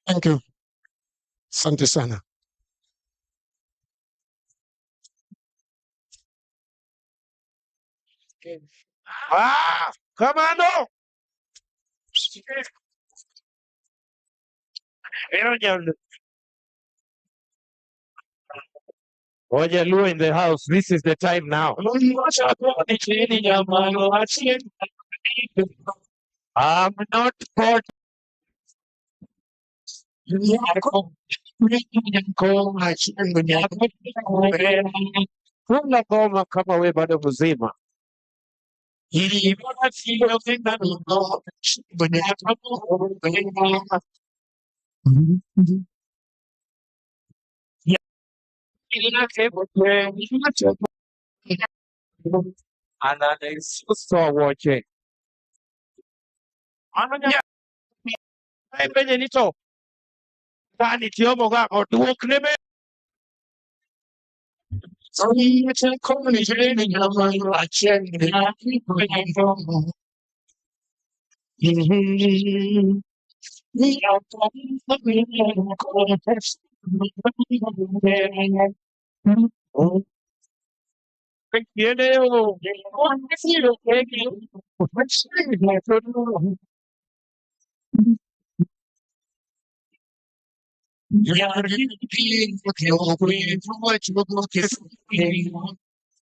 Thank you. Asante sana. Kamano. Wajaluo in the house. This is the time now. I'm not caught. Kuna goma kama we bado mzima. Ananisusa wote. Ananya penye nito. Tani tiomo gako duok nebe.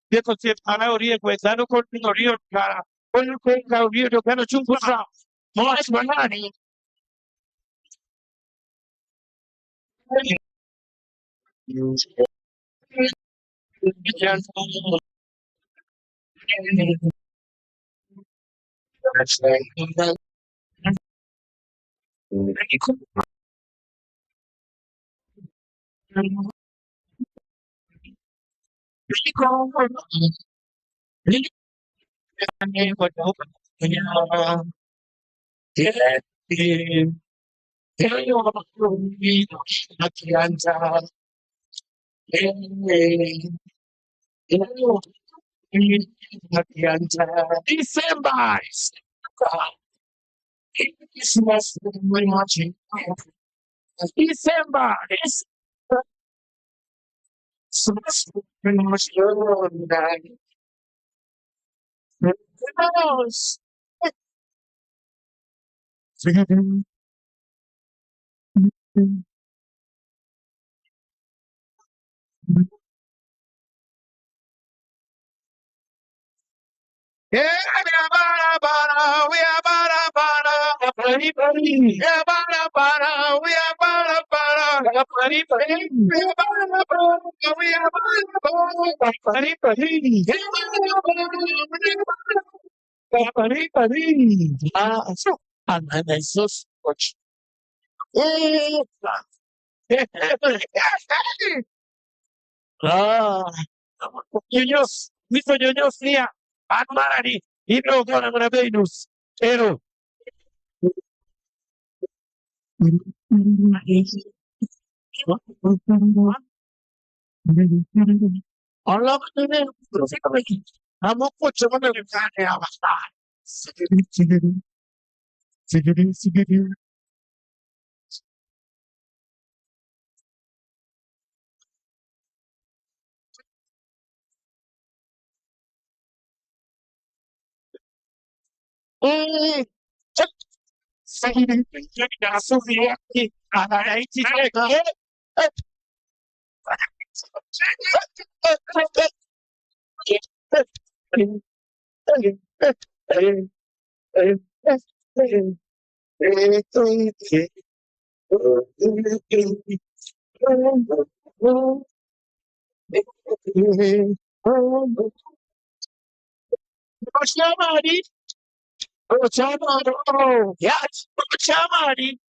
Dieko se para orie kwezano koti orie kara. Olu kwa orie do kana chunguza. Mas manani. December. Christmas very much. December. Christmas very much. Yeah, bara bara, we are bara bara, pari pari. Yeah, bara bara, we are bara bara, pari pari. Yeah, bara bara, we are bara bara, pari pari. Yeah, bara bara, pari pari. Ah, so and I so much. Ah, Yuyos, Mr. Yuyos here, Admarani, Hidro Gona Venus, Ero. Allah I'm a coach of the Chamari, Chamaro, yes, Chamari,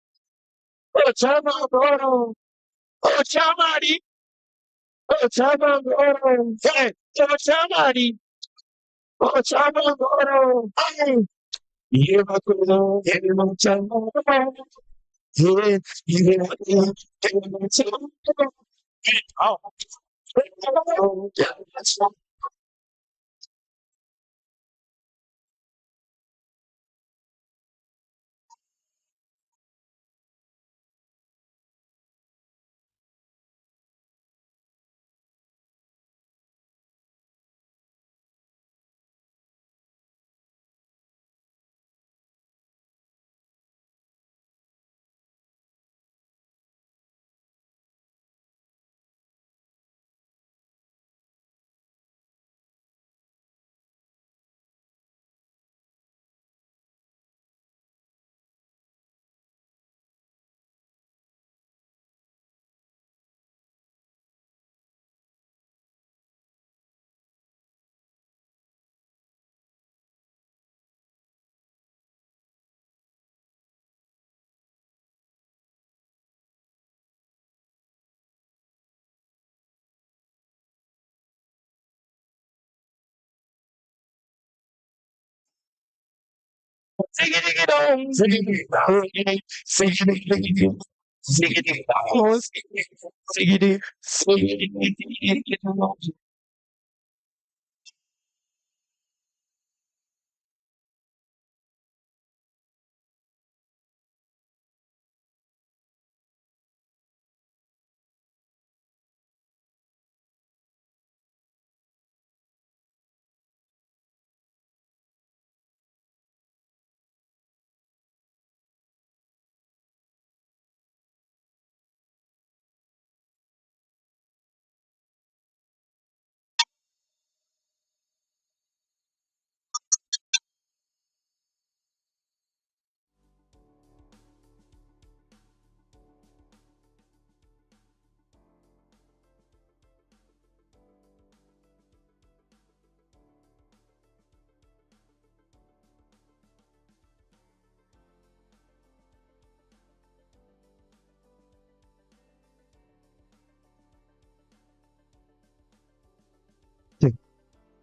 Chamaro, Chamari, Chamaro, hey, Chamari, Chamaro, hey, Sing it on, sing it on, sing it on, sing it on, sing it, sing it on.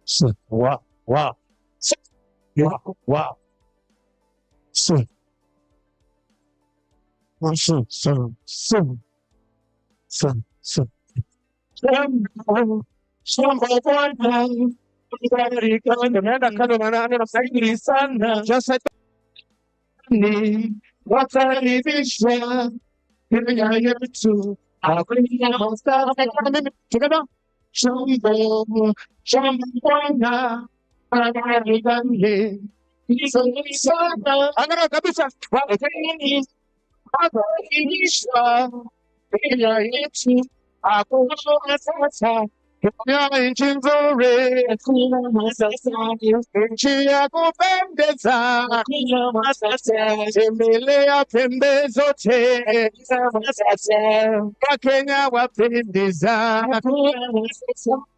So, wow, wow, so, wow, wow, so, so, so, so, so, so. Just like me, what I vision, here I am too. I'll bring you all stuff together. Jumbo, Jumbo, Pagani, he's a son. I'm gonna go to what I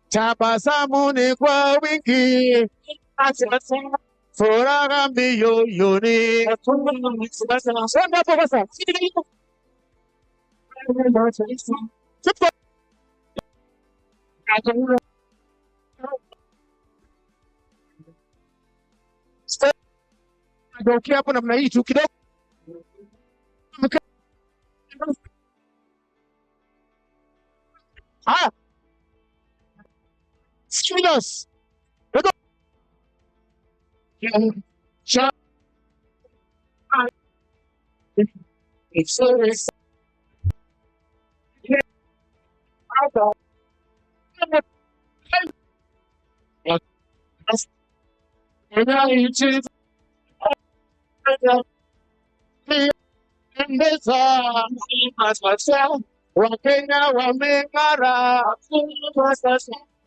Tabasamu ni kwa wingi Furagambi yo yoni. Senda professor. Doki hapo namna hii tu kidogo. Ah, students. It's so Wakenya wameng'ara,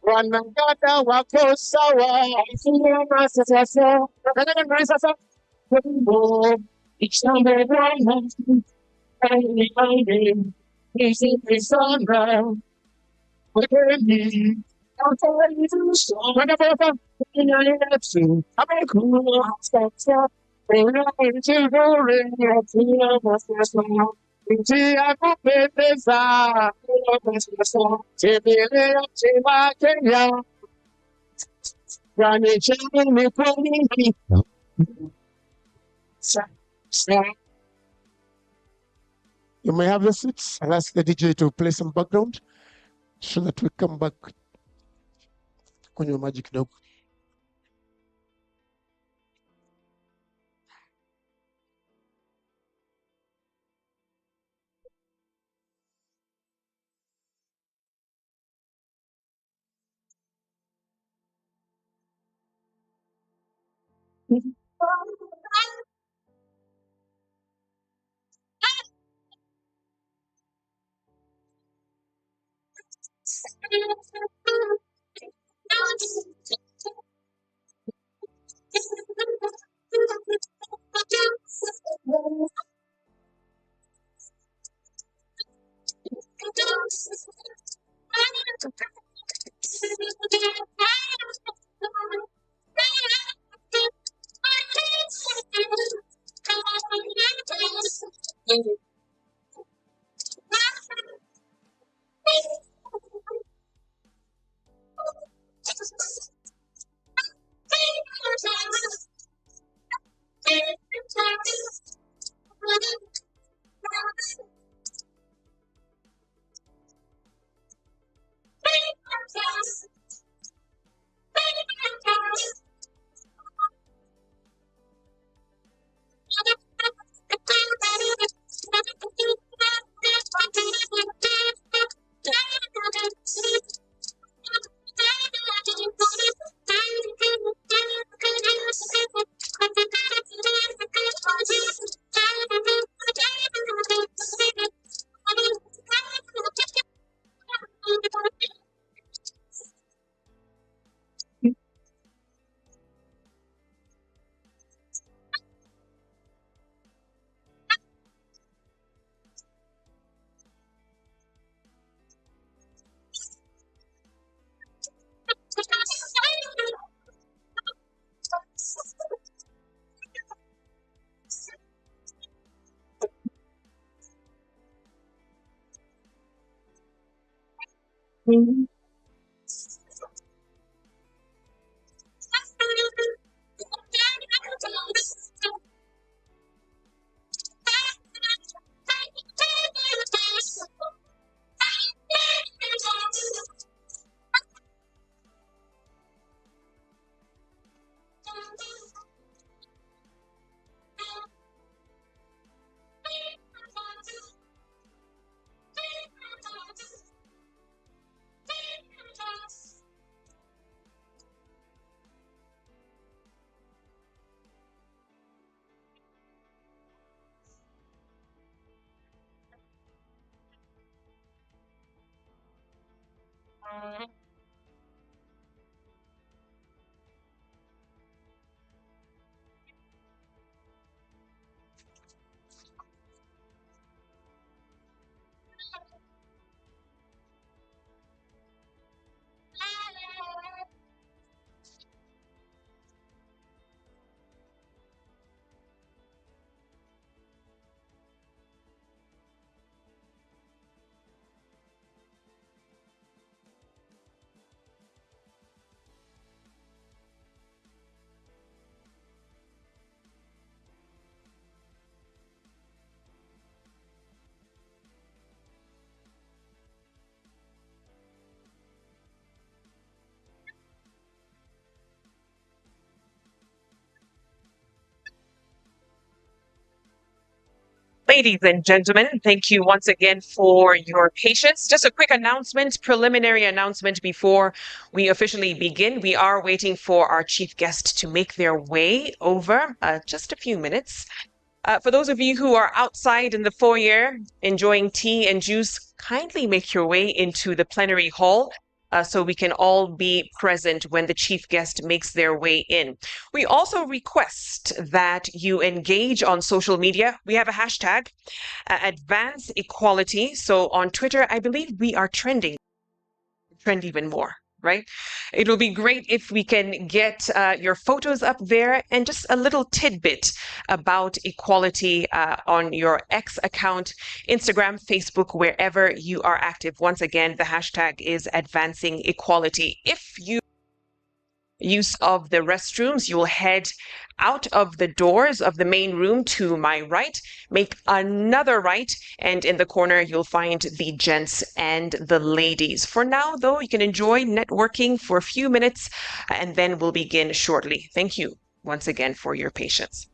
wanang'ata wako sawa. Sasa it's number one. He's in the sun now. Wakenya, I'll tell you the story. Whenever I'm cool, stop. Kupendeza tembelea chema Kenya yani changu ni kwa nini You may have your seats. I'll ask the DJ to play some background so that we come back. Kunywa maji kidogo. Ladies and gentlemen, thank you once again for your patience. Just a quick announcement, preliminary announcement before we officially begin. We are waiting for our chief guest to make their way over, just a few minutes. For those of you who are outside in the foyer enjoying tea and juice, kindly make your way into the plenary hall so we can all be present when the chief guest makes their way in. We also request that you engage on social media. We have a hashtag, Advance Equality. So on Twitter, I believe we are trend even more. Right? It will be great if we can get your photos up there and just a little tidbit about equality on your X account, Instagram, Facebook, wherever you are active. Once again, the hashtag is Advancing Equality. If you use of the restrooms, you will head out of the doors of the main room to my right, make another right, and in the corner you'll find the gents and the ladies. For now, though, you can enjoy networking for a few minutes and then we'll begin shortly. Thank you once again for your patience.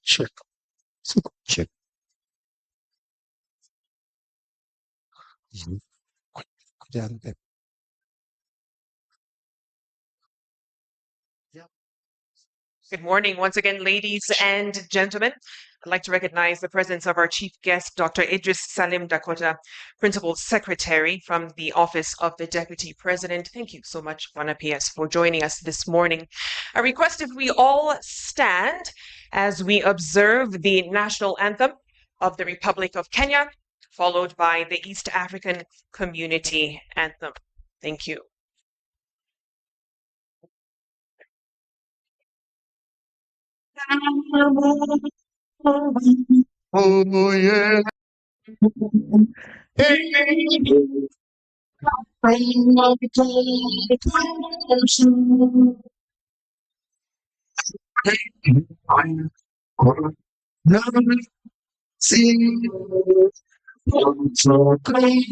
Check. Check. Kuryamye. Good morning once again, ladies and gentlemen. I'd like to recognize the presence of our chief guest, Dr. Idris Salim Dakota, Principal Secretary from the Office of the Deputy President. Thank you so much, Bwana PS, for joining us this morning. I request if we all stand as we observe the national anthem of the Republic of Kenya, followed by the East African Community Anthem. Thank you. Oh yeah. Hey. See, so clean.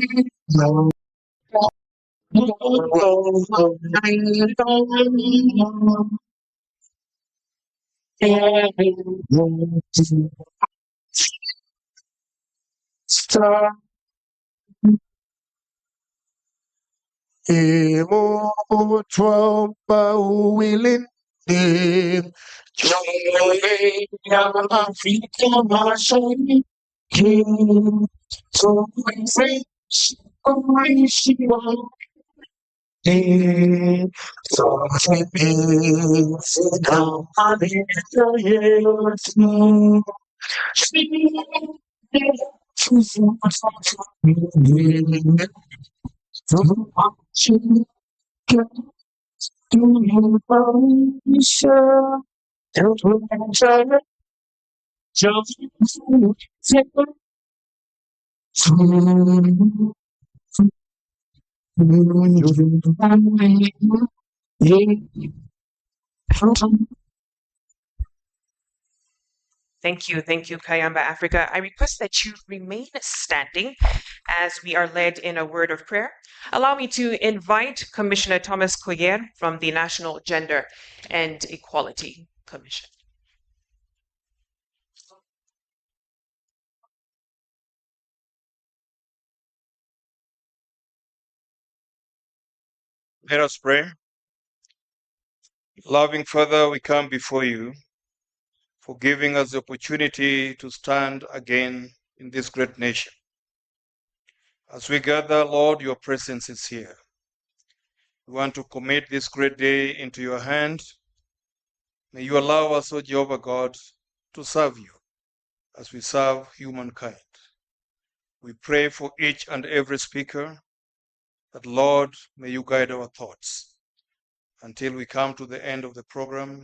Stop. Emo Trumpa willing him. Joy, Africa, my son, King. So I say, she won't. So I sit down on the hill. Thank you, Kayamba Africa. I request that you remain standing as we are led in a word of prayer. Allow me to invite Commissioner Thomas Coyer from the National Gender and Equality Commission. Let us pray. Loving Father, we come before you for giving us the opportunity to stand again in this great nation. As we gather, Lord, your presence is here. We want to commit this great day into your hand. May you allow us, O Jehovah God, to serve you as we serve humankind. We pray for each and every speaker that, Lord, may you guide our thoughts until we come to the end of the program,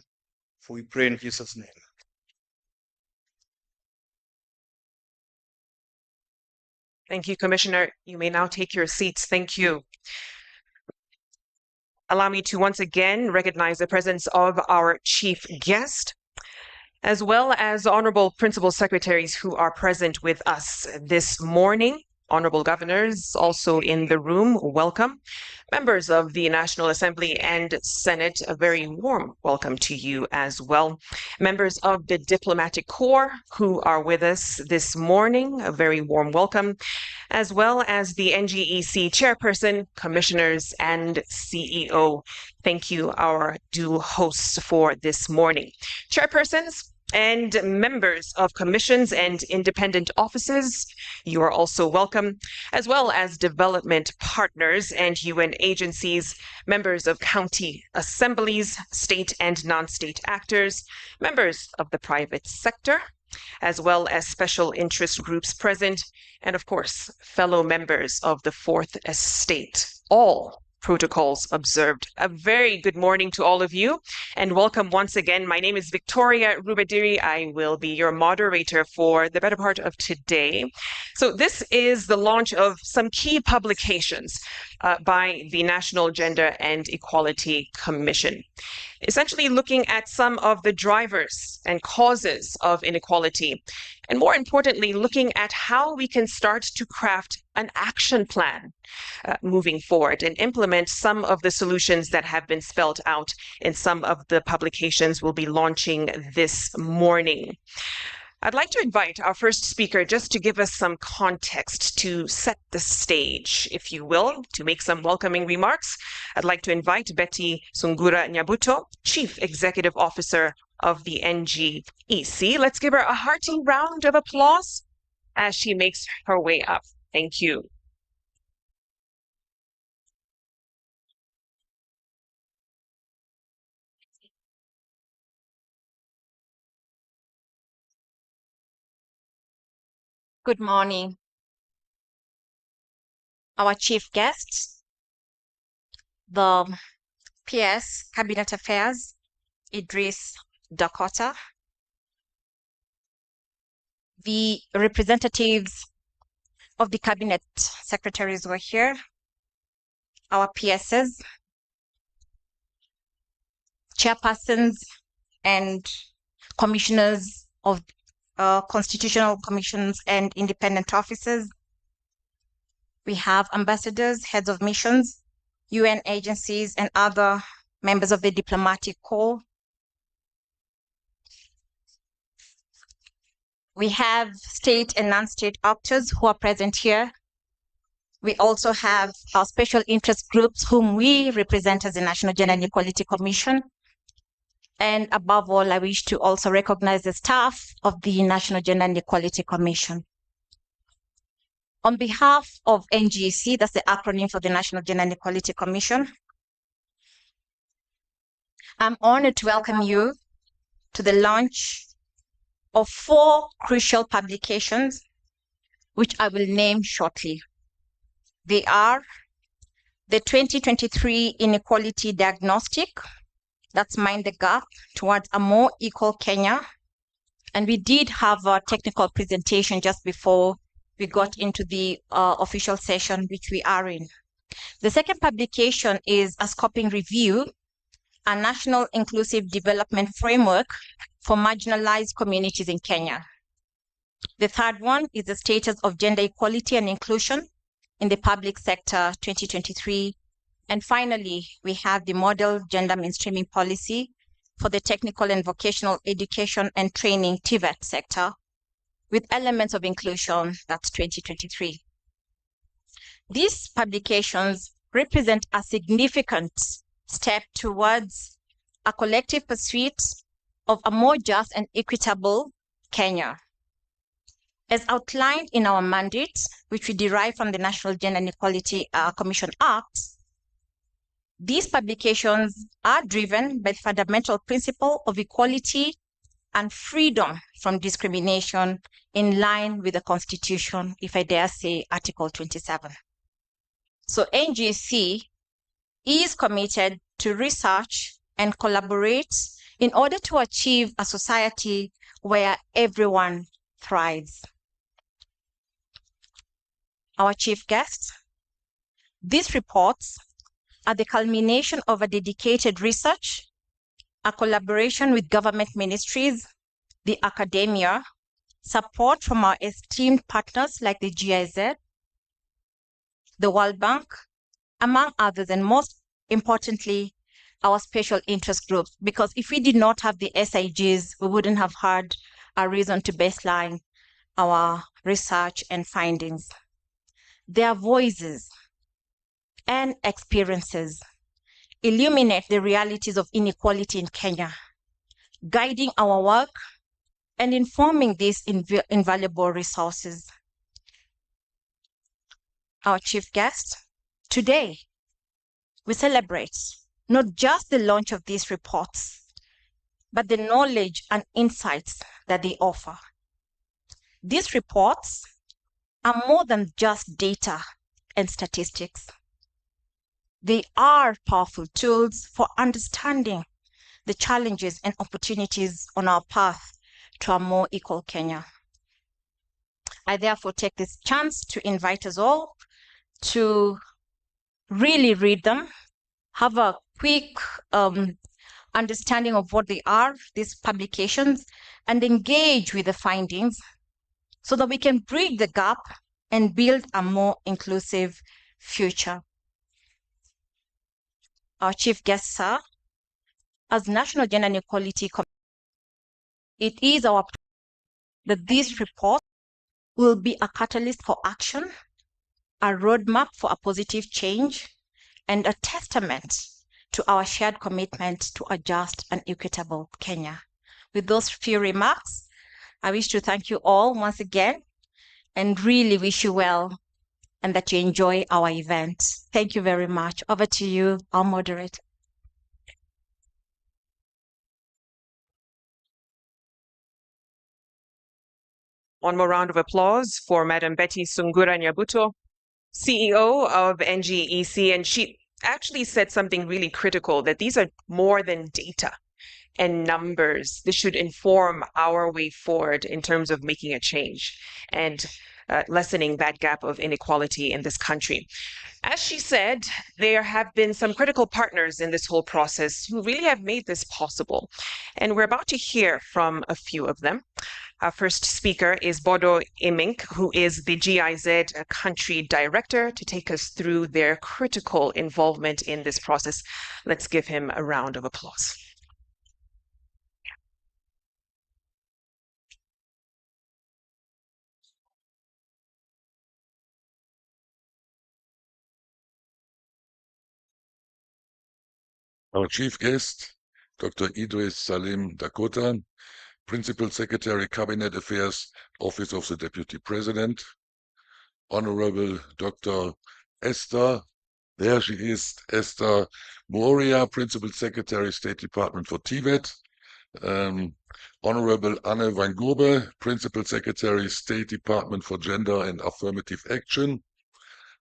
for we pray in Jesus' name. Thank you, Commissioner. You may now take your seats. Thank you. Allow me to once again recognize the presence of our chief guest, as well as honorable principal secretaries who are present with us this morning. Honorable governors also in the room, welcome. Members of the National Assembly and Senate, a very warm welcome to you as well. Members of the Diplomatic Corps who are with us this morning, a very warm welcome, as well as the NGEC chairperson, commissioners, and CEO. Thank you, our dual hosts for this morning. Chairpersons and members of commissions and independent offices, you are also welcome, as well as development partners and UN agencies, members of county assemblies, state and non-state actors, members of the private sector, as well as special interest groups present, and of course, fellow members of the Fourth Estate. All protocols observed. A very good morning to all of you and welcome once again. My name is Victoria Rubadiri. I will be your moderator for the better part of today. So this is the launch of some key publications by the National Gender and Equality Commission, essentially looking at some of the drivers and causes of inequality, and more importantly, looking at how we can start to craft an action plan moving forward and implement some of the solutions that have been spelled out in some of the publications we'll be launching this morning. I'd like to invite our first speaker just to give us some context, to set the stage, if you will, to make some welcoming remarks. I'd like to invite Betty Sungura Nyabuto, Chief Executive Officer of the NGEC. Let's give her a hearty round of applause as she makes her way up. Thank you. Good morning. Our chief guests, the PS Cabinet Affairs, Idris Dakota, the representatives of the cabinet secretaries were here, our PSs, chairpersons and commissioners of constitutional commissions and independent offices. We have ambassadors, heads of missions, UN agencies, and other members of the diplomatic corps. We have state and non-state actors who are present here. We also have our special interest groups whom we represent as the National Gender and Equality Commission. And above all, I wish to also recognize the staff of the National Gender and Equality Commission. On behalf of NGEC, that's the acronym for the National Gender and Equality Commission, I'm honored to welcome you to the launch of 4 crucial publications, which I will name shortly. They are the 2023 Inequality Diagnostic, that's Mind the Gap Towards a More Equal Kenya. And we did have a technical presentation just before we got into the official session, which we are in. The second publication is a scoping review, a national inclusive development framework for marginalized communities in Kenya. The third one is the status of gender equality and inclusion in the public sector 2023. And finally, we have the model gender mainstreaming policy for the technical and vocational education and training TVET sector with elements of inclusion, that's 2023. These publications represent a significant step towards a collective pursuit of a more just and equitable Kenya. As outlined in our mandate, which we derive from the National Gender and Equality Commission Act, these publications are driven by the fundamental principle of equality and freedom from discrimination in line with the Constitution, if I dare say, Article 27. So NGC is committed to research and collaborate in order to achieve a society where everyone thrives. Our chief guest, these reports are the culmination of a dedicated research, a collaboration with government ministries, the academia, support from our esteemed partners like the GIZ, the World Bank, among others, and most importantly, our special interest groups. Because if we did not have the SIGs, we wouldn't have had a reason to baseline our research and findings. Their voices and experiences illuminate the realities of inequality in Kenya, guiding our work and informing these invaluable resources. Our chief guest, today, we celebrate not just the launch of these reports, but the knowledge and insights that they offer. These reports are more than just data and statistics. They are powerful tools for understanding the challenges and opportunities on our path to a more equal Kenya. I therefore take this chance to invite us all to really read them, have a quick understanding of what they are, these publications, and engage with the findings so that we can bridge the gap and build a more inclusive future. Our chief guest, sir, as National Gender and Equality Commission, it is our that this report will be a catalyst for action, a roadmap for a positive change, and a testament to our shared commitment to a just and equitable Kenya. With those few remarks, I wish to thank you all once again and really wish you well and that you enjoy our event. Thank you very much. Over to you, our moderator. One more round of applause for Madam Betty Sungura Nyabuto, CEO of NGEC. And she actually said something really critical, that these are more than data and numbers. This should inform our way forward in terms of making a change and lessening that gap of inequality in this country. As she said, there have been some critical partners in this whole process who really have made this possible. And we're about to hear from a few of them. Our first speaker is Bodo Imink, who is the GIZ country director, to take us through their critical involvement in this process. Let's give him a round of applause. Our chief guest, Dr. Idris Salim Dakota, Principal Secretary, Cabinet Affairs, Office of the Deputy President. Honorable Dr. Esther, there she is, Esther Moria, Principal Secretary, State Department for Tibet. Honorable Anne van Gurbe, Principal Secretary, State Department for Gender and Affirmative Action.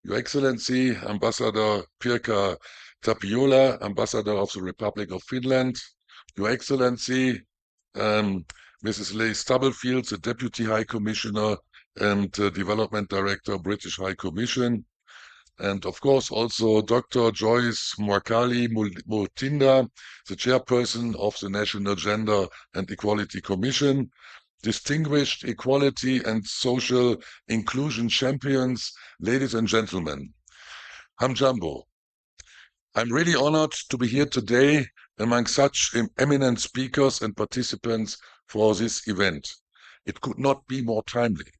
Your Excellency, Ambassador Pirkka Tapiola, Ambassador of the Republic of Finland. Your Excellency, Mrs. Leigh Stubblefield, the Deputy High Commissioner and Development Director, British High Commission. And of course, also Dr. Joyce Mwakali Mutinda, the Chairperson of the National Gender and Equality Commission. Distinguished equality and social inclusion champions, ladies and gentlemen, Hamjambo. I'm really honored to be here today among such eminent speakers and participants for this event. It could not be more timely.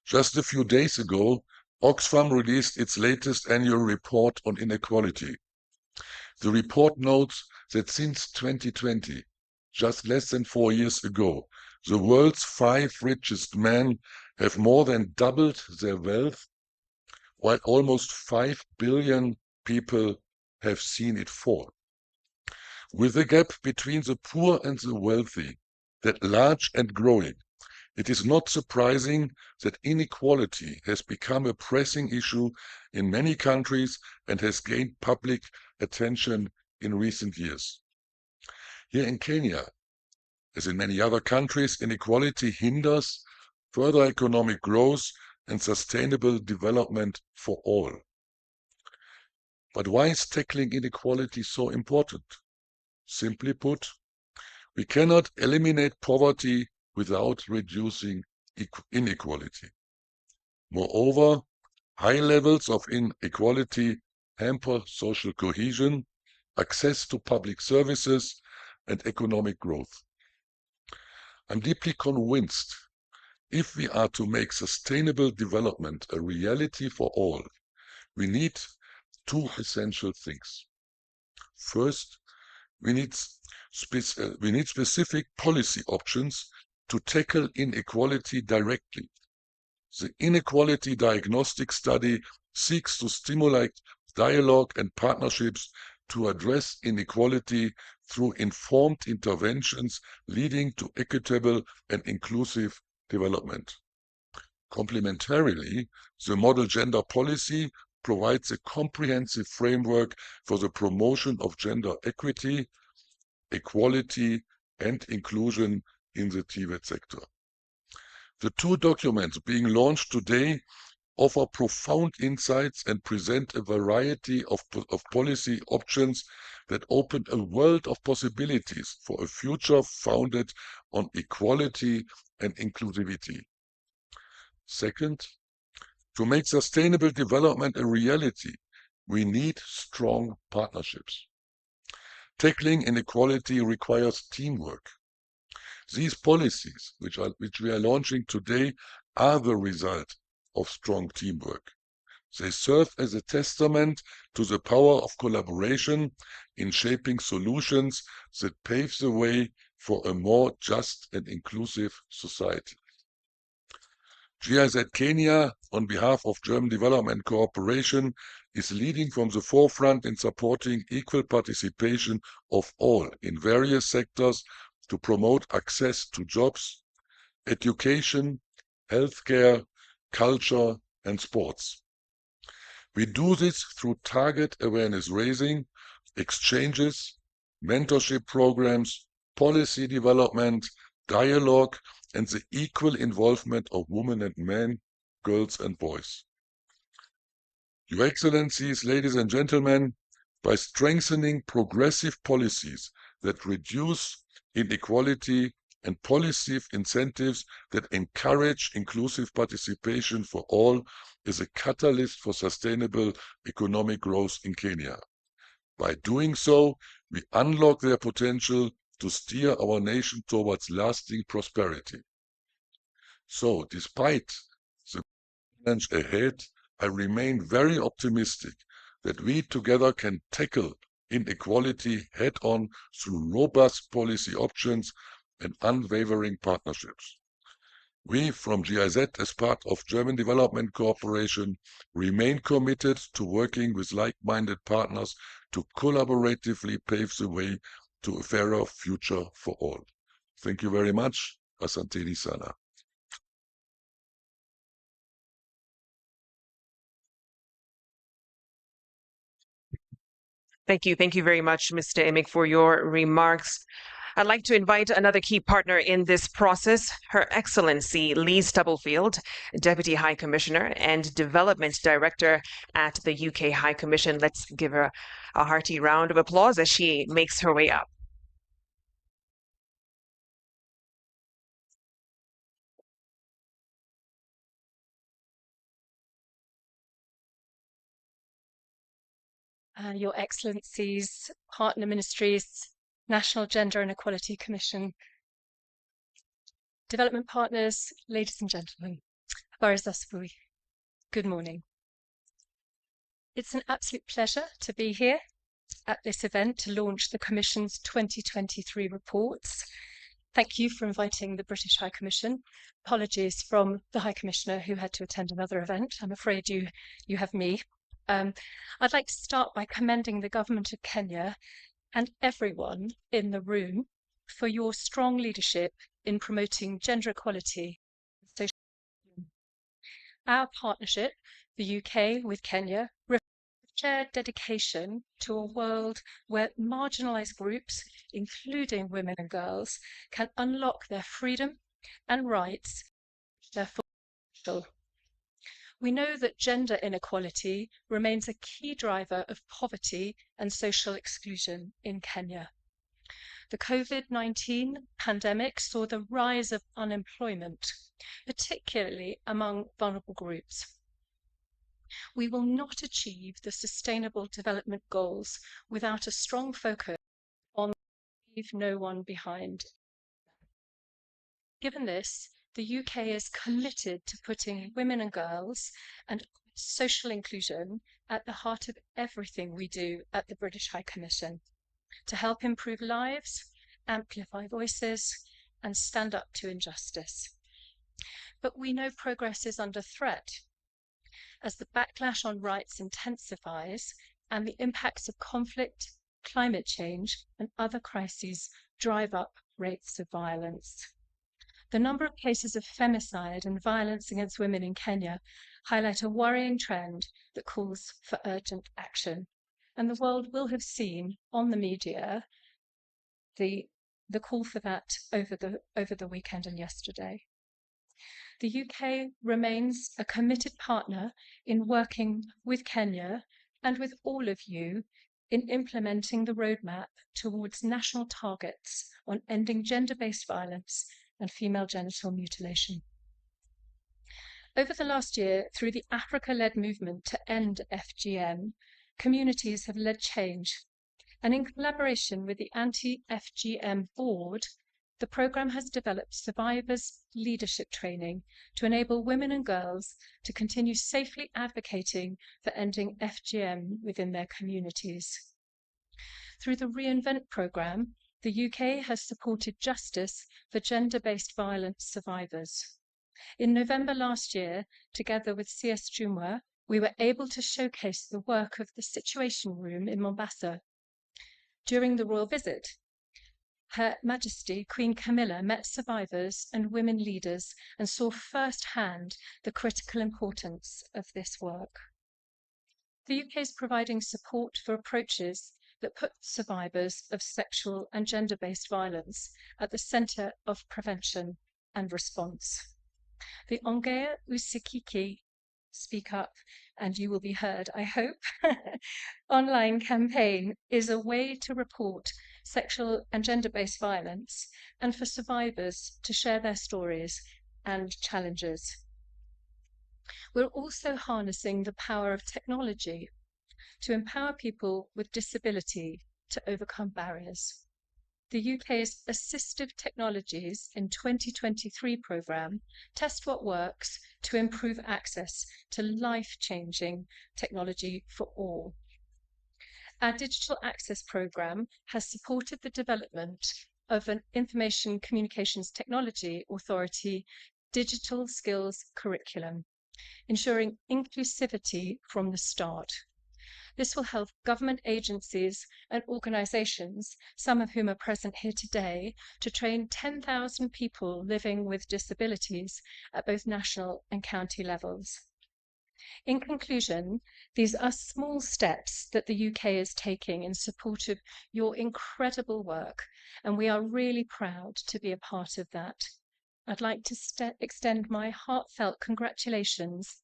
Just a few days ago, Oxfam released its latest annual report on inequality. The report notes that since 2020, just less than 4 years ago, the world's 5 richest men have more than doubled their wealth, while almost 5 billion people have seen it fall. With the gap between the poor and the wealthy that large and growing, it is not surprising that inequality has become a pressing issue in many countries and has gained public attention in recent years. Here in Kenya, as in many other countries, inequality hinders further economic growth and sustainable development for all. But why is tackling inequality so important? Simply put, we cannot eliminate poverty without reducing inequality. Moreover, high levels of inequality hamper social cohesion, access to public services, and economic growth. I'm deeply convinced if we are to make sustainable development a reality for all, we need 2 essential things. First, we need specific policy options to tackle inequality directly. The Inequality Diagnostic Study seeks to stimulate dialogue and partnerships to address inequality through informed interventions leading to equitable and inclusive development. Complementarily, the Model Gender Policy provides a comprehensive framework for the promotion of gender equity, equality, and inclusion in the Tibet sector. The 2 documents being launched today offer profound insights and present a variety of policy options that open a world of possibilities for a future founded on equality and inclusivity. Second, to make sustainable development a reality, we need strong partnerships. Tackling inequality requires teamwork. These policies, which we are launching today, are the result of strong teamwork. They serve as a testament to the power of collaboration in shaping solutions that pave the way for a more just and inclusive society. GIZ Kenya, on behalf of German Development Cooperation, is leading from the forefront in supporting equal participation of all in various sectors to promote access to jobs, education, healthcare, culture, and sports. We do this through target awareness raising, exchanges, mentorship programs, policy development, dialogue, and the equal involvement of women and men, girls and boys. Your Excellencies, ladies and gentlemen, by strengthening progressive policies that reduce inequality and policy incentives that encourage inclusive participation for all is a catalyst for sustainable economic growth in Kenya. By doing so, we unlock their potential to steer our nation towards lasting prosperity. So, despite the challenge ahead, I remain very optimistic that we together can tackle inequality head-on through robust policy options and unwavering partnerships. We from GIZ, as part of German Development Cooperation, remain committed to working with like-minded partners to collaboratively pave the way to a fairer future for all. Thank you very much. Asanteni sana. Thank you. Thank you very much, Mr. Emig, for your remarks. I'd like to invite another key partner in this process, Her Excellency Lee Stubblefield, Deputy High Commissioner and Development Director at the UK High Commission. Let's give her a hearty round of applause as she makes her way up. Your Excellencies, partner ministries, National Gender and Equality Commission, development partners, ladies and gentlemen, Barisasfui, good morning. It's an absolute pleasure to be here at this event to launch the Commission's 2023 reports. Thank you for inviting the British High Commission. Apologies from the High Commissioner who had to attend another event. I'm afraid you have me. I'd like to start by commending the Government of Kenya and everyone in the room for your strong leadership in promoting gender equality. Our partnership, the UK with Kenya, reflects a shared dedication to a world where marginalised groups, including women and girls, can unlock their freedom and rights, their full potential. We know that gender inequality remains a key driver of poverty and social exclusion in Kenya. The COVID-19 pandemic saw the rise of unemployment, particularly among vulnerable groups. We will not achieve the Sustainable Development Goals without a strong focus on leave no one behind. Given this, the UK is committed to putting women and girls and social inclusion at the heart of everything we do at the British High Commission to help improve lives, amplify voices, and stand up to injustice. But we know progress is under threat as the backlash on rights intensifies and the impacts of conflict, climate change, and other crises drive up rates of violence. The number of cases of femicide and violence against women in Kenya highlight a worrying trend that calls for urgent action. And the world will have seen on the media the call for that over the weekend and yesterday. The UK remains a committed partner in working with Kenya and with all of you in implementing the roadmap towards national targets on ending gender-based violence and female genital mutilation. Over the last year, through the Africa-led movement to end FGM, communities have led change. And in collaboration with the Anti-FGM Board, the programme has developed survivors' leadership training to enable women and girls to continue safely advocating for ending FGM within their communities. Through the Reinvent programme, the UK has supported justice for gender-based violence survivors. In November last year, together with CS Jumwa, we were able to showcase the work of the Situation Room in Mombasa. During the royal visit, Her Majesty Queen Camilla met survivors and women leaders and saw firsthand the critical importance of this work. The UK is providing support for approaches that put survivors of sexual and gender-based violence at the centre of prevention and response. The Ongea Usikiki Speak Up and You Will Be Heard, I hope, online campaign is a way to report sexual and gender-based violence and for survivors to share their stories and challenges. We're also harnessing the power of technology to empower people with disability to overcome barriers. The UK's Assistive Technologies in 2023 programme Test What Works to improve access to life-changing technology for all. Our Digital Access Programme has supported the development of an Information Communications Technology Authority digital skills curriculum, ensuring inclusivity from the start. This will help government agencies and organisations, some of whom are present here today, to train 10,000 people living with disabilities at both national and county levels. In conclusion, these are small steps that the UK is taking in support of your incredible work, and we are really proud to be a part of that. I'd like to extend my heartfelt congratulations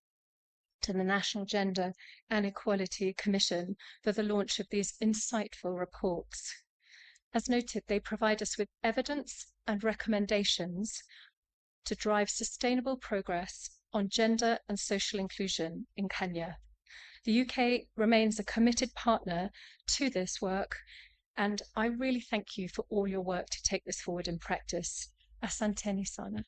to the National Gender and Equality Commission for the launch of these insightful reports. As noted, they provide us with evidence and recommendations to drive sustainable progress on gender and social inclusion in Kenya. The UK remains a committed partner to this work, and I really thank you for all your work to take this forward in practice. Asanteni sana.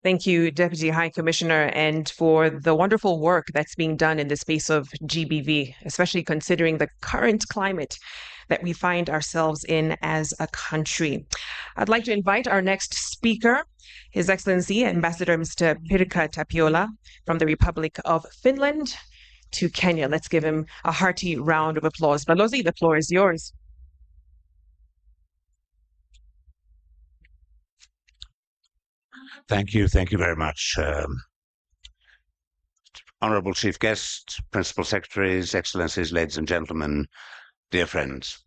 Thank you, Deputy High Commissioner, and for the wonderful work that's being done in the space of GBV, especially considering the current climate that we find ourselves in as a country. I'd like to invite our next speaker, His Excellency Ambassador Mr. Pirkka Tapiola from the Republic of Finland to Kenya. Let's give him a hearty round of applause. Balozi, the floor is yours. Thank you very much. Honourable Chief Guest, Principal Secretaries, Excellencies, ladies and gentlemen, dear friends.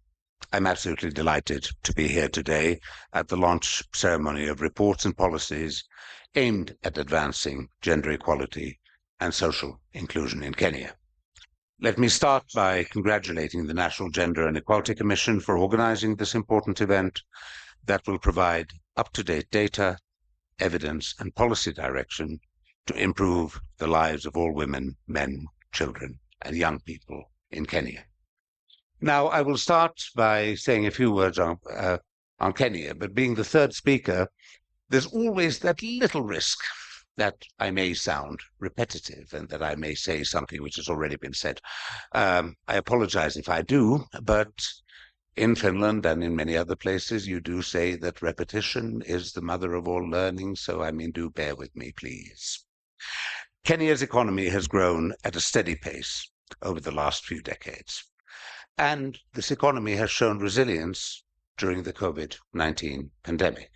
I'm absolutely delighted to be here today at the launch ceremony of reports and policies aimed at advancing gender equality and social inclusion in Kenya. Let me start by congratulating the National Gender and Equality Commission for organising this important event that will provide up-to-date data, evidence and policy direction to improve the lives of all women, men, children and young people in Kenya. Now, I will start by saying a few words on Kenya, but being the third speaker, there's always that little risk that I may sound repetitive and that I may say something which has already been said. I apologize if I do, but in Finland and in many other places, you do say that repetition is the mother of all learning, so do bear with me, please. Kenya's economy has grown at a steady pace over the last few decades, and this economy has shown resilience during the COVID-19 pandemic.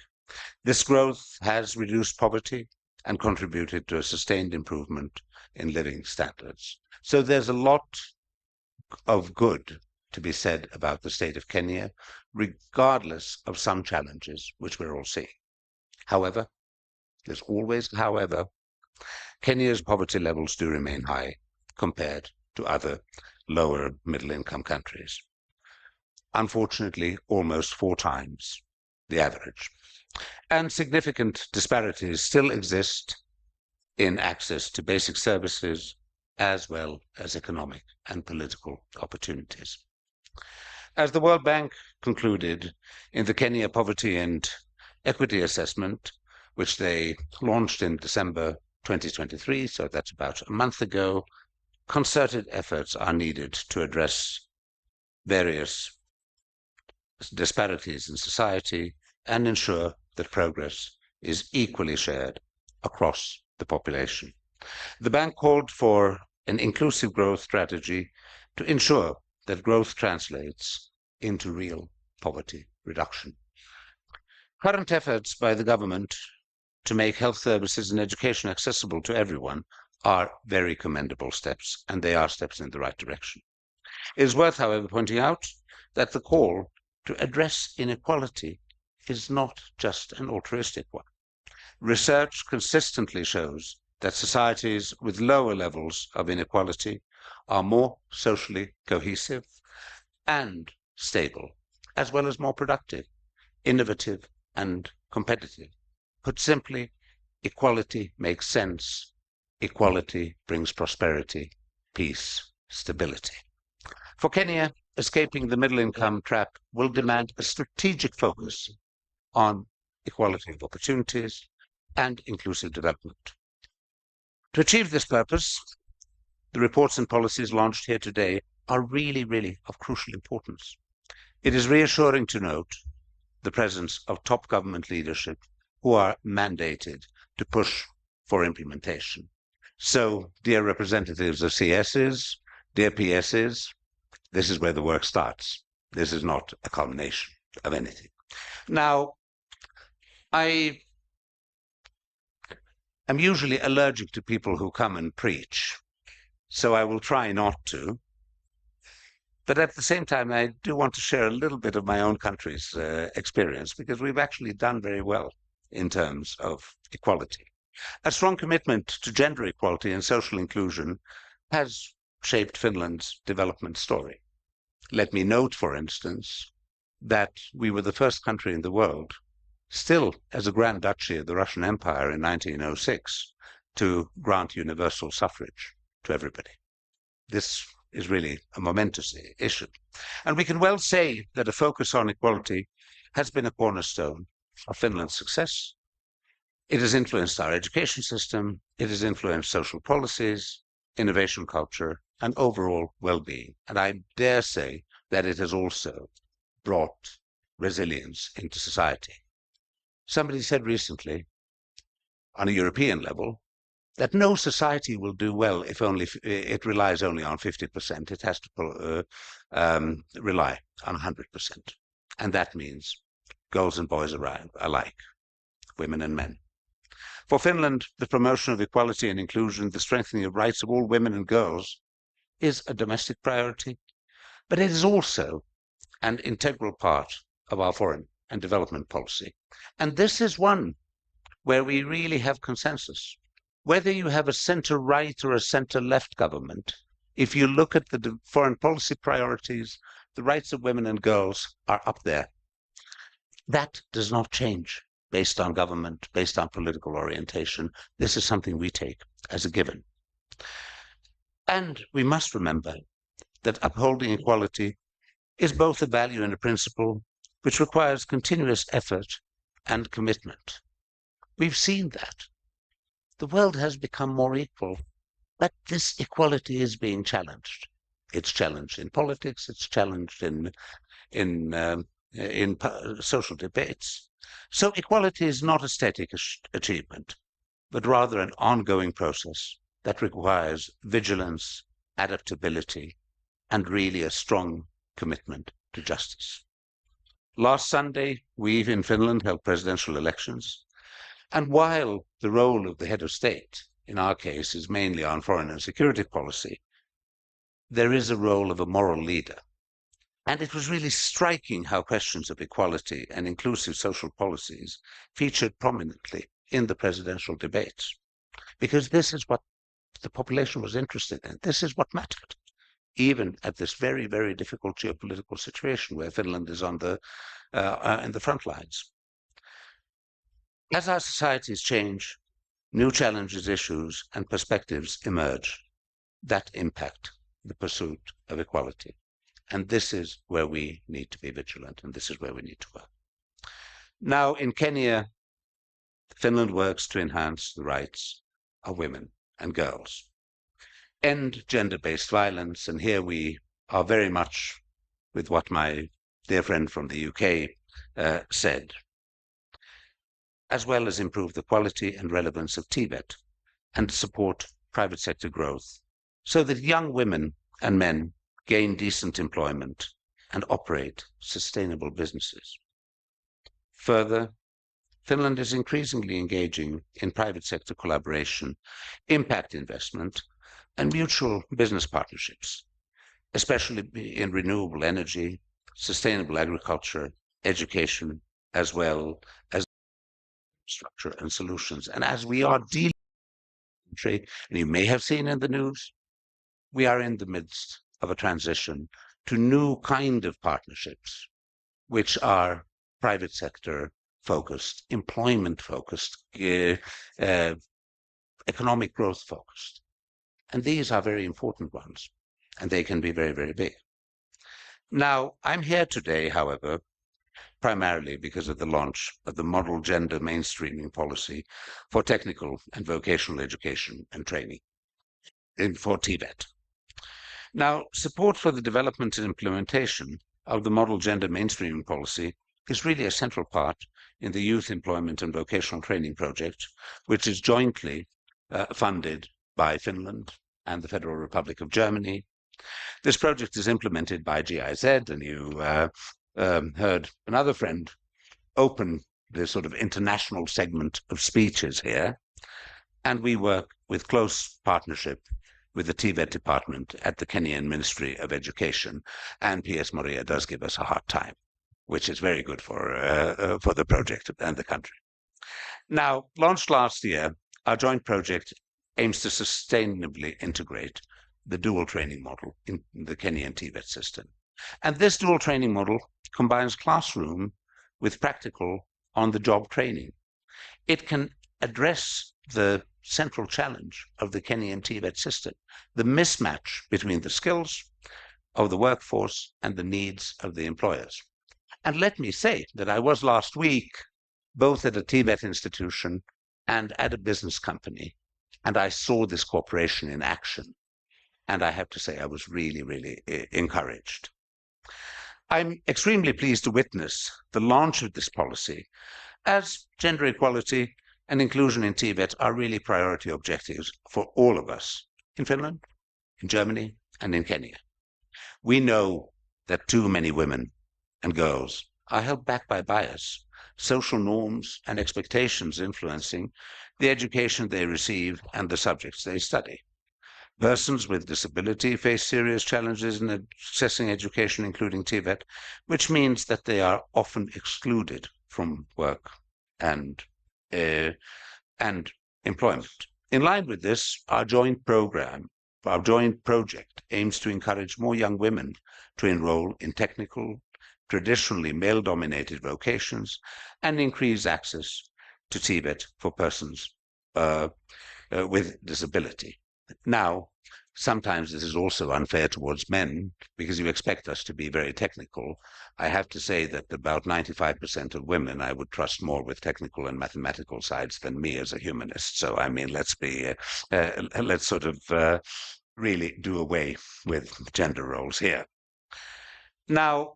This growth has reduced poverty and contributed to a sustained improvement in living standards. So there's a lot of good to be said about the state of Kenya, regardless of some challenges which we're all seeing. However, there's always however, Kenya's poverty levels do remain high compared to other lower middle-income countries. Unfortunately, almost 4 times the average. And significant disparities still exist in access to basic services as well as economic and political opportunities. As the World Bank concluded in the Kenya Poverty and Equity Assessment, which they launched in December 2023, so that's about a month ago, concerted efforts are needed to address various disparities in society and ensure that progress is equally shared across the population. The bank called for an inclusive growth strategy to ensure that growth translates into real poverty reduction. Current efforts by the government to make health services and education accessible to everyone are very commendable steps, and they are steps in the right direction. It is worth, however, pointing out that the call to address inequality is not just an altruistic one. Research consistently shows that societies with lower levels of inequality are more socially cohesive and stable, as well as more productive, innovative, and competitive. Put simply, equality makes sense. Equality brings prosperity, peace, stability. For Kenya, escaping the middle-income trap will demand a strategic focus on equality of opportunities and inclusive development. To achieve this purpose, the reports and policies launched here today are really, really of crucial importance. It is reassuring to note the presence of top government leadership who are mandated to push for implementation. So, dear representatives of CSs, dear PSs, this is where the work starts. This is not a culmination of anything. Now, I am usually allergic to people who come and preach, so I will try not to. But at the same time, I do want to share a little bit of my own country's experience, because we've actually done very well in terms of equality. A strong commitment to gender equality and social inclusion has shaped Finland's development story. Let me note, for instance, that we were the first country in the world, still as a Grand Duchy of the Russian Empire in 1906, to grant universal suffrage to everybody. This is really a momentous issue. And we can well say that a focus on equality has been a cornerstone of Finland's success. It has influenced our education system, it has influenced social policies, innovation culture, and overall well-being. And I dare say that it has also brought resilience into society. Somebody said recently, on a European level, that no society will do well if only it relies only on 50%. It has to rely on 100%. And that means girls and boys alike, women and men. For Finland, the promotion of equality and inclusion, the strengthening of rights of all women and girls is a domestic priority, but it is also an integral part of our foreign and development policy. And this is one where we really have consensus. Whether you have a center-right or a center-left government, if you look at the foreign policy priorities, the rights of women and girls are up there. That does not change based on government, based on political orientation. This is something we take as a given. And we must remember that upholding equality is both a value and a principle which requires continuous effort and commitment. We've seen that. The world has become more equal, but this equality is being challenged. It's challenged in politics, it's challenged in social debates. So equality is not a static achievement, but rather an ongoing process that requires vigilance, adaptability, and really a strong commitment to justice. Last Sunday, we in Finland held presidential elections. And while the role of the head of state, in our case, is mainly on foreign and security policy, there is a role of a moral leader. And it was really striking how questions of equality and inclusive social policies featured prominently in the presidential debates, because this is what the population was interested in. This is what mattered, even at this very, very difficult geopolitical situation where Finland is on in the front lines. As our societies change, new challenges, issues, and perspectives emerge that impact the pursuit of equality. And this is where we need to be vigilant, and this is where we need to work. Now, in Kenya, Finland works to enhance the rights of women and girls, end gender-based violence, and here we are very much with what my dear friend from the UK said, as well as improve the quality and relevance of TVET and support private sector growth so that young women and men gain decent employment and operate sustainable businesses. Further, Finland is increasingly engaging in private sector collaboration, impact investment, and mutual business partnerships, especially in renewable energy, sustainable agriculture, education, as well as structure and solutions. And as we are dealing with trade, and you may have seen in the news, we are in the midst of a transition to new kind of partnerships, which are private sector focused, employment focused, economic growth focused. And these are very important ones, and they can be very, very big. Now, I'm here today, however, primarily because of the launch of the Model Gender Mainstreaming Policy for Technical and Vocational Education and Training for TVET. Now, support for the development and implementation of the Model Gender Mainstreaming Policy is really a central part in the Youth Employment and Vocational Training Project, which is jointly funded by Finland and the Federal Republic of Germany. This project is implemented by GIZ, and you heard another friend open this sort of international segment of speeches here. And we work with close partnership with the TVET department at the Kenyan Ministry of Education, and PS Moria does give us a hard time, which is very good for the project and the country. Now, launched last year, our joint project aims to sustainably integrate the dual training model in the Kenyan TVET system. And this dual training model combines classroom with practical on-the-job training. It can address the central challenge of the Kenyan TVET system, the mismatch between the skills of the workforce and the needs of the employers. And let me say that I was last week both at a TVET institution and at a business company, and I saw this cooperation in action. And I have to say I was really, really encouraged. I'm extremely pleased to witness the launch of this policy, as gender equality and inclusion in TVET are really priority objectives for all of us in Finland, in Germany, and in Kenya. We know that too many women and girls are held back by bias, social norms and expectations influencing the education they receive and the subjects they study. Persons with disability face serious challenges in accessing education, including TVET, which means that they are often excluded from work and employment. In line with this, our joint project aims to encourage more young women to enroll in technical, traditionally male-dominated vocations and increase access to TVET for persons with disability. Now, sometimes this is also unfair towards men because you expect us to be very technical. I have to say that about 95% of women I would trust more with technical and mathematical sides than me as a humanist. So, I mean, let's sort of really do away with gender roles here. Now,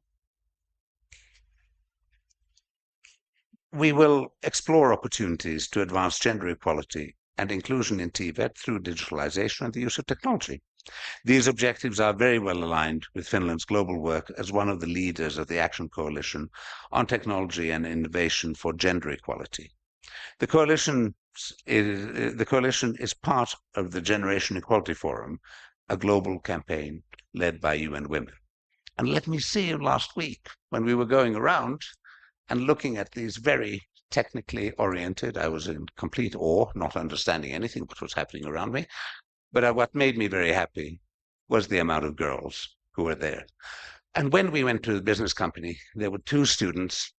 we will explore opportunities to advance gender equality and inclusion in TVET through digitalization and the use of technology. These objectives are very well aligned with Finland's global work as one of the leaders of the Action Coalition on Technology and Innovation for Gender Equality. The coalition is part of the Generation Equality Forum, a global campaign led by UN Women. And let me see, last week, when we were going around and looking at these very technically oriented, I was in complete awe, not understanding anything what was happening around me. But what made me very happy was the amount of girls who were there. And when we went to the business company, there were 2 students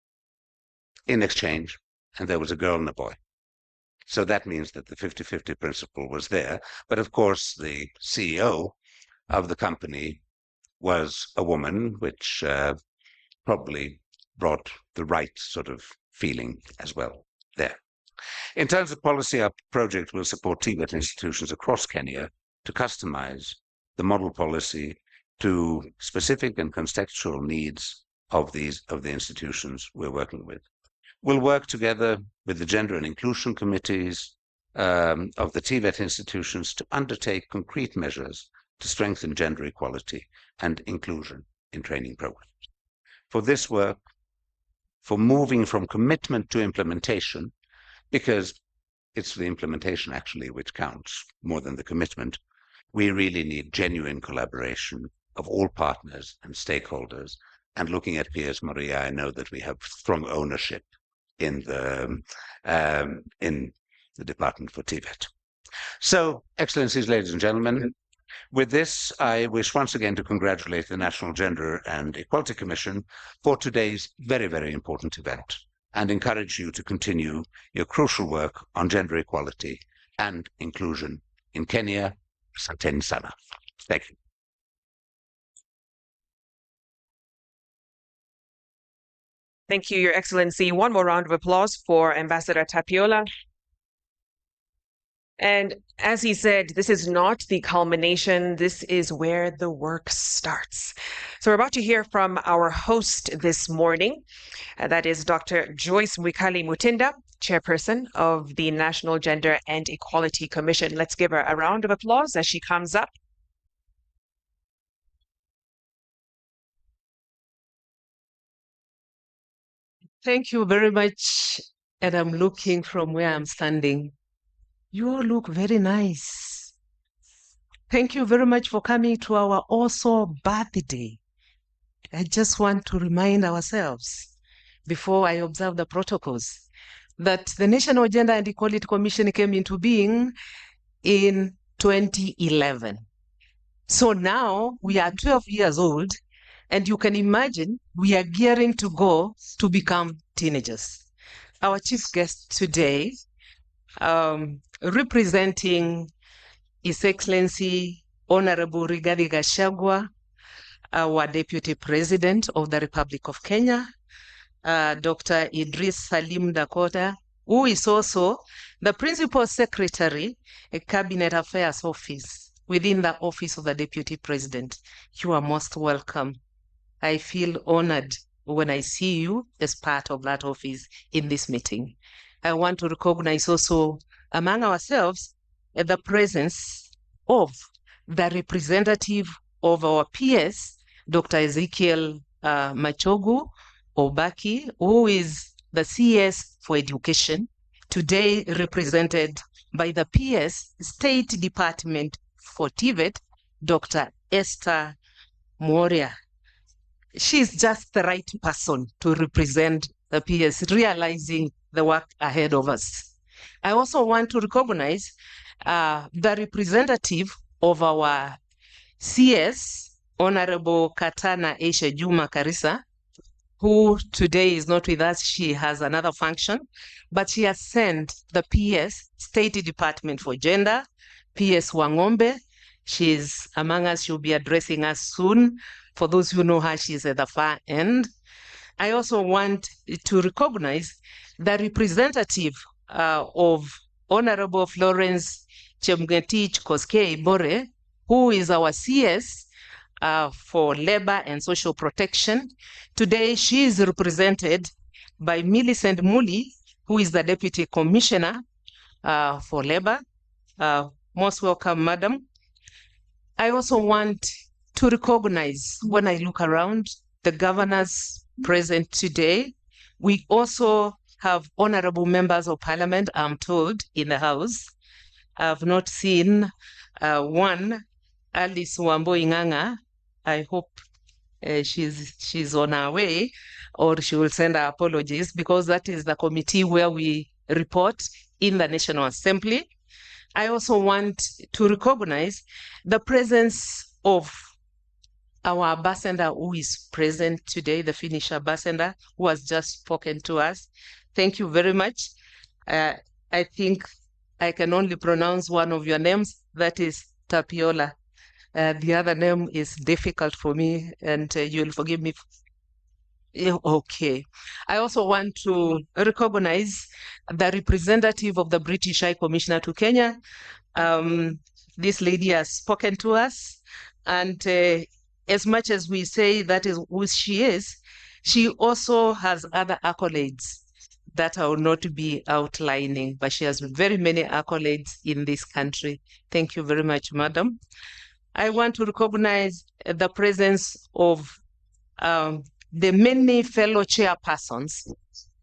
in exchange, and there was a girl and a boy. So that means that the 50-50 principle was there. But of course, the CEO of the company was a woman, which probably brought the right sort of feeling as well there. In terms of policy, our project will support TVET institutions across Kenya to customize the model policy to specific and contextual needs of the institutions we're working with. We'll work together with the gender and inclusion committees of the TVET institutions to undertake concrete measures to strengthen gender equality and inclusion in training programs. For this work, for moving from commitment to implementation, because it's the implementation actually which counts more than the commitment, we really need genuine collaboration of all partners and stakeholders. And looking at PS Moria, I know that we have strong ownership in the Department for TVET. So, Excellencies, ladies and gentlemen, with this, I wish once again to congratulate the National Gender and Equality Commission for today's very, very important event and encourage you to continue your crucial work on gender equality and inclusion in Kenya. Asanteni sana. Thank you. Thank you, Your Excellency. One more round of applause for Ambassador Tapiola. And as he said, this is not the culmination. This is where the work starts. So we're about to hear from our host this morning. That is Dr. Joyce Mwikali Mutinda, Chairperson of the National Gender and Equality Commission. Let's give her a round of applause as she comes up. Thank you very much. And I'm looking from where I'm standing. You all look very nice. Thank you very much for coming to our also birthday. I just want to remind ourselves, before I observe the protocols, that the National Gender and Equality Commission came into being in 2011. So now we are 12 years old, and you can imagine we are gearing to go to become teenagers. Our chief guest today, representing His Excellency Honorable Rigathi Gachagua, our Deputy President of the Republic of Kenya, Dr. Idris Salim Dakota, who is also the Principal Secretary, Cabinet Affairs Office, within the Office of the Deputy President. You are most welcome. I feel honored when I see you as part of that office in this meeting. I want to recognize also among ourselves the presence of the representative of our PS, Dr. Ezekiel Machogu Obaki, who is the CS for Education, today represented by the PS State Department for TVET, Dr. Esther Moria. She's just the right person to represent the PS, realizing the work ahead of us. I also want to recognize the representative of our CS, Honorable Katana Aisha Juma Karisa, who today is not with us. She has another function, but she has sent the PS, State Department for Gender, PS Wangombe. She's among us. She'll be addressing us soon. For those who know her, she's at the far end. I also want to recognize the representative of Honorable Florence Chemgetich Koskei Bore, who is our CS for Labor and Social Protection. Today, she is represented by Millicent Muli, who is the Deputy Commissioner for Labor. Most welcome, Madam. I also want to recognize, when I look around, the governors present today. We also have honorable members of parliament, I'm told, in the house. I've not seen one, Alice Wambo Inganga. I hope she's on her way, or she will send her apologies, because that is the committee where we report in the National Assembly. I also want to recognize the presence of our ambassador who is present today, the Finnish ambassador who has just spoken to us. Thank you very much. I think I can only pronounce one of your names, that is Tapiola. The other name is difficult for me, and you'll forgive me. Okay. I also want to recognize the representative of the British High Commissioner to Kenya. This lady has spoken to us, and as much as we say that is who she is, she also has other accolades that I will not be outlining, but she has very many accolades in this country. Thank you very much, Madam. I want to recognize the presence of the many fellow chairpersons,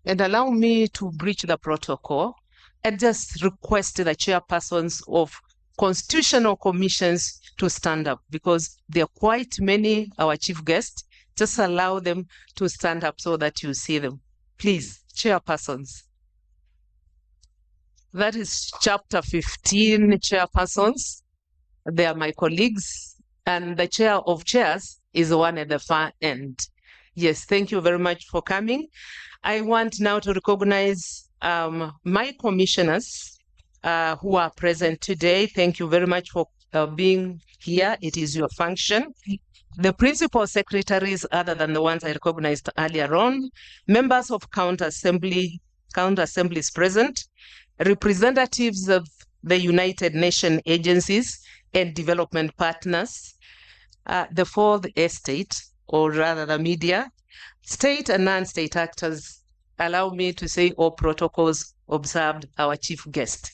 and allow me to breach the protocol and just request the chairpersons of constitutional commissions to stand up, because there are quite many, our chief guests. Just allow them to stand up so that you see them. Please, chairpersons. That is chapter 15 chairpersons. They are my colleagues, and the chair of chairs is the one at the far end. Yes, thank you very much for coming. I want now to recognize my commissioners who are present today. Thank you very much for being here. It is your function. the principal secretaries, other than the ones I recognized earlier on, members of county assemblies present, representatives of the United Nations agencies and development partners, the fourth estate, or rather the media, state and non-state actors. Allow me to say all protocols observed, our chief guest,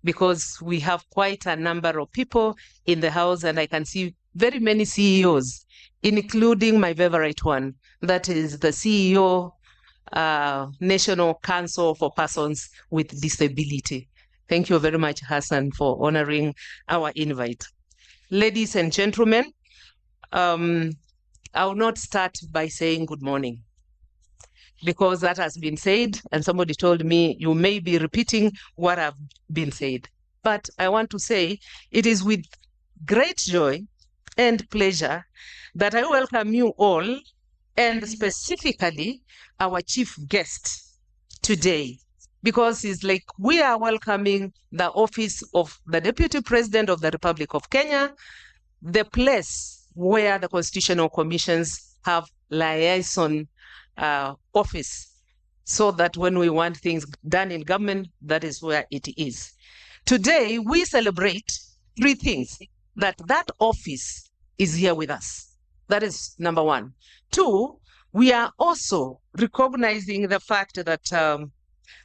because we have quite a number of people in the house, and I can see very many CEOs, including my favorite one, that is the CEO, National Council for Persons with Disability. Thank you very much, Hassan, for honoring our invite. Ladies and gentlemen, I will not start by saying good morning, because that has been said, and somebody told me you may be repeating what have been said. But I want to say it is with great joy and pleasure that I welcome you all, and specifically our chief guest today, because it's like we are welcoming the office of the Deputy President of the Republic of Kenya, the place where the constitutional commissions have liaison office, so that when we want things done in government, that is where it is. Today, we celebrate three things: that office is here with us. That is number one. Two, we are also recognizing the fact that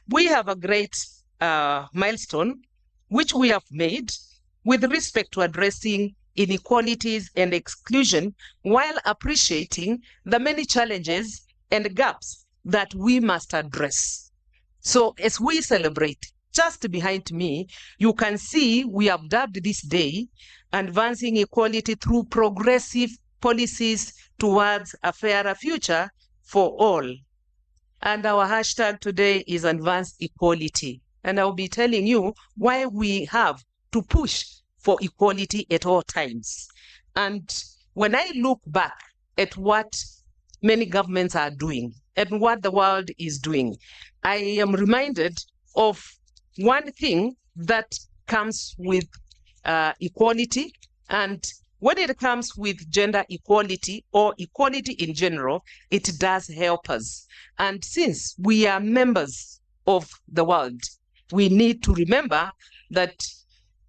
we have a great milestone, which we have made with respect to addressing inequalities and exclusion, while appreciating the many challenges and gaps that we must address. So as we celebrate, just behind me, you can see we have dubbed this day Advancing Equality Through Progressive Policies Towards a Fairer Future for All. And our hashtag today is Advance Equality. And I'll be telling you why we have to push for equality at all times. And when I look back at what many governments are doing and what the world is doing, I am reminded of one thing that comes with equality. And when it comes with gender equality or equality in general, it does help us. And since we are members of the world, we need to remember that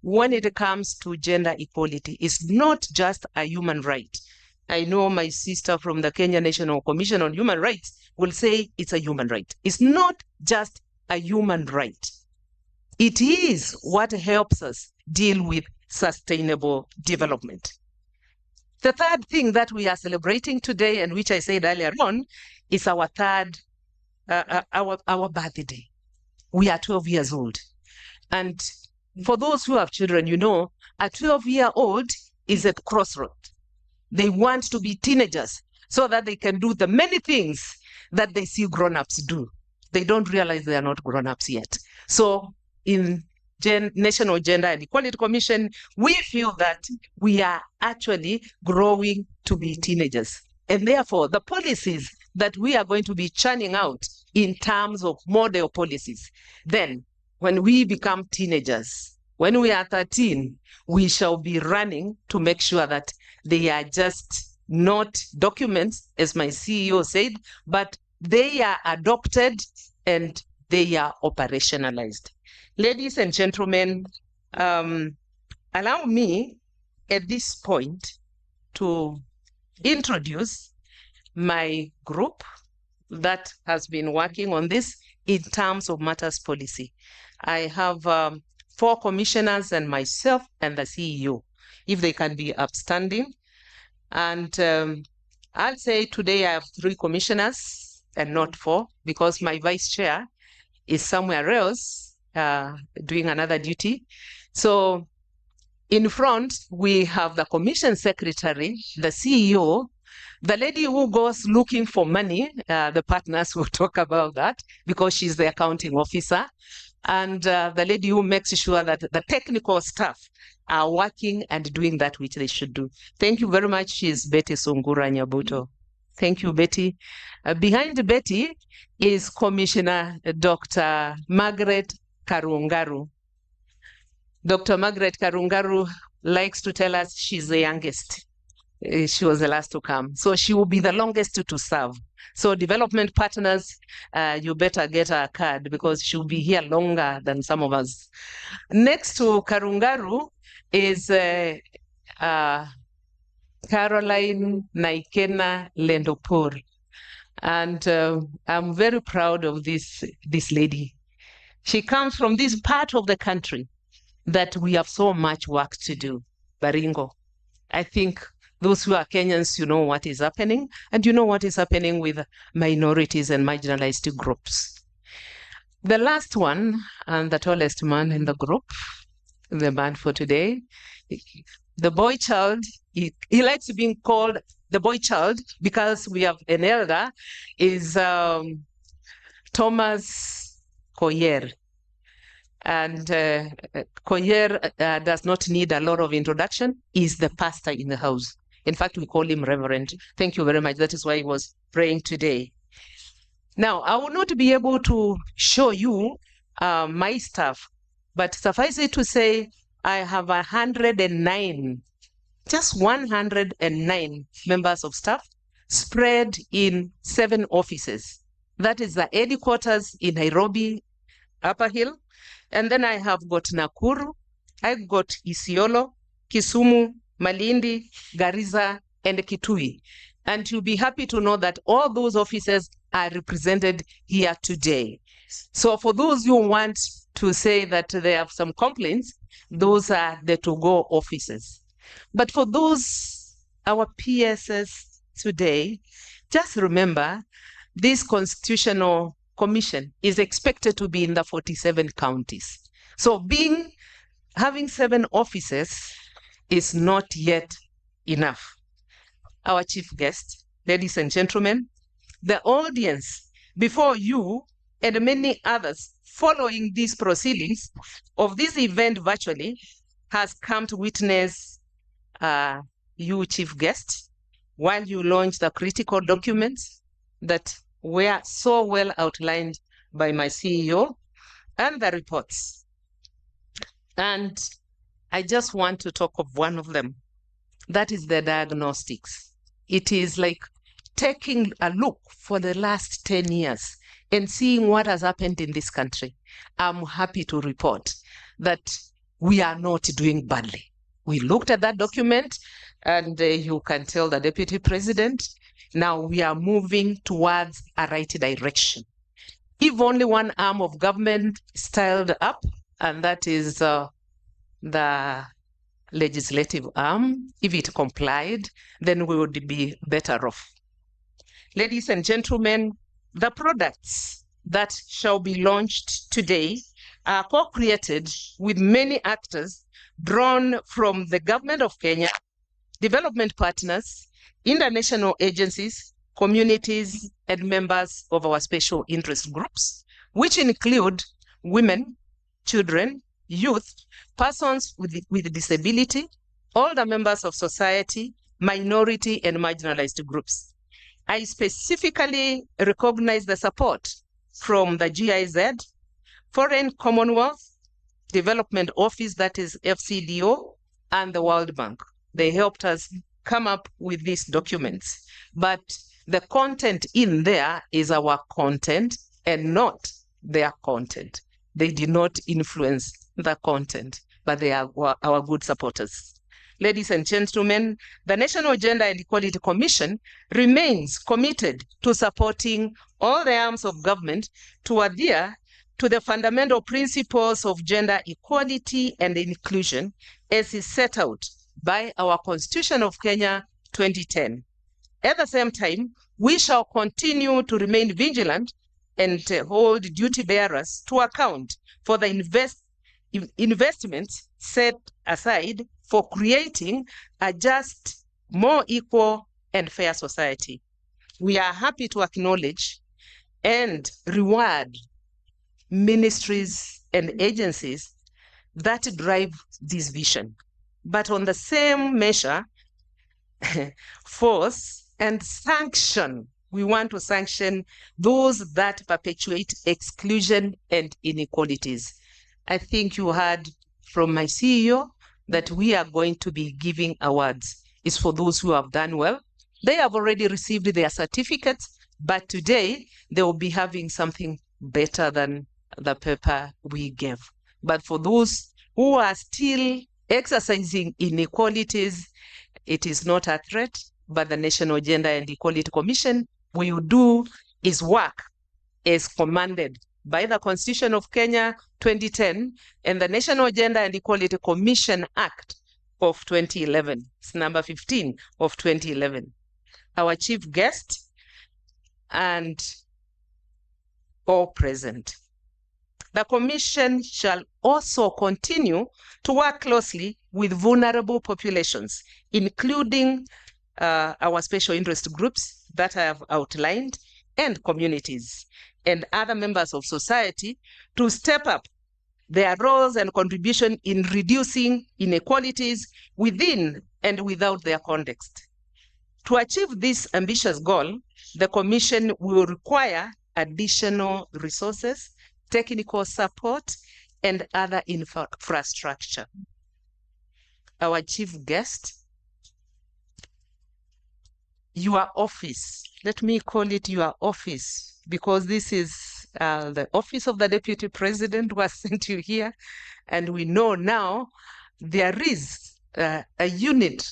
when it comes to gender equality, it's not just a human right. I know my sister from the Kenya National Commission on Human Rights will say it's a human right. It's not just a human right. It is what helps us deal with sustainable development. The third thing that we are celebrating today, and which I said earlier on, is our our birthday. We are 12 years old. And for those who have children, you know, a 12-year-old is at crossroad. They want to be teenagers so that they can do the many things that they see grown-ups do. They don't realize they are not grown-ups yet. So in National Gender and Equality Commission, we feel that we are actually growing to be teenagers. And therefore, the policies that we are going to be churning out in terms of model policies, then when we become teenagers, when we are 13, we shall be running to make sure that they are just not documents, as my CEO said, but they are adopted and they are operationalized. Ladies and gentlemen, allow me at this point to introduce my group that has been working on this in terms of matters policy. I have 4 commissioners and myself and the CEO, if they can be upstanding. And I'll say today I have 3 commissioners and not 4, because my vice chair is somewhere else doing another duty. So in front, we have the commission secretary, the CEO, the lady who goes looking for money, the partners will talk about that because she's the accounting officer, and the lady who makes sure that the technical staff are working and doing that which they should do. Thank you very much. She's Betty Sungura Nyabuto. Thank you, Betty. Behind Betty is Commissioner Dr. Margaret Karungaru. Dr. Margaret Karungaru likes to tell us she's the youngest. She was the last to come. So she will be the longest to serve. So development partners, you better get her a card because she'll be here longer than some of us. Next to Karungaru is Caroline Naikena Lendopur. And I'm very proud of this lady. She comes from this part of the country that we have so much work to do, Baringo. I think those who are Kenyans, you know what is happening, and you know what is happening with minorities and marginalized groups. The last one, and the tallest man in the group, the man for today, the boy child, he likes being called the boy child because we have an elder, is Thomas Koyer. And Koyer does not need a lot of introduction. He's the pastor in the house. In fact, we call him Reverend. Thank you very much. That is why he was praying today. Now, I will not be able to show you my staff, but suffice it to say, I have 109, just 109 members of staff spread in 7 offices. That is the headquarters in Nairobi, Upper Hill. And then I have got Nakuru, I've got Isiolo, Kisumu, Malindi, Garissa, and Kitui. And you'll be happy to know that all those offices are represented here today. So for those who want to say that they have some complaints, those are the to-go offices. But for those, our PSS today, just remember this constitutional commission is expected to be in the 47 counties. So having 7 offices is not yet enough. Our chief guest, ladies and gentlemen, the audience before you and many others following these proceedings of this event virtually has come to witness you, chief guest, while you launch the critical documents that were so well outlined by my CEO and the reports. And I just want to talk of one of them. That is the diagnostics. It is like taking a look for the last 10 years and seeing what has happened in this country. I'm happy to report that we are not doing badly. We looked at that document and you can tell the Deputy President, now we are moving towards a right direction. If only one arm of government styled up, and that is the legislative arm, if it complied, then we would be better off. Ladies and gentlemen, the products that shall be launched today are co-created with many actors drawn from the government of Kenya, development partners, international agencies, communities, and members of our special interest groups, which include women, children, youth, persons with disability, older members of society, minority, and marginalized groups. I specifically recognize the support from the GIZ, Foreign Commonwealth Development Office, that is FCDO, and the World Bank. They helped us come up with these documents. But the content in there is our content and not their content. They did not influence the content, but they are our good supporters. Ladies and gentlemen, the National Gender and Equality Commission remains committed to supporting all the arms of government to adhere to the fundamental principles of gender equality and inclusion as is set out by our Constitution of Kenya 2010. At the same time, we shall continue to remain vigilant and hold duty bearers to account for the investments set aside for creating a just, more equal, and fair society. We are happy to acknowledge and reward ministries and agencies that drive this vision. But on the same measure, force and sanction, we want to sanction those that perpetuate exclusion and inequalities. I think you heard from my CEO that we are going to be giving awards is for those who have done well. They have already received their certificates, but today they will be having something better than the paper we gave. But for those who are still exercising inequalities, it is not a threat, but the National Gender and Equality Commission will do its work as commanded by the Constitution of Kenya 2010 and the National Gender and Equality Commission Act of 2011. It's number 15 of 2011. Our chief guest and all present. The Commission shall also continue to work closely with vulnerable populations, including our special interest groups that I have outlined, and communities and other members of society to step up their roles and contribution in reducing inequalities within and without their context. To achieve this ambitious goal, the Commission will require additional resources, technical support, and other infrastructure. Our chief guest, your office, let me call it your office, because this is the office of the Deputy President who has sent you here, and we know now there is a unit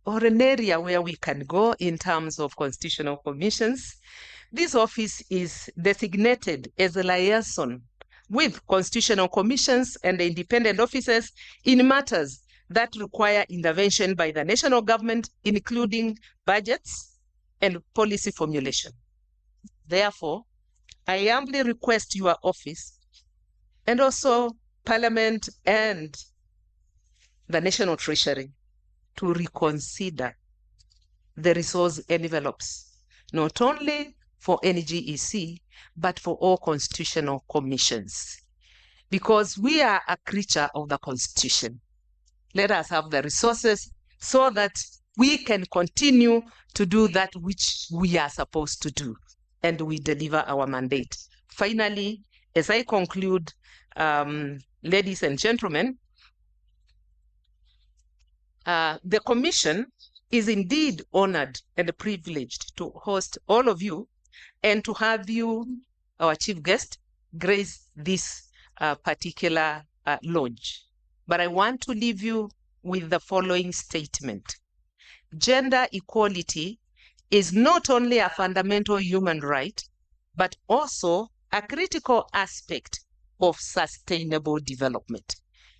or an area where we can go in terms of constitutional commissions. This office is designated as a liaison with constitutional commissions and independent officers in matters that require intervention by the national government, including budgets and policy formulation. Therefore, I humbly request your office and also Parliament and the National Treasury to reconsider the resource envelopes, not only for NGEC, but for all constitutional commissions. Because we are a creature of the Constitution. Let us have the resources so that we can continue to do that which we are supposed to do, and we deliver our mandate. Finally, as I conclude, ladies and gentlemen, the Commission is indeed honored and privileged to host all of you and to have you, our chief guest, grace this particular lodge. But I want to leave you with the following statement. Gender equality is not only a fundamental human right, but also a critical aspect of sustainable development.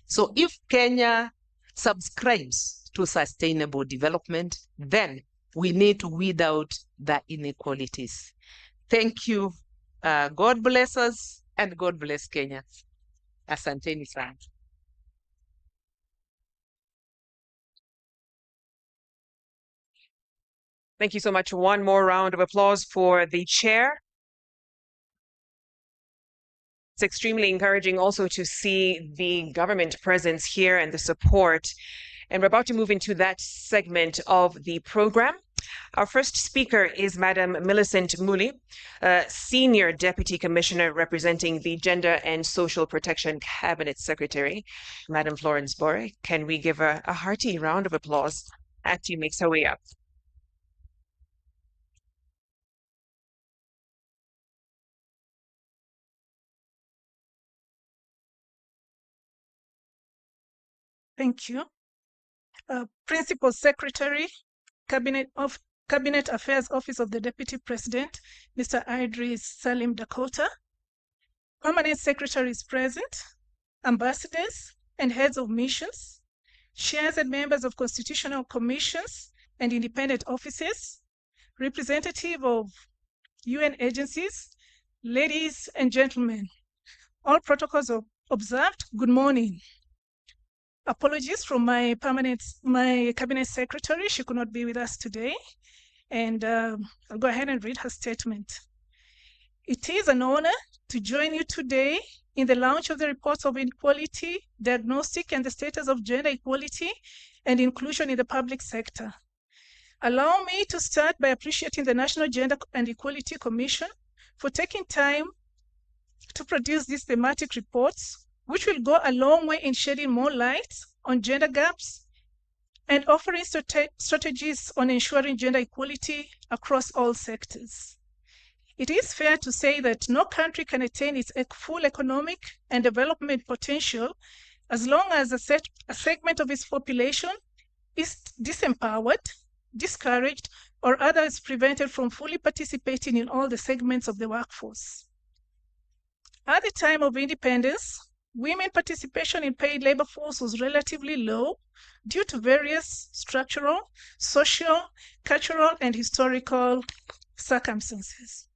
So if Kenya subscribes to sustainable development, then we need to weed out the inequalities. Thank you. God bless us and God bless Kenya. Asanteni sana. Thank you so much. One more round of applause for the chair. It's extremely encouraging also to see the government presence here and the support. And we're about to move into that segment of the program. Our first speaker is Madam Millicent Muli, Senior Deputy Commissioner representing the Gender and Social Protection Cabinet Secretary. Madam Florence Bore, can we give a hearty round of applause as she makes her way up? Thank you. Principal Secretary, Cabinet Affairs Office of the Deputy President, Mr. Idris Salim Dakota. Permanent Secretaries present, ambassadors and heads of missions, chairs and members of constitutional commissions and independent offices, representative of UN agencies, ladies and gentlemen, all protocols observed, good morning. Apologies from my cabinet secretary. She could not be with us today. And I'll go ahead and read her statement. It is an honor to join you today in the launch of the reports of inequality, diagnostic, and the status of gender equality and inclusion in the public sector. Allow me to start by appreciating the National Gender and Equality Commission for taking time to produce these thematic reports, which will go a long way in shedding more light on gender gaps and offering strategies on ensuring gender equality across all sectors. It is fair to say that no country can attain its full economic and development potential as long as a segment of its population is disempowered, discouraged, or otherwise prevented from fully participating in all the segments of the workforce. At the time of independence, women participation in paid labor force was relatively low due to various structural, social, cultural, and historical circumstances.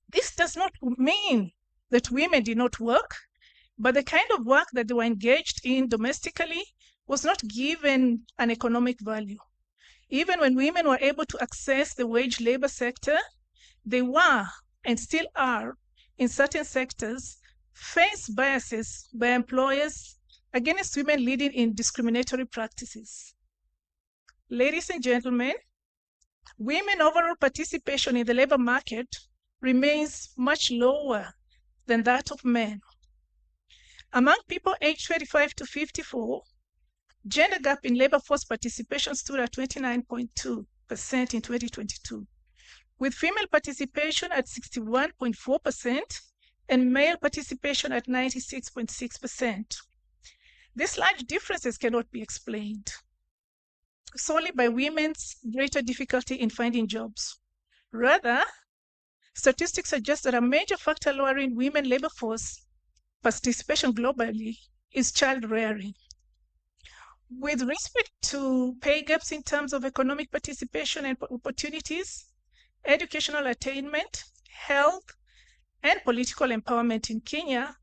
This does not mean that women did not work, but the kind of work that they were engaged in domestically was not given an economic value. Even when women were able to access the wage labor sector, they were and still are in certain sectors face biases by employers against women, leading in discriminatory practices. Ladies and gentlemen, women overall participation in the labor market remains much lower than that of men. Among people aged 25 to 54, gender gap in labor force participation stood at 29.2% in 2022, with female participation at 61.4% and male participation at 96.6%. These large differences cannot be explained solely by women's greater difficulty in finding jobs. Rather, statistics suggest that a major factor lowering women labor force participation globally is child rearing. With respect to pay gaps in terms of economic participation and opportunities, educational attainment, health, and political empowerment in Kenya,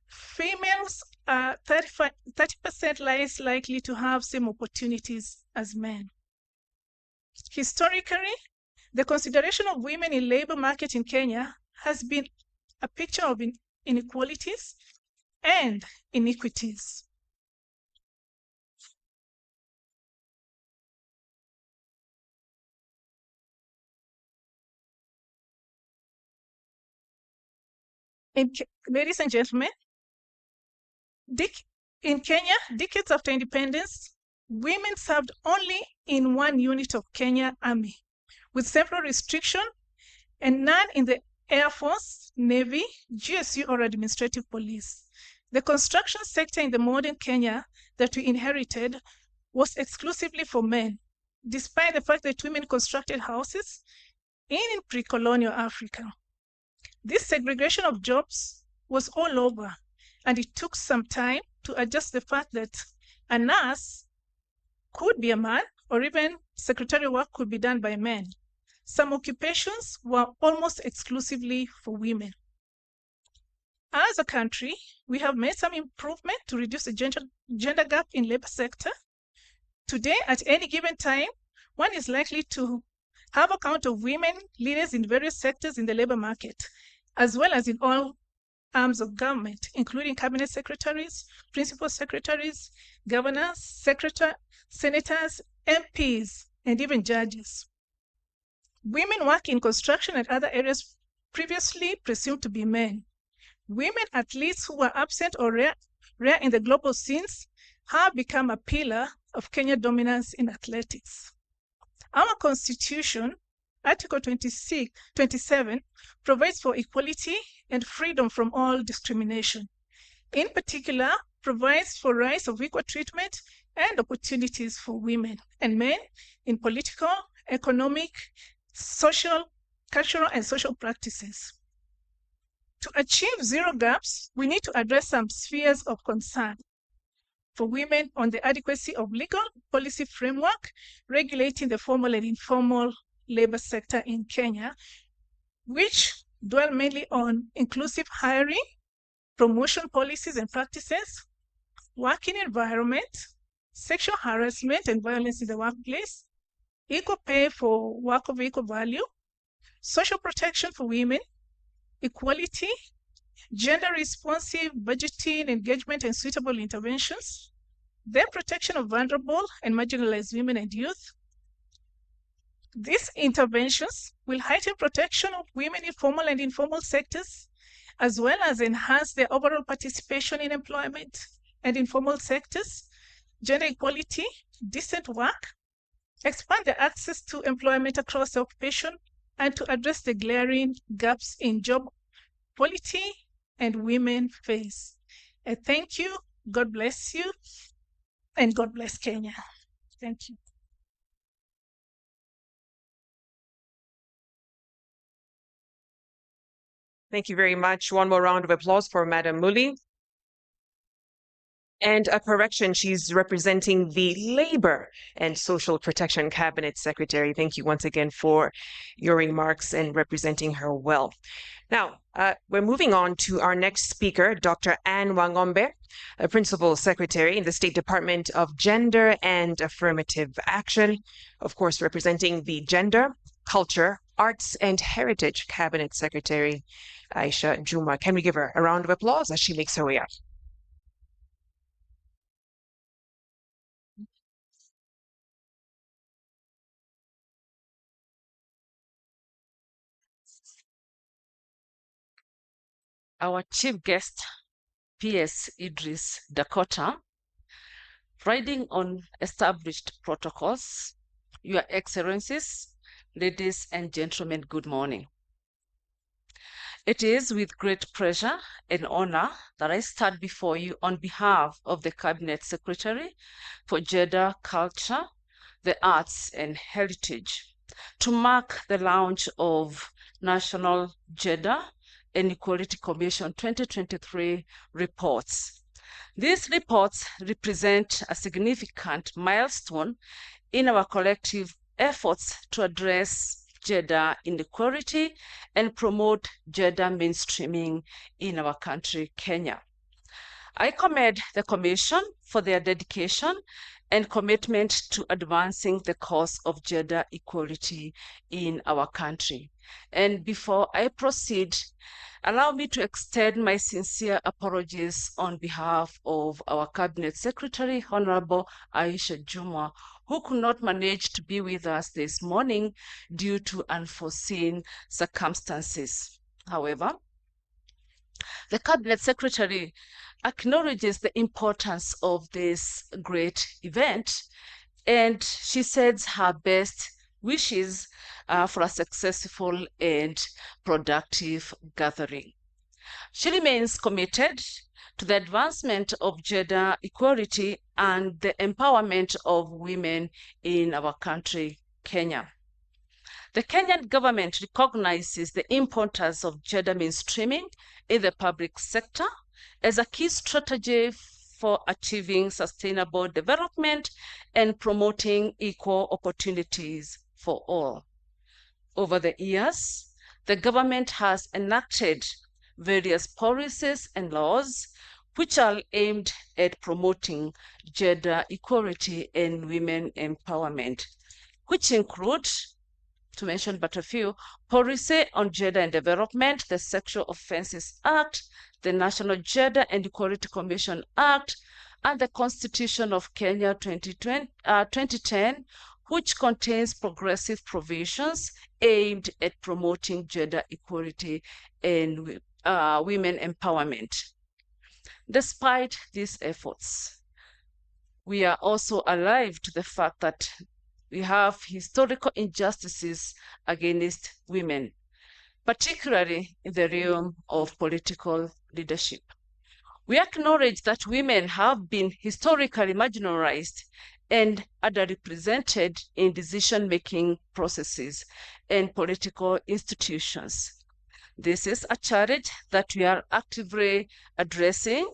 females are 30% less likely to have same opportunities as men. Historically, the consideration of women in labor market in Kenya has been a picture of inequalities and iniquities. Ladies and gentlemen, in Kenya, decades after independence, women served only in one unit of Kenya Army, with several restrictions, and none in the Air Force, Navy, GSU, or administrative police. The construction sector in the modern Kenya that we inherited was exclusively for men, despite the fact that women constructed houses in pre-colonial Africa. This segregation of jobs was all over, and it took some time to adjust the fact that a nurse could be a man, or even secretarial work could be done by men. Some occupations were almost exclusively for women. As a country, we have made some improvement to reduce the gender gap in labor sector. Today, at any given time, one is likely to have a count of women leaders in various sectors in the labor market, as well as in all arms of government, including cabinet secretaries, principal secretaries, governors, senators, MPs, and even judges. Women work in construction and other areas previously presumed to be men. Women athletes who were absent or rare in the global scenes have become a pillar of Kenya dominance in athletics. Our constitution, Article 27, provides for equality and freedom from all discrimination. In particular, provides for rights of equal treatment and opportunities for women and men in political, economic, social, cultural, and social practices. To achieve zero gaps, we need to address some spheres of concern for women on the adequacy of legal policy framework regulating the formal and informal labor sector in Kenya, which dwell mainly on inclusive hiring, promotion policies and practices, working environment, sexual harassment and violence in the workplace, equal pay for work of equal value, social protection for women, equality, gender-responsive budgeting, engagement, and suitable interventions, the protection of vulnerable and marginalized women and youth. These interventions will heighten protection of women in formal and informal sectors, as well as enhance their overall participation in employment and informal sectors, gender equality, decent work, expand the access to employment across the occupation, and to address the glaring gaps in job quality and women face. I thank you, God bless you, and God bless Kenya. Thank you. Thank you very much. One more round of applause for Madam Muli. And a correction, she's representing the Labor and Social Protection Cabinet Secretary. Thank you once again for your remarks and representing her well. Now, we're moving on to our next speaker, Dr. Anne Wangombe, a Principal Secretary in the State Department of Gender and Affirmative Action, of course, representing the Gender, Culture, Arts and Heritage Cabinet Secretary, Aisha Juma. Can we give her a round of applause as she makes her way up? Our chief guest, PS Idris Dakota, riding on established protocols, Your Excellencies, ladies and gentlemen, good morning. It is with great pleasure and honor that I stand before you on behalf of the Cabinet Secretary for Gender, Culture, the Arts and Heritage to mark the launch of National Gender and Equality Commission 2023 reports. These reports represent a significant milestone in our collective efforts to address gender inequality and promote gender mainstreaming in our country, Kenya. I commend the Commission for their dedication and commitment to advancing the cause of gender equality in our country. And before I proceed, allow me to extend my sincere apologies on behalf of our Cabinet Secretary, Honorable Aisha Juma, who could not manage to be with us this morning due to unforeseen circumstances. However, the Cabinet Secretary acknowledges the importance of this great event, and she sends her best wishes for a successful and productive gathering. She remains committed to the advancement of gender equality and the empowerment of women in our country, Kenya. The Kenyan government recognizes the importance of gender mainstreaming in the public sector as a key strategy for achieving sustainable development and promoting equal opportunities for all. Over the years, the government has enacted various policies and laws which are aimed at promoting gender equality and women empowerment, which include, to mention but a few, Policy on Gender and Development, the Sexual Offences Act, the National Gender and Equality Commission Act, and the Constitution of Kenya 2010, which contains progressive provisions aimed at promoting gender equality and women empowerment. Despite these efforts, we are also alive to the fact that we have historical injustices against women, particularly in the realm of political leadership. We acknowledge that women have been historically marginalized and underrepresented in decision-making processes and political institutions. This is a challenge that we are actively addressing,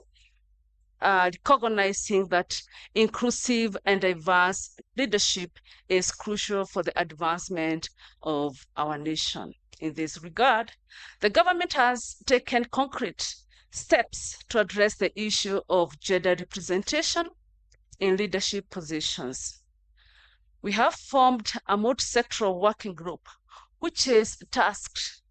recognizing that inclusive and diverse leadership is crucial for the advancement of our nation. In this regard, the government has taken concrete steps to address the issue of gender representation in leadership positions. We have formed a multi-sectoral working group, which is tasked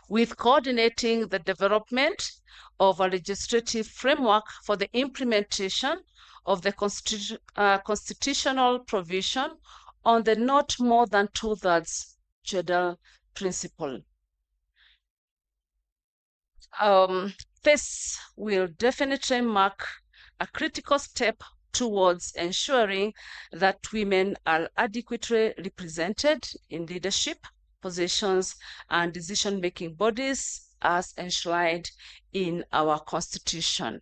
with coordinating the development of a legislative framework for the implementation of the constitutional provision on the not more than 2/3 gender principle. This will definitely mark a critical step towards ensuring that women are adequately represented in leadership positions and decision-making bodies as enshrined in our Constitution.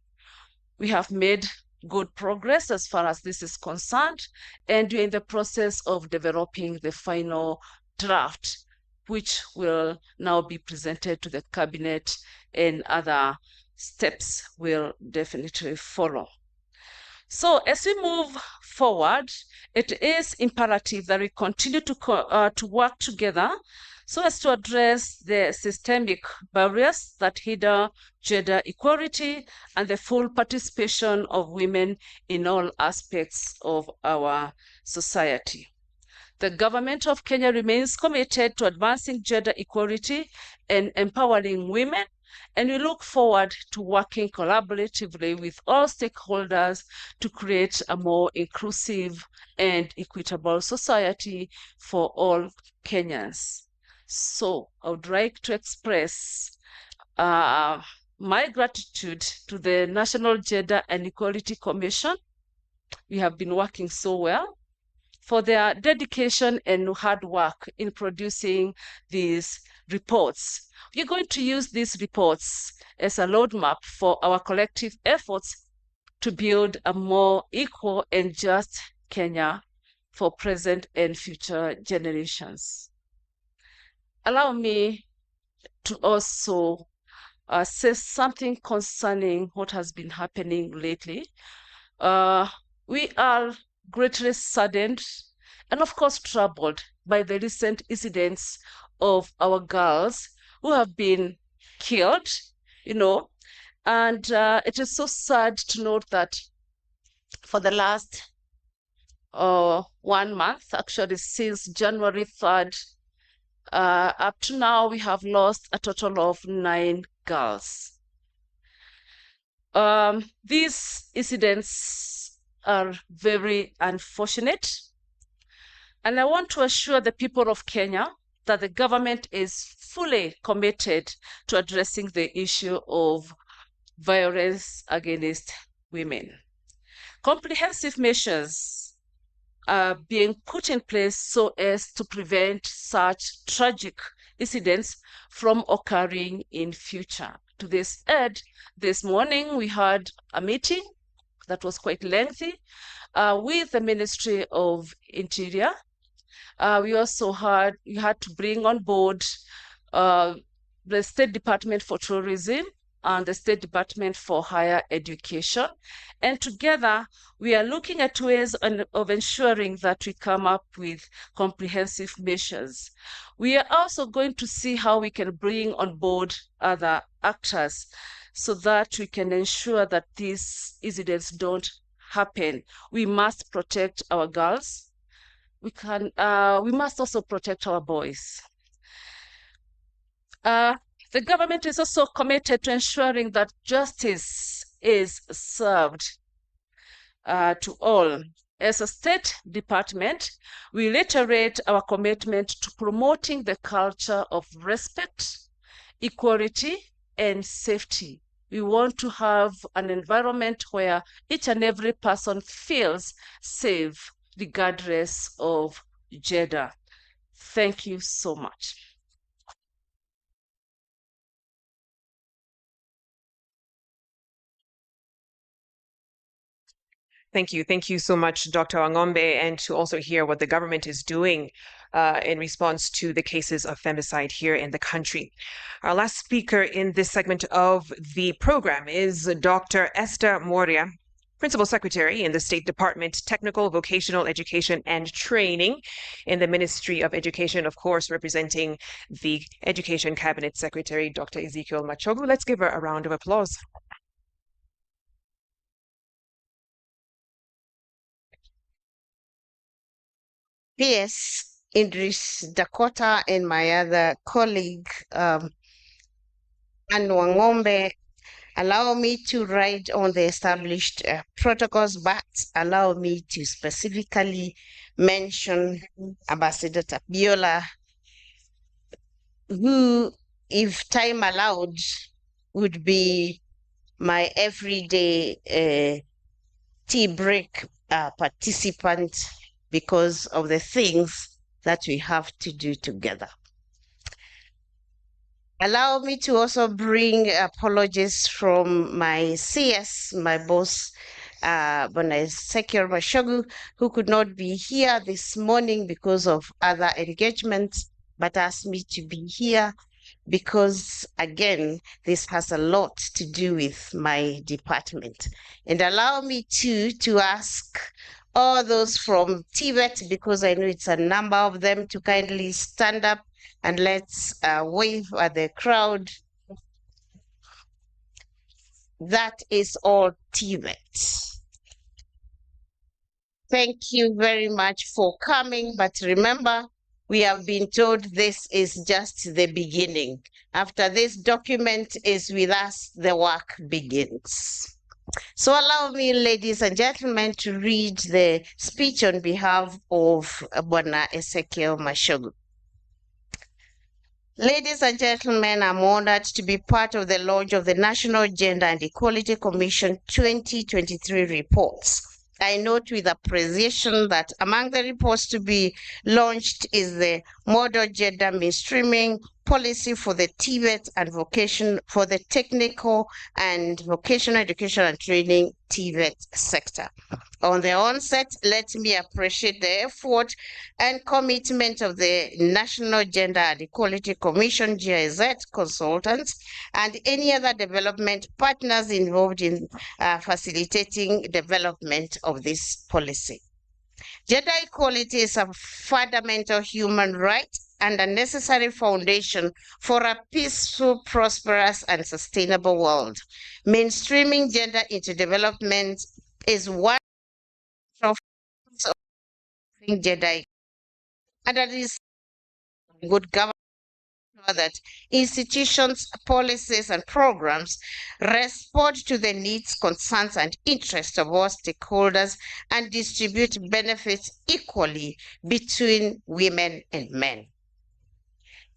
We have made good progress as far as this is concerned, and we're in the process of developing the final draft, which will now be presented to the cabinet, and other steps will definitely follow. So as we move forward, it is imperative that we continue to work together so as to address the systemic barriers that hinder gender equality and the full participation of women in all aspects of our society. The government of Kenya remains committed to advancing gender equality and empowering women, and we look forward to working collaboratively with all stakeholders to create a more inclusive and equitable society for all Kenyans. So I would like to express my gratitude to the National Gender and Equality Commission. We have been working so well, for their dedication and hard work in producing these reports. We're going to use these reports as a roadmap for our collective efforts to build a more equal and just Kenya for present and future generations. Allow me to also say something concerning what has been happening lately. We are greatly saddened and of course troubled by the recent incidents of our girls who have been killed, and it is so sad to note that for the last 1 month, actually since January 3rd, up to now, we have lost a total of 9 girls. These incidents are very unfortunate, and I want to assure the people of Kenya that the government is fully committed to addressing the issue of violence against women. Comprehensive measures are being put in place so as to prevent such tragic incidents from occurring in future. To this end, this morning we had a meeting that was quite lengthy with the Ministry of Interior. We also had to bring on board the State Department for Tourism and the State Department for Higher Education. And together, we are looking at ways of ensuring that we come up with comprehensive measures. We are also going to see how we can bring on board other actors so that we can ensure that these incidents don't happen. We must protect our girls. We must also protect our boys. The government is also committed to ensuring that justice is served to all. As a state department, we reiterate our commitment to promoting the culture of respect, equality, and safety. We want to have an environment where each and every person feels safe, regardless of gender. Thank you so much. Thank you. Thank you so much, Dr. Wangombe, and to also hear what the government is doing in response to the cases of femicide here in the country. Our last speaker in this segment of the program is Dr. Esther Moria, Principal Secretary in the State Department, Technical, Vocational Education and Training in the Ministry of Education, of course, representing the Education Cabinet Secretary, Dr. Ezekiel Machogu. Let's give her a round of applause. Yes, Idris Dakota and my other colleague, Anne Wangombe, allow me to write on the established protocols, but allow me to specifically mention Ambassador Tapiola, who, if time allowed, would be my everyday tea break participant because of the things that we have to do together. Allow me to also bring apologies from my CS, my boss, Bwana Ezekiel Mashogu, who could not be here this morning because of other engagements, but asked me to be here because, again, this has a lot to do with my department. And allow me to ask all those from TVET, because I know it's a number of them, to kindly stand up and let's wave at the crowd. That is all TVET. Thank you very much for coming, but remember, we have been told this is just the beginning. After this document is with us, the work begins. So allow me, ladies and gentlemen, to read the speech on behalf of Bwana Ezekiel Mashogu. Ladies and gentlemen, I'm honored to be part of the launch of the National Gender and Equality Commission 2023 reports. I note with appreciation that among the reports to be launched is the Model Gender Mainstreaming Policy for the TVET and Vocation for the Technical and Vocational Education and Training TVET sector. On the onset, let me appreciate the effort and commitment of the National Gender and Equality Commission, GIZ consultants, and any other development partners involved in facilitating development of this policy. Gender equality is a fundamental human right and a necessary foundation for a peaceful, prosperous, and sustainable world. Mainstreaming gender into development is one of gender, and that is good governance that institutions, policies, and programs respond to the needs, concerns, and interests of all stakeholders and distribute benefits equally between women and men.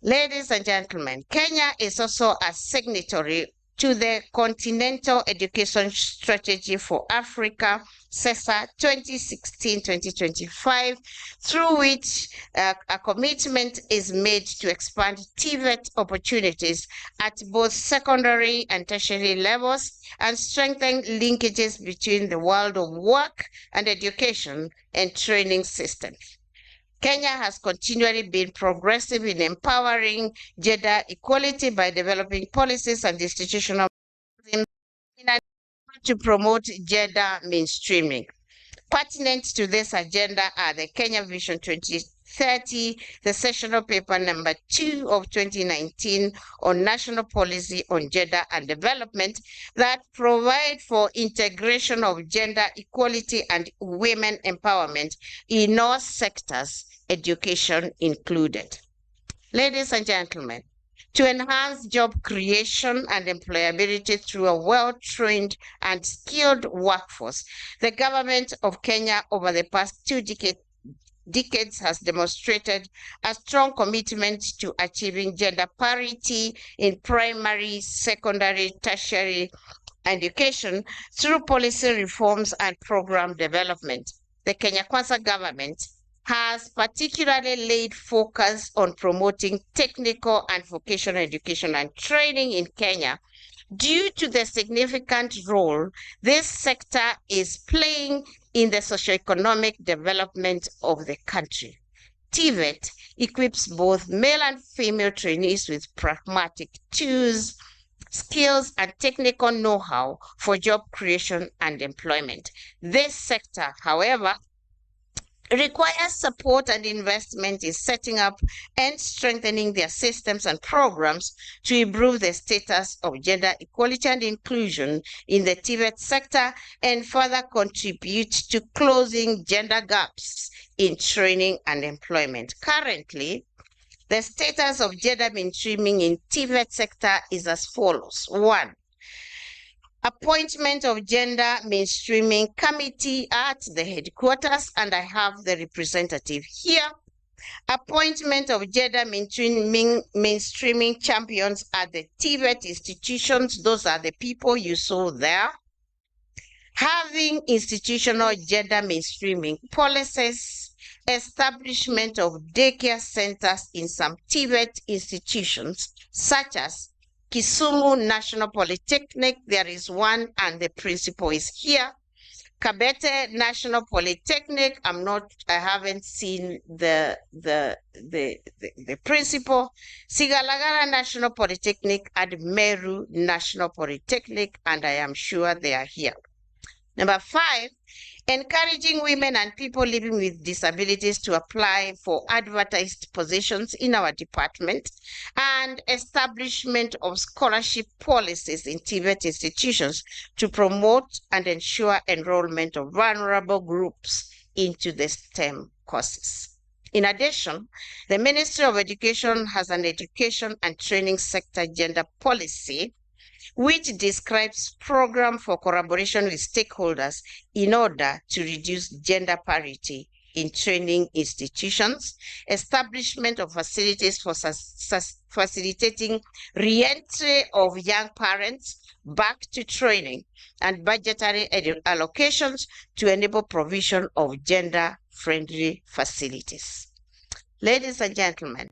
Ladies and gentlemen, Kenya is also a signatory to the Continental Education Strategy for Africa, CESA 2016-2025, through which a commitment is made to expand TVET opportunities at both secondary and tertiary levels and strengthen linkages between the world of work and education and training systems. Kenya has continually been progressive in empowering gender equality by developing policies and institutional in an effort to promote gender mainstreaming. Pertinent to this agenda are the Kenya Vision 2030, the sessional paper number 2 of 2019 on national policy on gender and development that provide for integration of gender equality and women empowerment in all sectors, education included. Ladies and gentlemen, to enhance job creation and employability through a well-trained and skilled workforce, the government of Kenya over the past 2 decades has demonstrated a strong commitment to achieving gender parity in primary, secondary, tertiary education through policy reforms and program development. The Kenya Kwanza government has particularly laid focus on promoting technical and vocational education and training in Kenya due to the significant role this sector is playing in the socioeconomic development of the country. TVET equips both male and female trainees with pragmatic tools, skills, and technical know-how for job creation and employment. This sector, however, requires support and investment in setting up and strengthening their systems and programs to improve the status of gender equality and inclusion in the TVET sector and further contribute to closing gender gaps in training and employment. Currently, the status of gender mainstreaming in TVET sector is as follows. 1. Appointment of gender mainstreaming committee at the headquarters, and I have the representative here. Appointment of gender mainstreaming champions at the TVET institutions. Those are the people you saw there. having institutional gender mainstreaming policies, establishment of daycare centers in some TVET institutions, such as Kisumu National Polytechnic, there is one and the principal is here. Kabete National Polytechnic, I haven't seen the principal. Sigalagara National Polytechnic and Meru National Polytechnic, and I am sure they are here. Number 5, encouraging women and people living with disabilities to apply for advertised positions in our department, and establishment of scholarship policies in TVET institutions to promote and ensure enrollment of vulnerable groups into the STEM courses. In addition, the Ministry of Education has an education and training sector gender policy which describes program for collaboration with stakeholders in order to reduce gender parity in training institutions, establishment of facilities for facilitating re-entry of young parents back to training, and budgetary allocations to enable provision of gender-friendly facilities. Ladies and gentlemen,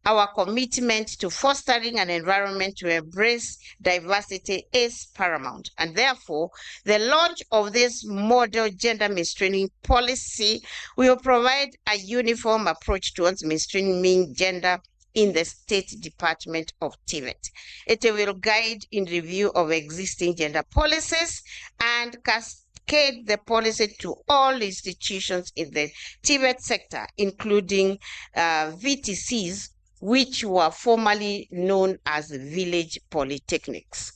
our commitment to fostering an environment to embrace diversity is paramount, and therefore the launch of this model gender mainstreaming policy will provide a uniform approach towards mainstreaming gender in the State Department of TVET. It will guide in review of existing gender policies and cascade the policy to all institutions in the TVET sector, including VTCs, which were formerly known as village polytechnics.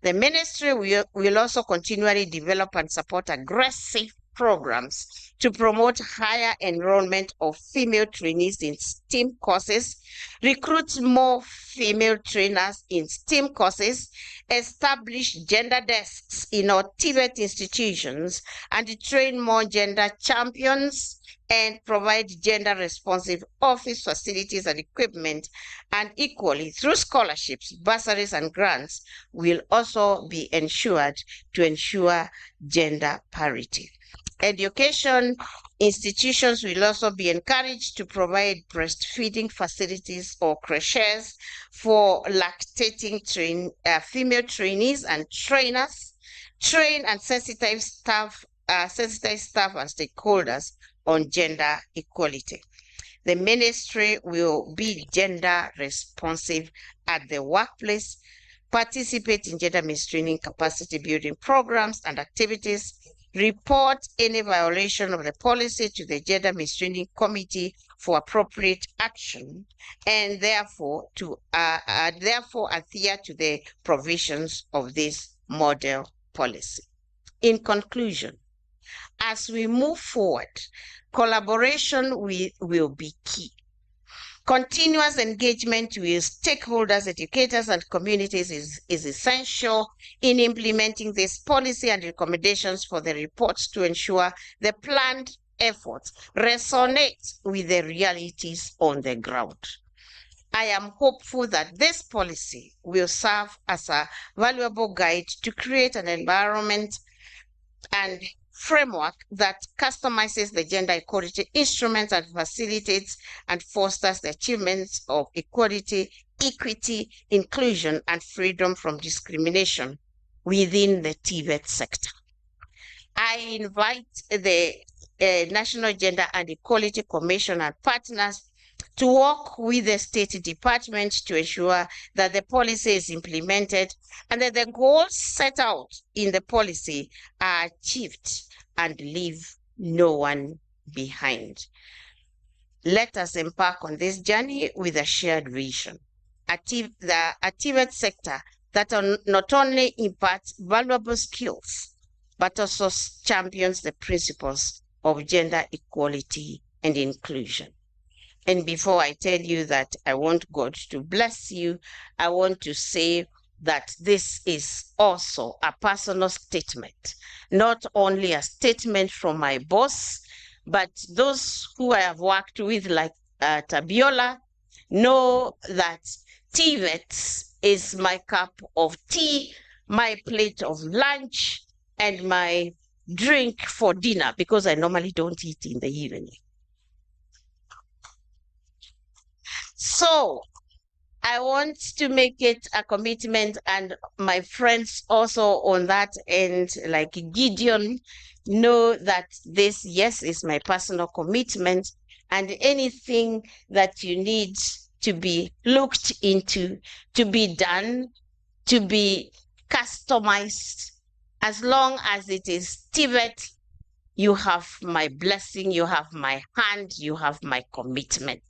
The ministry will also continually develop and support aggressive programs to promote higher enrollment of female trainees in STEM courses, recruit more female trainers in STEM courses, establish gender desks in our TVET institutions, and train more gender champions, and provide gender-responsive office facilities and equipment, and equally through scholarships, bursaries, and grants will also be ensured to ensure gender parity. Education institutions will also be encouraged to provide breastfeeding facilities or creches for lactating female trainees and trainers, train and sensitize staff and stakeholders on gender equality. The ministry will be gender responsive at the workplace, participate in gender mainstreaming capacity building programs and activities, report any violation of the policy to the Gender Mainstreaming Committee for appropriate action, and therefore adhere to the provisions of this model policy. In conclusion, as we move forward, collaboration will be key. Continuous engagement with stakeholders, educators, and communities is essential in implementing this policy and recommendations for the reports to ensure the planned efforts resonate with the realities on the ground. I am hopeful that this policy will serve as a valuable guide to create an environment and framework that customizes the gender equality instruments and facilitates and fosters the achievements of equality, equity, inclusion, and freedom from discrimination within the TVET sector. I invite the National Gender and Equality Commission and partners to work with the State Department to ensure that the policy is implemented and that the goals set out in the policy are achieved and leave no one behind. Let us embark on this journey with a shared vision. The TVET sector that not only imparts valuable skills, but also champions the principles of gender equality and inclusion. And before I tell you that I want God to bless you, I want to say that this is also a personal statement, not only a statement from my boss, but those who I have worked with, like Tabiola, know that TVET is my cup of tea, my plate of lunch, and my drink for dinner because I normally don't eat in the evening. So I want to make it a commitment, and my friends also on that end, like Gideon, know that this, yes, is my personal commitment, and anything that you need to be looked into, to be done, to be customized, as long as it is TVET, you have my blessing, you have my hand, you have my commitment.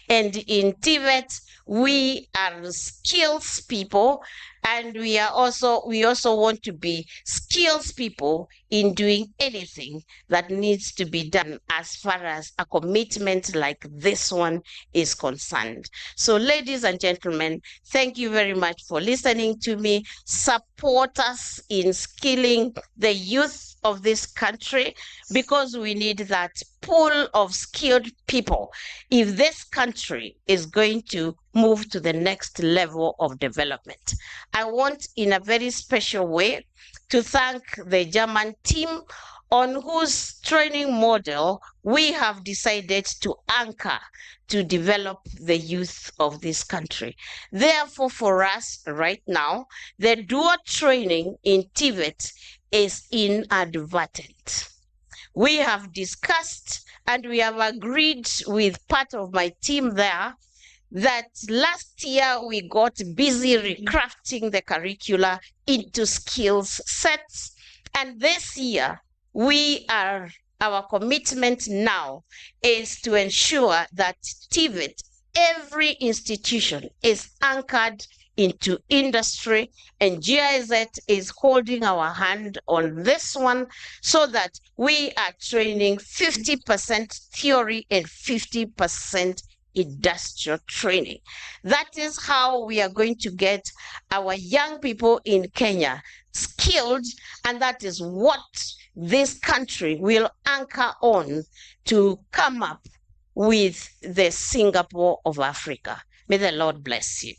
And in TVET, we are skills people, and we also want to be skills people in doing anything that needs to be done as far as a commitment like this one is concerned. So, ladies and gentlemen, thank you very much for listening to me. Support us in skilling the youth of this country, because we need that pool of skilled people if this country is going to move to the next level of development. I want, in a very special way, to thank the German team on whose training model we have decided to anchor to develop the youth of this country. Therefore, for us right now, the dual training in TVET is inadvertent. We have discussed and we have agreed with part of my team there that last year we got busy recrafting the curricula into skills sets, and this year our commitment now is to ensure that TVET, every institution, is anchored into industry, and GIZ is holding our hand on this one, so that we are training 50% theory and 50% industrial training. That is how we are going to get our young people in Kenya skilled, and that is what this country will anchor on to come up with the Singapore of Africa. May the Lord bless you.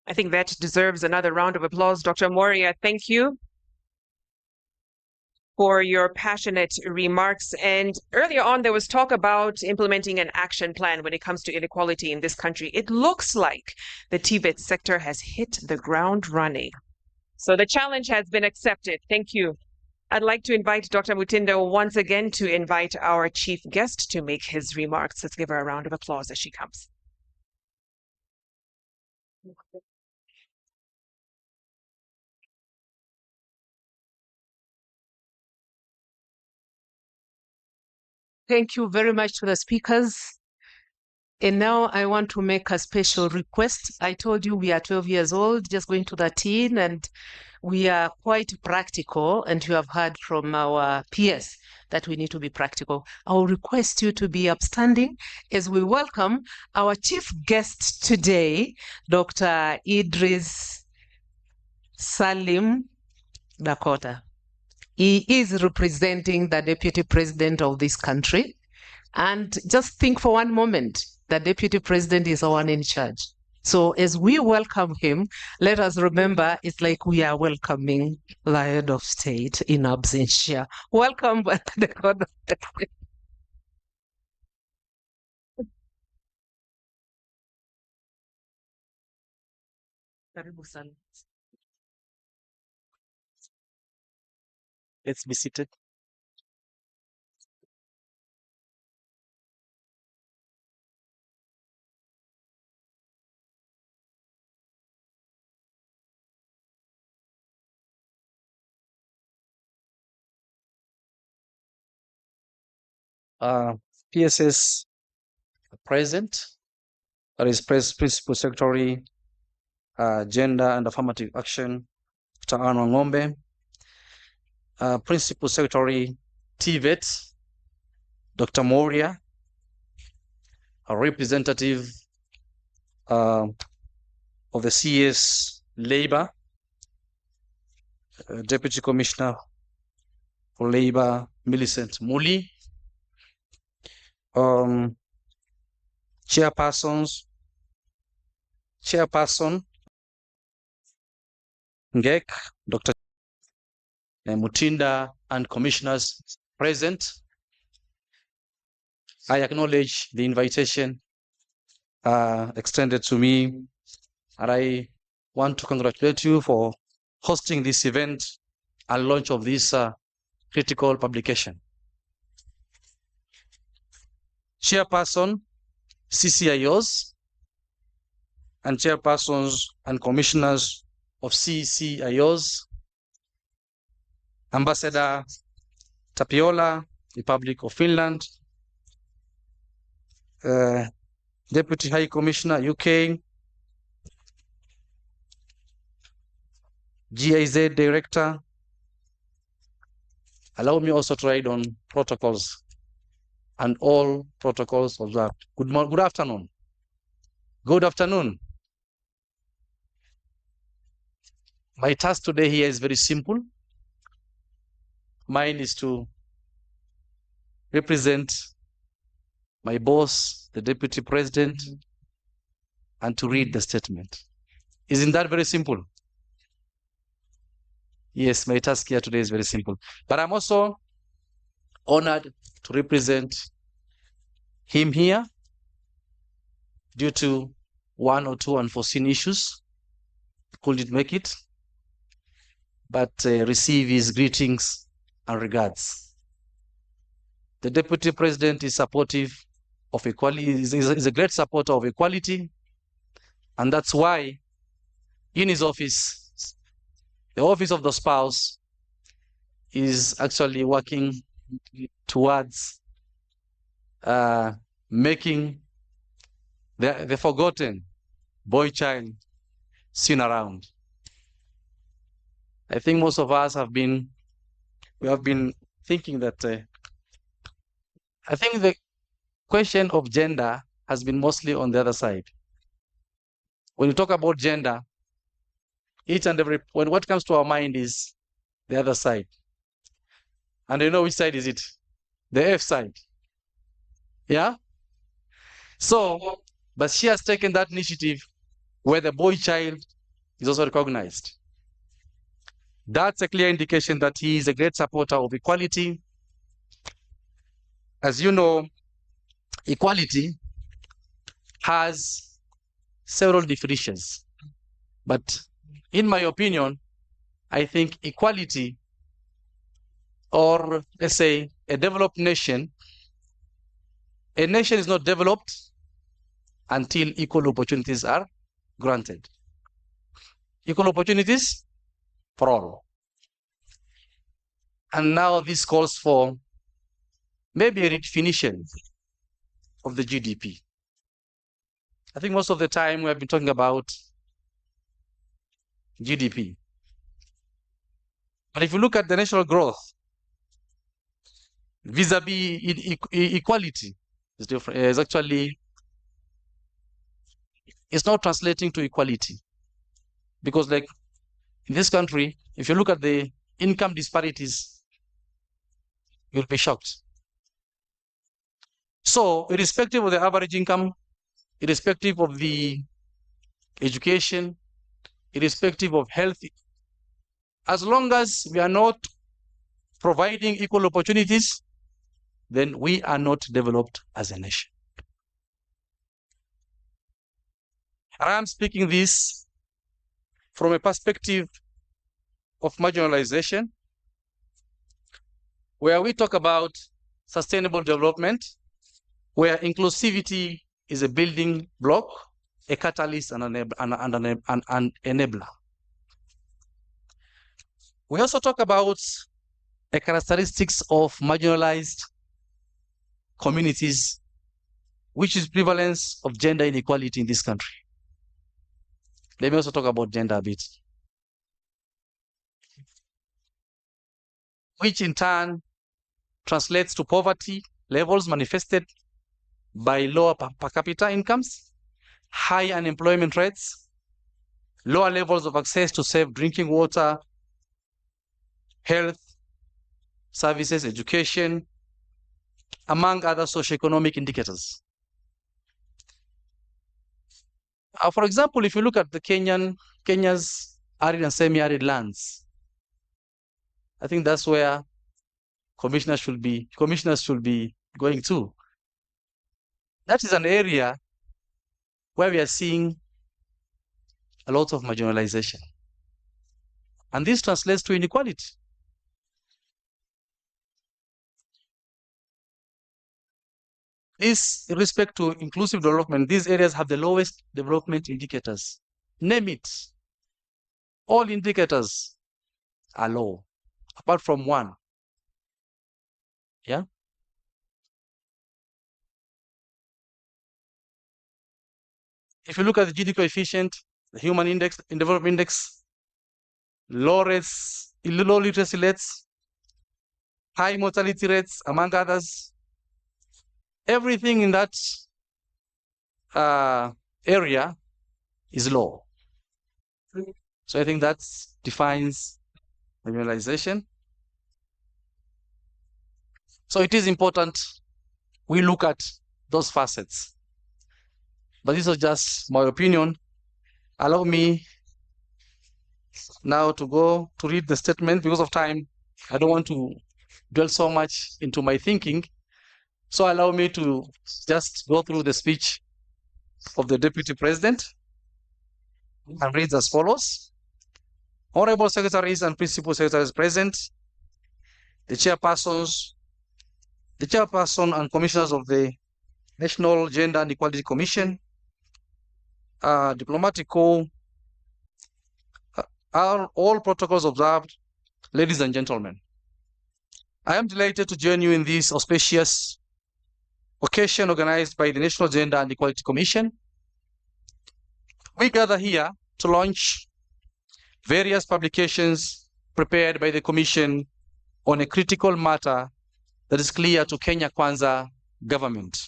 I think that deserves another round of applause. Dr. Moria, thank you for your passionate remarks. And earlier on, there was talk about implementing an action plan when it comes to inequality in this country. It looks like the TVET sector has hit the ground running. So the challenge has been accepted. Thank you. I'd like to invite Dr. Mutindo once again to invite our chief guest to make his remarks. Let's give her a round of applause as she comes. Thank you very much to the speakers. And now I want to make a special request. I told you we are 12 years old, just going to 13, and we are quite practical, and you have heard from our peers that we need to be practical. I will request you to be upstanding as we welcome our chief guest today, Dr. Idris Salim Dakota. He is representing the Deputy President of this country. And just think for one moment, the Deputy President is the one in charge. So as we welcome him, let us remember it's like we are welcoming the head of state in absentia. Welcome, Dakota. Let's be seated. PSS present, that is Principal Secretary, Gender and Affirmative Action, Dr. Ann Wangombe, Principal Secretary, TVET, Dr. Moria, a representative of the CS Labor, Deputy Commissioner for Labor, Millicent Muli, chairpersons Chairperson Ngek, Dr. Mutinda, and commissioners present. I acknowledge the invitation extended to me, and I want to congratulate you for hosting this event and launch of this critical publication. Chairperson, CCIOs, and chairpersons and commissioners of CCIOs, Ambassador Tapiola, Republic of Finland, Deputy High Commissioner, UK, GIZ Director. Allow me also to ride on protocols and all protocols observed. Good afternoon. Good afternoon. My task today here is very simple. Mine is to represent my boss, the Deputy President, and to read the statement. Isn't that very simple? Yes, my task here today is very simple. But I'm also honored to represent him here due to one or two unforeseen issues. Couldn't make it, but receive his greetings and regards. The Deputy President is supportive of equality, is a great supporter of equality, and that's why in his office, the Office of the Spouse is actually working towards making the forgotten boy child seen around. I think most of us have been thinking that I think the question of gender has been mostly on the other side. When you talk about gender, each and every, what comes to our mind is the other side. And you know which side is it? The F side. Yeah? So, but she has taken that initiative where the boy child is also recognized. That's a clear indication that he is a great supporter of equality. As you know, equality has several definitions, but in my opinion, I think equality, or let's say a developed nation, a nation is not developed until equal opportunities are granted. Equal opportunities for all. And now this calls for maybe a redefinition of the GDP. I think most of the time we have been talking about GDP. But if you look at the national growth vis-a-vis equality, it's different. It's actually, it's not translating to equality. Because like in this country, if you look at the income disparities, you'll be shocked. So irrespective of the average income, irrespective of the education, irrespective of health, as long as we are not providing equal opportunities, then we are not developed as a nation. I am speaking this from a perspective of marginalization, where we talk about sustainable development, where inclusivity is a building block, a catalyst, and an enabler. We also talk about the characteristics of marginalized communities, which is prevalence of gender inequality in this country. Let me also talk about gender a bit, which in turn translates to poverty levels manifested by lower per capita incomes, high unemployment rates, lower levels of access to safe drinking water, health services, education, among other socioeconomic indicators. For example, if you look at the Kenya's arid and semi-arid lands, I think that's where commissioners should be going to. That is an area where we are seeing a lot of marginalization. And this translates to inequality. This, in respect to inclusive development, these areas have the lowest development indicators. Name it. All indicators are low, apart from one. Yeah. If you look at the GDP coefficient, the human index, in development index, low literacy rates, high mortality rates, among others, everything in that area is low. So I think that defines marginalization. So it is important we look at those facets. But this is just my opinion. Allow me now to go to read the statement. Because of time, I don't want to dwell so much into my thinking. So allow me to just go through the speech of the Deputy President and read as follows. Honorable Secretaries and Principal Secretaries present, the chairperson and commissioners of the National Gender and Equality Commission, diplomatic corps, all protocols observed, ladies and gentlemen. I am delighted to join you in this auspicious occasion organized by the National Gender and Equality Commission. We gather here to launch various publications prepared by the Commission on a critical matter that is clear to Kenya Kwanza government,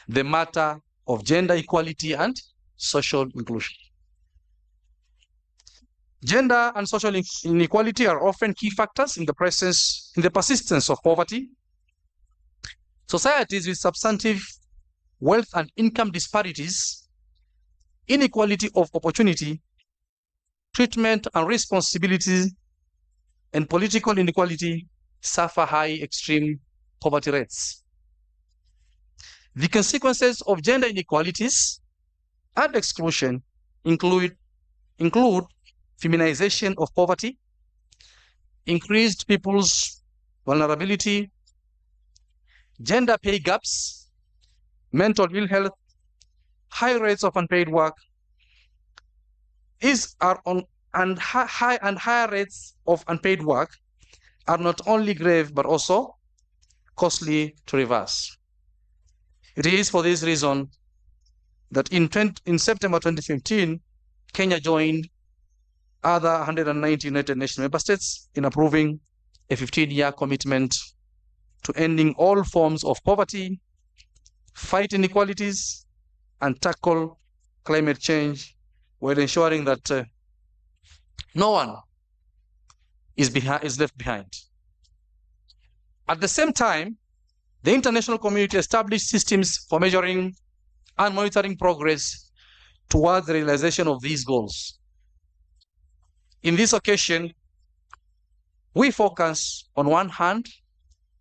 the matter of gender equality and social inclusion. Gender and social inequality are often key factors in the persistence of poverty. Societies with substantive wealth and income disparities, inequality of opportunity, treatment and responsibility, and political inequality suffer high extreme poverty rates. The consequences of gender inequalities and exclusion include feminization of poverty, increased people's vulnerability, gender pay gaps, mental ill health, high rates of unpaid work. Higher rates of unpaid work are not only grave but also costly to reverse. It is for this reason that in September 2015, Kenya joined other 190 United Nations member states in approving a 15-year commitment to ending all forms of poverty, fight inequalities, and tackle climate change, while ensuring that no one is left behind. At the same time, the international community established systems for measuring and monitoring progress towards the realization of these goals. In this occasion, we focus on one hand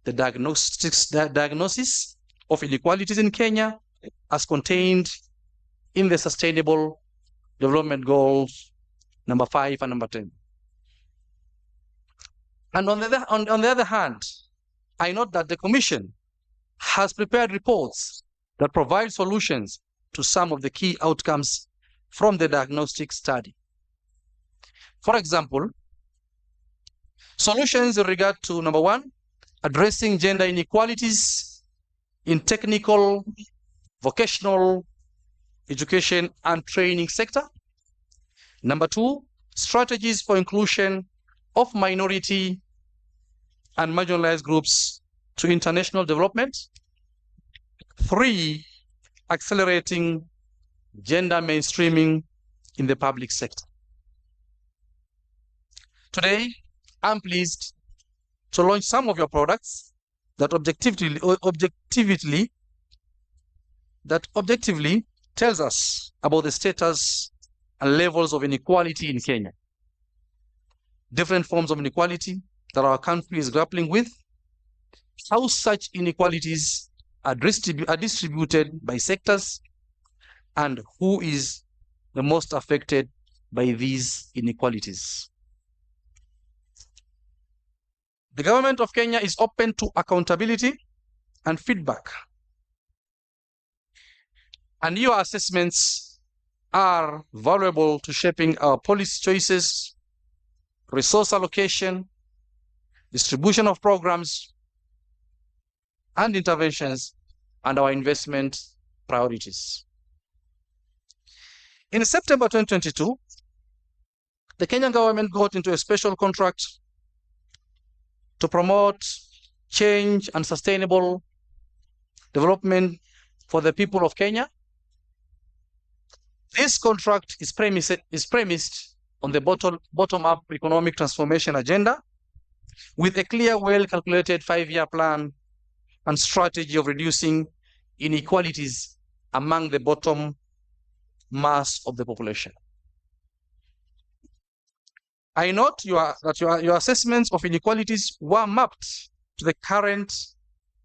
the diagnosis of inequalities in Kenya as contained in the Sustainable Development Goals number 5 and number 10. And on the other hand, I note that the Commission has prepared reports that provide solutions to some of the key outcomes from the diagnostic study. For example, solutions in regard to number 1, addressing gender inequalities in technical, vocational, education and training sector. Number 2, strategies for inclusion of minority and marginalized groups to international development. 3, accelerating gender mainstreaming in the public sector. Today, I'm pleased to launch some of your products that objectively tells us about the status and levels of inequality in Kenya. Different forms of inequality that our country is grappling with, how such inequalities are distributed by sectors, and who is the most affected by these inequalities. The government of Kenya is open to accountability and feedback, and your assessments are valuable to shaping our policy choices, resource allocation, distribution of programs and interventions, and our investment priorities. In September 2022, the Kenyan government got into a special contract to promote change and sustainable development for the people of Kenya. This contract is premised on the bottom-up economic transformation agenda with a clear, well-calculated 5-year plan and strategy of reducing inequalities among the bottom mass of the population. I note that your assessments of inequalities were mapped to the current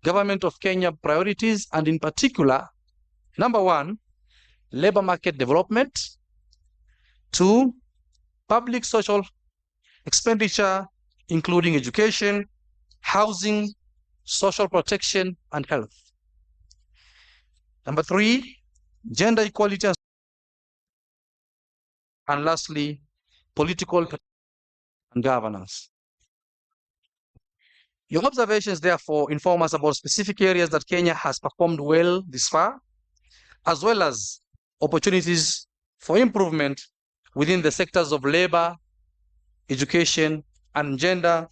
government of Kenya priorities, and in particular, number 1, labor market development, 2, public social expenditure, including education, housing, social protection, and health. Number 3, gender equality, and lastly, political and governance. Your observations, therefore, inform us about specific areas that Kenya has performed well this far, as well as opportunities for improvement within the sectors of labor, education, and gender,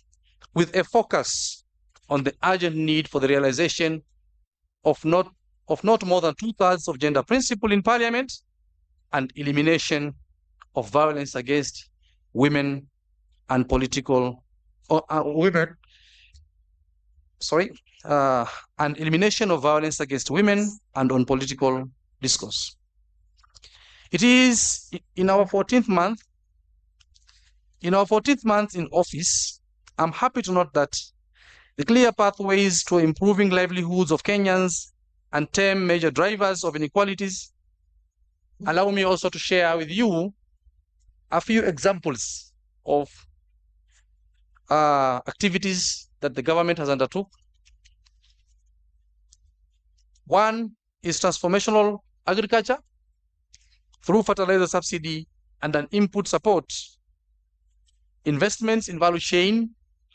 with a focus on the urgent need for the realization of not more than 2/3 of gender principle in parliament and elimination of violence against women and political and elimination of violence against women and on political discourse. It is in our 14th month. In our 14th month in office, I'm happy to note that the clear pathways to improving livelihoods of Kenyans and 10 major drivers of inequalities. Allow me also to share with you a few examples of activities that the government has undertook. One is transformational agriculture through fertilizer subsidy and an input support, investments in value chain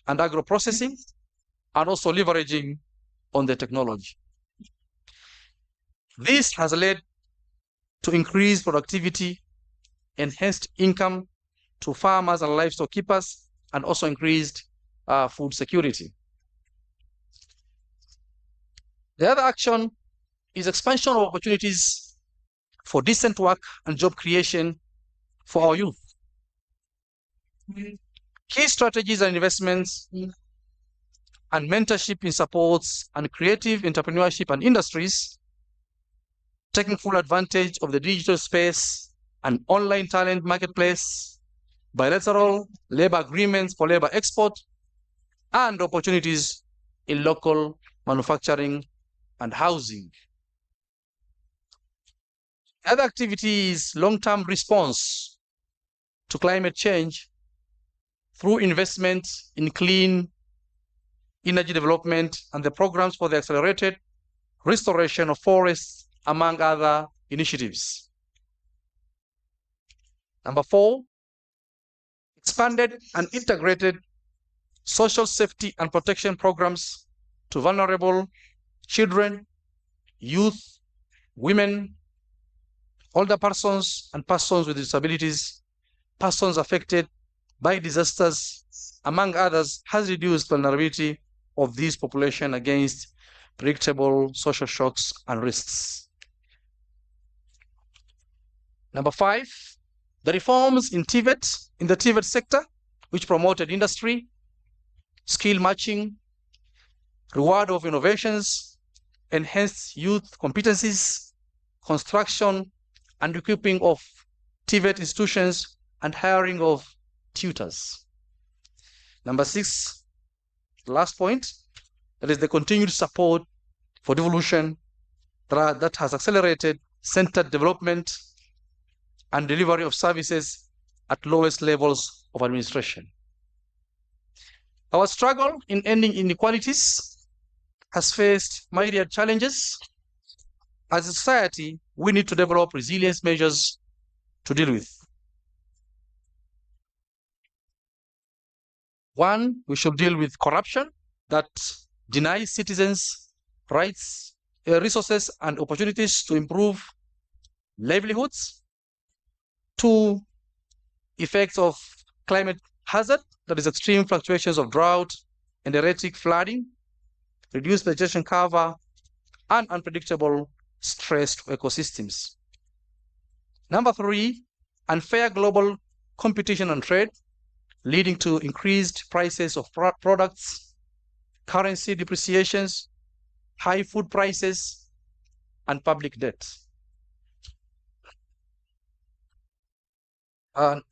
and agro-processing, and also leveraging on the technology. This has led to increased productivity, enhanced income to farmers and livestock keepers, and also increased food security. The other action is expansion of opportunities for decent work and job creation for our youth. Key strategies and investments and mentorship in supports and creative entrepreneurship and industries, taking full advantage of the digital space and online talent marketplace, bilateral labor agreements for labor export, and opportunities in local manufacturing and housing. Other activities, long-term response to climate change through investment in clean energy development and the programs for the accelerated restoration of forests, among other initiatives. Number 4, expanded and integrated social safety and protection programs to vulnerable children, youth, women, older persons, and persons with disabilities, persons affected by disasters, among others, has reduced vulnerability of this population against predictable social shocks and risks. Number 5, the reforms in TVET, in the TVET sector, which promoted industry, skill matching, reward of innovations, enhanced youth competencies, construction and equipping of TVET institutions, and hiring of tutors. Number 6, the last point, that is the continued support for devolution that has accelerated centered development and delivery of services at lowest levels of administration. Our struggle in ending inequalities has faced myriad challenges. As a society, we need to develop resilience measures to deal with. 1, we should deal with corruption that denies citizens rights, resources, and opportunities to improve livelihoods. 2, effects of climate hazard, that is extreme fluctuations of drought and erratic flooding, reduced vegetation cover, and unpredictable stress to ecosystems. Number 3, unfair global competition and trade, leading to increased prices of products, currency depreciations, high food prices, and public debt.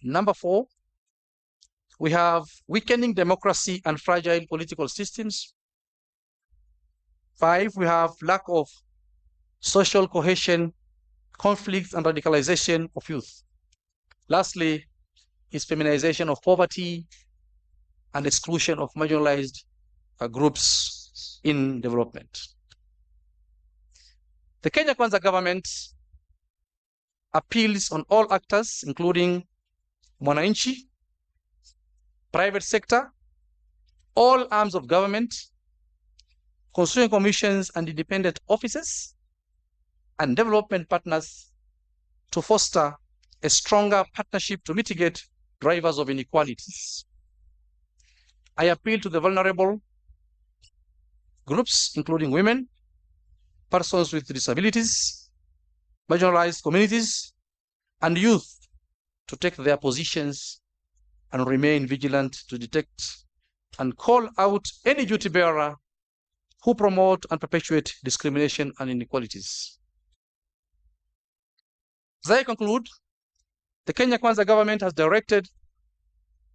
Number 4, we have weakening democracy and fragile political systems. 5, we have lack of social cohesion, conflict, and radicalization of youth. Lastly, is feminization of poverty and exclusion of marginalized groups in development. The Kenya Kwanza government appeals on all actors, including Mwananchi, private sector, all arms of government, constituent commissions and independent offices, and development partners to foster a stronger partnership to mitigate drivers of inequalities. I appeal to the vulnerable groups, including women, persons with disabilities, marginalized communities, and youth, to take their positions and remain vigilant to detect and call out any duty bearer who promote and perpetuate discrimination and inequalities. As I conclude, the Kenya Kwanza government has directed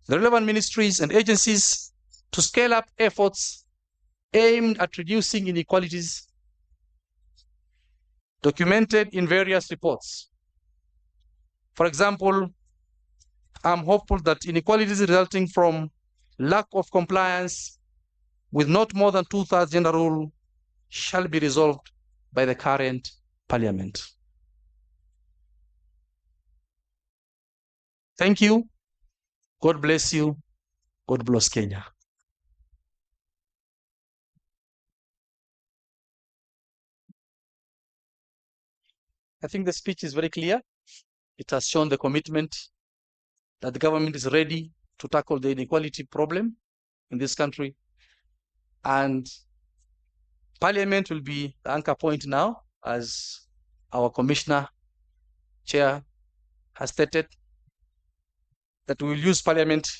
the relevant ministries and agencies to scale up efforts aimed at reducing inequalities documented in various reports. For example, I'm hopeful that inequalities resulting from lack of compliance with not more than 2/3 gender rule shall be resolved by the current parliament. Thank you. God bless you. God bless Kenya. I think the speech is very clear. It has shown the commitment that the government is ready to tackle the inequality problem in this country. And Parliament will be the anchor point now, as our Commissioner Chair has stated, that we will use Parliament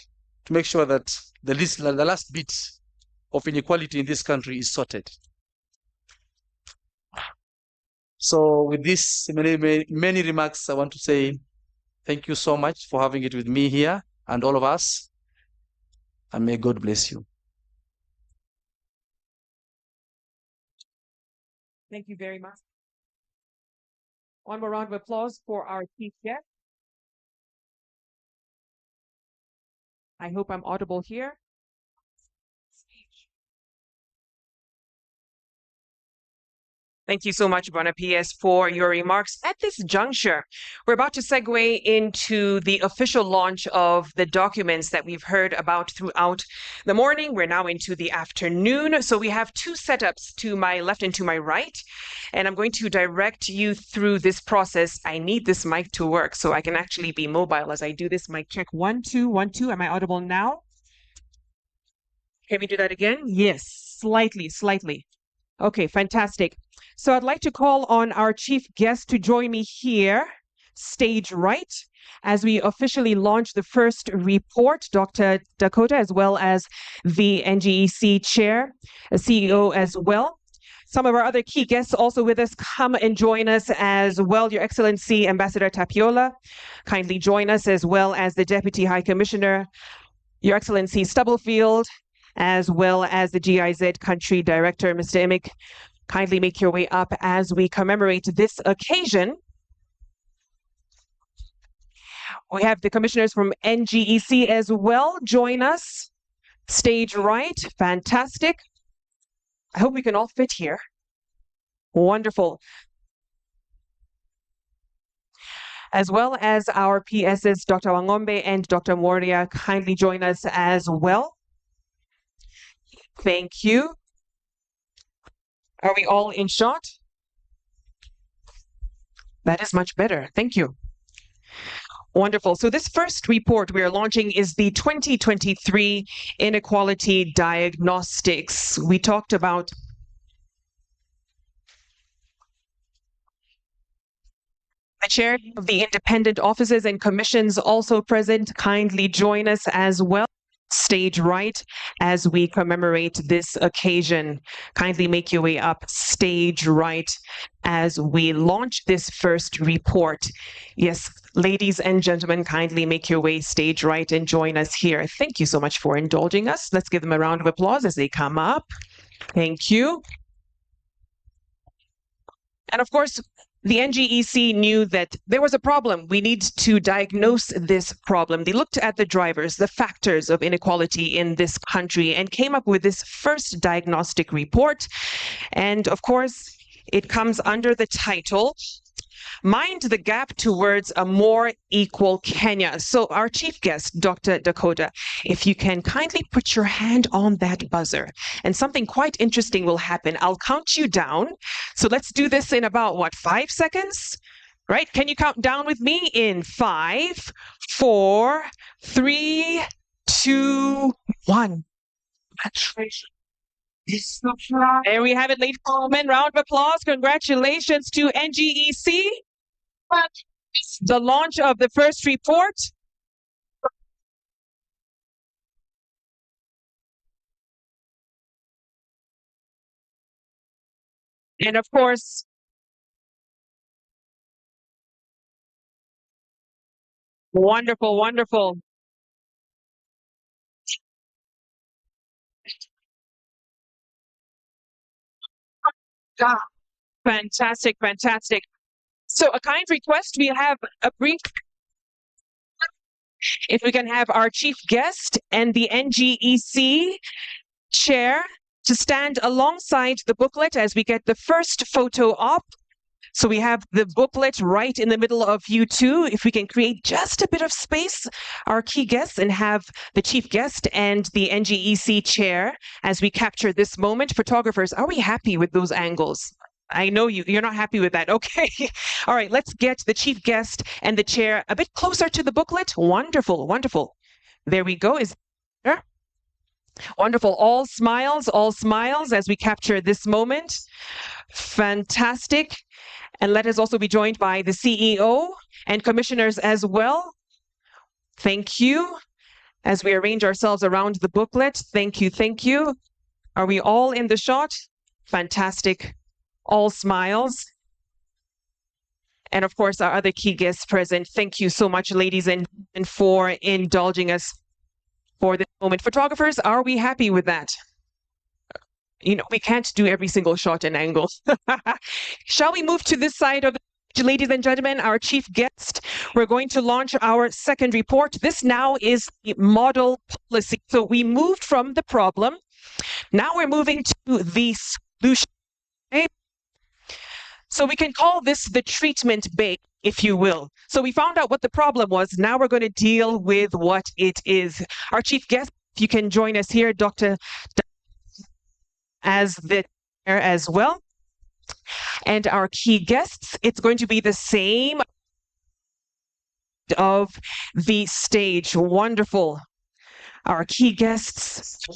to make sure that the last bit of inequality in this country is sorted. So with this many remarks, I want to say thank you so much for having it with me here and all of us, and may God bless you. Thank you very much. One more round of applause for our chief guest. I hope I'm audible here. Thank you so much, Bwana PS, for your remarks. At this juncture, we're about to segue into the official launch of the documents that we've heard about throughout the morning. We're now into the afternoon. So we have two setups to my left and to my right, and I'm going to direct you through this process. I need this mic to work so I can actually be mobile as I do this. Mic check 1 2 1 2. Am I audible now? Can we do that again? Yes, slightly. Okay, fantastic. So I'd like to call on our chief guest to join me here, stage right, as we officially launch the first report, Dr. Dakota, as well as the NGEC chair, CEO as well. some of our other key guests also with us, come and join us as well. Your Excellency, Ambassador Tapiola, kindly join us, as well as the Deputy High Commissioner, Your Excellency Stubblefield, as well as the GIZ Country Director, Mr. Imik. Kindly make your way up as we commemorate this occasion. We have the commissioners from NGEC as well join us. Stage right, fantastic. I hope we can all fit here. Wonderful. As well as our PSs, Dr. Wangombe and Dr. Moria, kindly join us as well. Thank you. Are we all in shot? That is much better. Thank you. Wonderful. So this first report we are launching is the 2023 Inequality Diagnostics. We talked about the chair of the independent offices and commissions also present. Kindly join us as well. Stage right as we commemorate this occasion. Kindly make your way up stage right as we launch this first report. Yes, ladies and gentlemen, kindly make your way stage right and join us here. Thank you so much for indulging us. Let's give them a round of applause as they come up. Thank you. And of course, the NGEC knew that there was a problem. We need to diagnose this problem. They looked at the drivers, the factors of inequality in this country, and came up with this first diagnostic report. And of course, it comes under the title, Mind the Gap Towards a More Equal Kenya. So our chief guest, Dr. Dakota, if you can kindly put your hand on that buzzer, and something quite interesting will happen. I'll count you down. So let's do this in about, what, 5 seconds? Right? Can you count down with me in 5, 4, 3, 2, 1. There we have it, ladies and gentlemen. Round of applause. Congratulations to NGEC. The launch of the first report. And of course, wonderful, wonderful. Fantastic, fantastic. So a kind request, we have a brief, if we can have our chief guest and the NGEC chair to stand alongside the booklet as we get the first photo up. So we have the booklet right in the middle of you two. If we can create just a bit of space, our key guests, and have the chief guest and the NGEC chair as we capture this moment. Photographers, are we happy with those angles? I know you're not happy with that. Okay. All right, let's get the chief guest and the chair a bit closer to the booklet. Wonderful, wonderful. There we go. Is there? Wonderful. All smiles as we capture this moment. Fantastic. And let us also be joined by the CEO and commissioners as well. Thank you. As we arrange ourselves around the booklet. Thank you, thank you. Are we all in the shot? Fantastic. All smiles. And of course, our other key guests present. Thank you so much, ladies and gentlemen, for indulging us for this moment. Photographers, are we happy with that? You know, we can't do every single shot and angle. Shall we move to this side of the, ladies and gentlemen, our chief guest? We're going to launch our second report. This now is the model policy. So we moved from the problem. Now we're moving to the solution. Okay? So we can call this the treatment bay, if you will. So we found out what the problem was. Now we're going to deal with what it is. Our chief guest, if you can join us here, Dr. as the chair as well. And our key guests, it's going to be the same of the stage. Wonderful. Our key guests.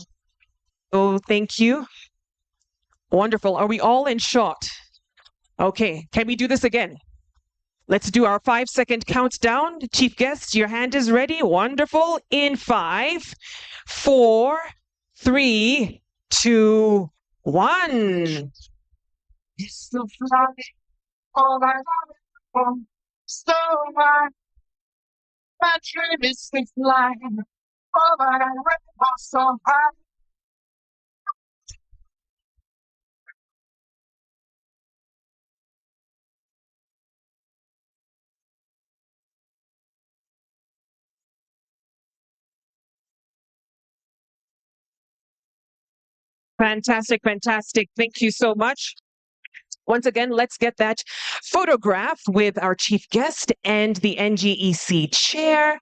Oh, thank you. Wonderful. Are we all in shot? Okay, can we do this again? Let's do our 5-second countdown. Chief guest, your hand is ready. Wonderful. In 5, 4, 3, 2, 1. is to fly. All I want so much. My dream is to fly. All I want so high. Fantastic, fantastic. Thank you so much. Once again, let's get that photograph with our chief guest and the NGEC chair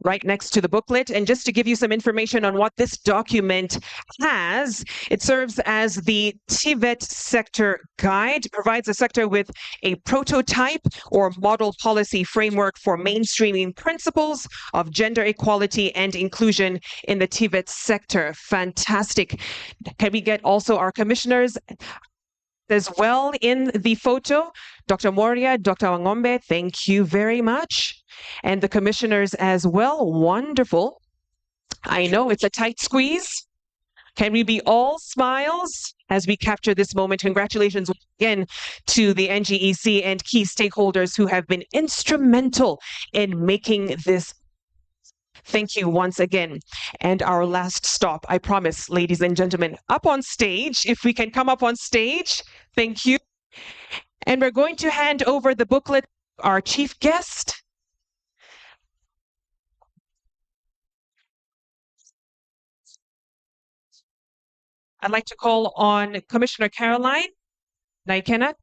right next to the booklet. And just to give you some information on what this document has, it serves as the TVET sector guide, provides the sector with a prototype or model policy framework for mainstreaming principles of gender equality and inclusion in the TVET sector. Fantastic. Can we get also our commissioners as well in the photo? Dr. Moria, Dr. Wangombe, thank you very much. And the commissioners as well. Wonderful. I know it's a tight squeeze. Can we be all smiles as we capture this moment? Congratulations again to the NGEC and key stakeholders who have been instrumental in making this. Thank you once again. And our last stop, I promise, ladies and gentlemen, up on stage, if we can come up on stage. Thank you. And we're going to hand over the booklet to our chief guest. I'd like to call on Commissioner Caroline Naikena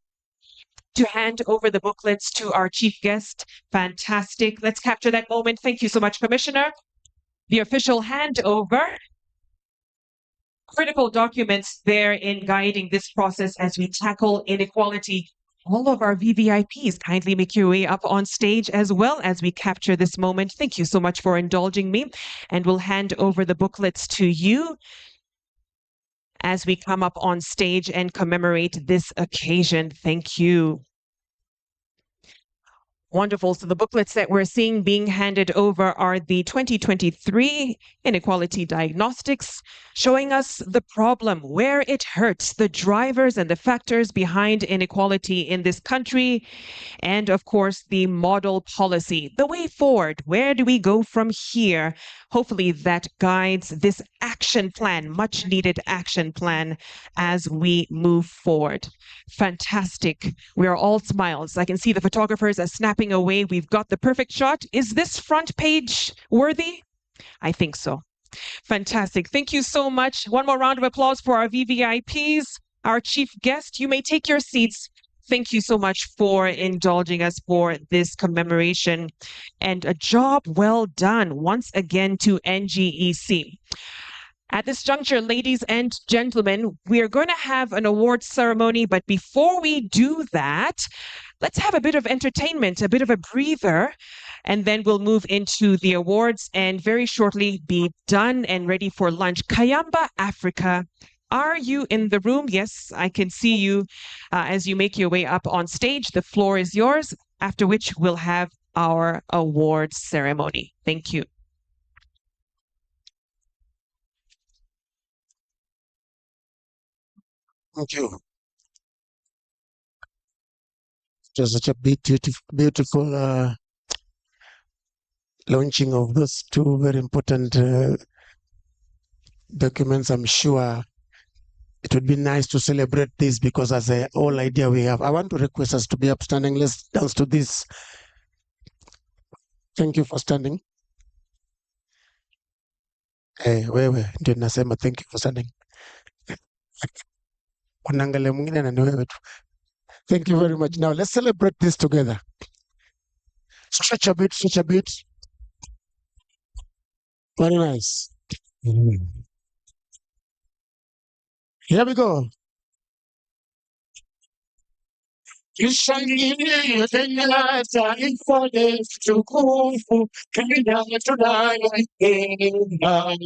to hand over the booklets to our chief guest. Fantastic. Let's capture that moment. Thank you so much, Commissioner. The official handover. Critical documents there in guiding this process as we tackle inequality. All of our VVIPs, kindly make your way up on stage as well as we capture this moment. Thank you so much for indulging me. And we'll hand over the booklets to you as we come up on stage and commemorate this occasion. Thank you. Wonderful. So the booklets that we're seeing being handed over are the 2023 Inequality Diagnostics, showing us the problem, where it hurts, the drivers and the factors behind inequality in this country, and of course, the model policy, the way forward. Where do we go from here? Hopefully that guides this action plan, much needed action plan as we move forward. Fantastic. We are all smiles. I can see the photographers are snapping away. We've got the perfect shot. Is this front page worthy? I think so. Fantastic. Thank you so much. One more round of applause for our VVIPs. Our chief guest, you may take your seats. Thank you so much for indulging us for this commemoration, and a job well done once again to NGEC. At this juncture, ladies and gentlemen, we are going to have an awards ceremony, but before we do that, let's have a bit of entertainment, a bit of a breather, and then we'll move into the awards and very shortly be done and ready for lunch. Kayamba Africa, are you in the room? Yes, I can see you as you make your way up on stage. The floor is yours, after which we'll have our awards ceremony. Thank you. Thank you. It was such a beautiful launching of those two very important documents. I'm sure it would be nice to celebrate this because as a whole idea we have. I want to request us to be upstanding. Let's dance to this. Thank you for standing. Wewe ndio nasema thank you for standing. Unaangalia mwingine na ni wewe tu. Thank you very much. Now let's celebrate this together. Stretch a bit, stretch a bit. Very nice. Here we go. Ishangilie tena taifa letu tukufu, Kenya tunayoipenda.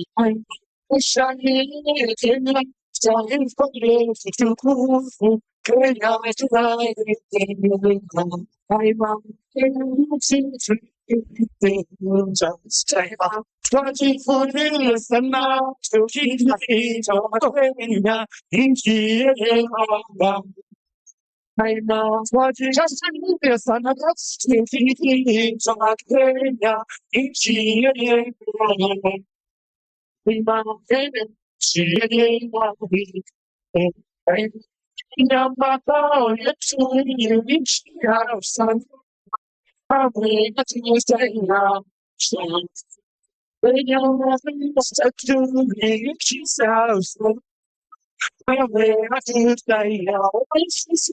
Ishangilie tena taifa letu tukufu, Kenya tunayoipenda. Twajivunia sana tukiita Kenya, nchi yenye I know what you just need is another stinky so I can each year. We want it, she again, my phone, it's you each year of sun. I'm waiting to stay now. When you're stuck to me, she's out. I'm waiting to stay now. She's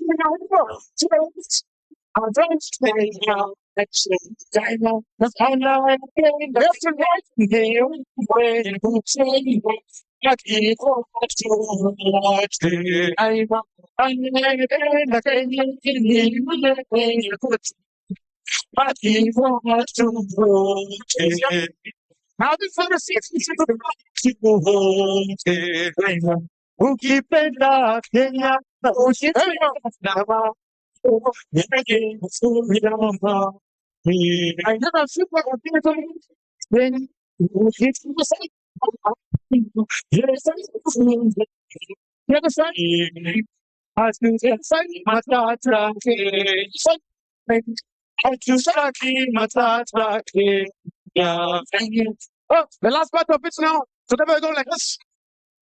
I don't stay now. Actually, I know that I know I'm getting left and right here. Waiting to say, I keep on to watch it. I know I'm getting like I need to I keep on to watch it. How the for the 60 to watch it. I know. Who keep it locked in ya? Oh, shit. Now, I never super when it's the same. Yes, I do the same. My thoughts are I choose my thoughts are yeah, thank you. Oh, the last part of it now. So never go like this.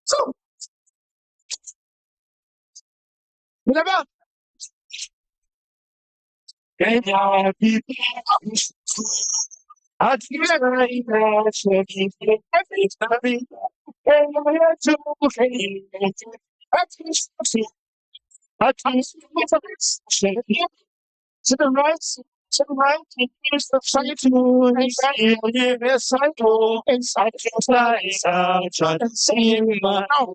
So, whatever. Kenya people, I feel like I should keep it every to the right, to the right, it is the fight to yes, I go inside the flies, I try to see my own.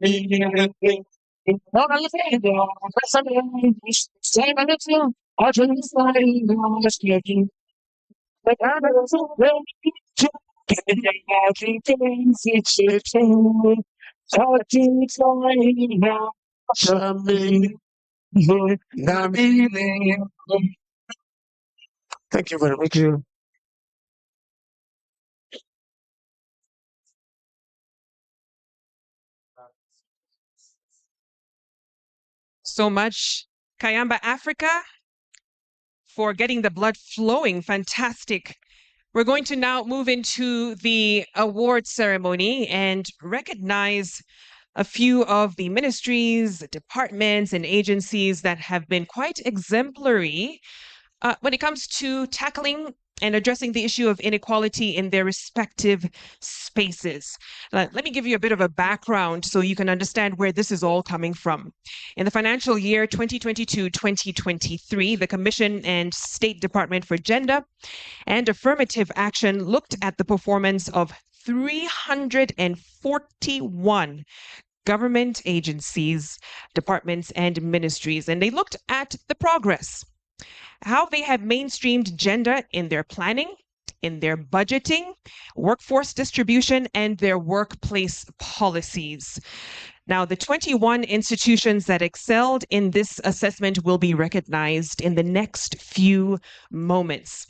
Not a little, something, same a little, I just like lost looking. But I don't know where to get things it's true. So I keep trying now, something. Thank you very much. So much, Kayamba Africa, for getting the blood flowing. Fantastic. We're going to now move into the award ceremony and recognize a few of the ministries, departments, and agencies that have been quite exemplary when it comes to tackling and addressing the issue of inequality in their respective spaces. Let me give you a bit of a background so you can understand where this is all coming from. In the financial year 2022-2023, the Commission and State Department for Gender and Affirmative Action looked at the performance of 341 government agencies, departments, and ministries, and they looked at the progress, how they have mainstreamed gender in their planning, in their budgeting, workforce distribution, and their workplace policies. Now, the 21 institutions that excelled in this assessment will be recognized in the next few moments.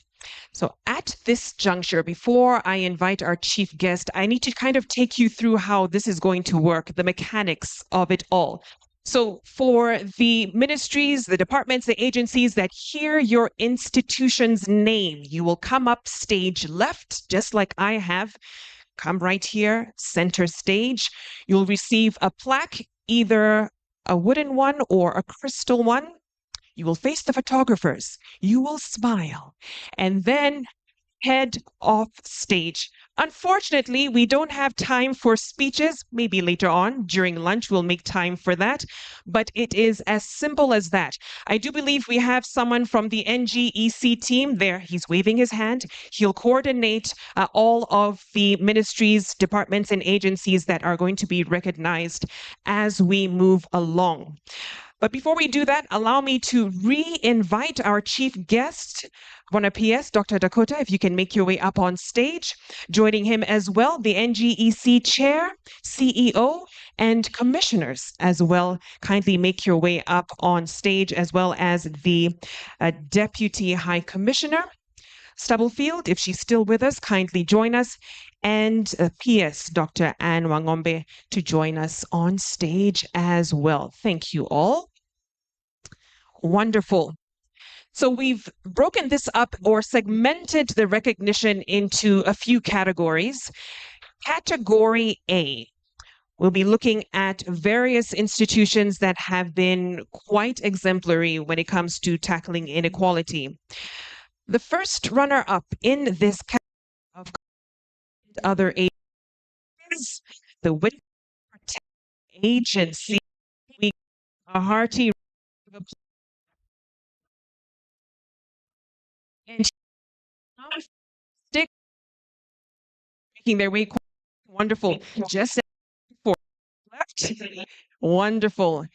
So at this juncture, before I invite our chief guest, I need to kind of take you through how this is going to work, the mechanics of it all. So for the ministries, the departments, the agencies that hear your institution's name, you will come up stage left, just like I have. Come right here, center stage. You'll receive a plaque, either a wooden one or a crystal one. You will face the photographers. You will smile and then head off stage. Unfortunately, we don't have time for speeches. Maybe later on during lunch, we'll make time for that. But it is as simple as that. I do believe we have someone from the NGEC team there. He's waving his hand. He'll coordinate all of the ministries, departments, and agencies that are going to be recognized as we move along. But before we do that, allow me to re-invite our chief guest, Bona PS, Dr. Dakota, if you can make your way up on stage. Joining him as well, the NGEC chair, CEO, and commissioners as well. Kindly make your way up on stage, as well as the Deputy High Commissioner. Stubblefield, if she's still with us, kindly join us. And PS, Dr. Anne Wangombe, to join us on stage as well. Thank you all. Wonderful. So we've broken this up or segmented the recognition into a few categories. Category A, we'll be looking at various institutions that have been quite exemplary when it comes to tackling inequality. The first runner-up in this category of other agencies, the Witness Protection Agency. We a hearty and stick making their way. Wonderful. Just for left. Wonderful.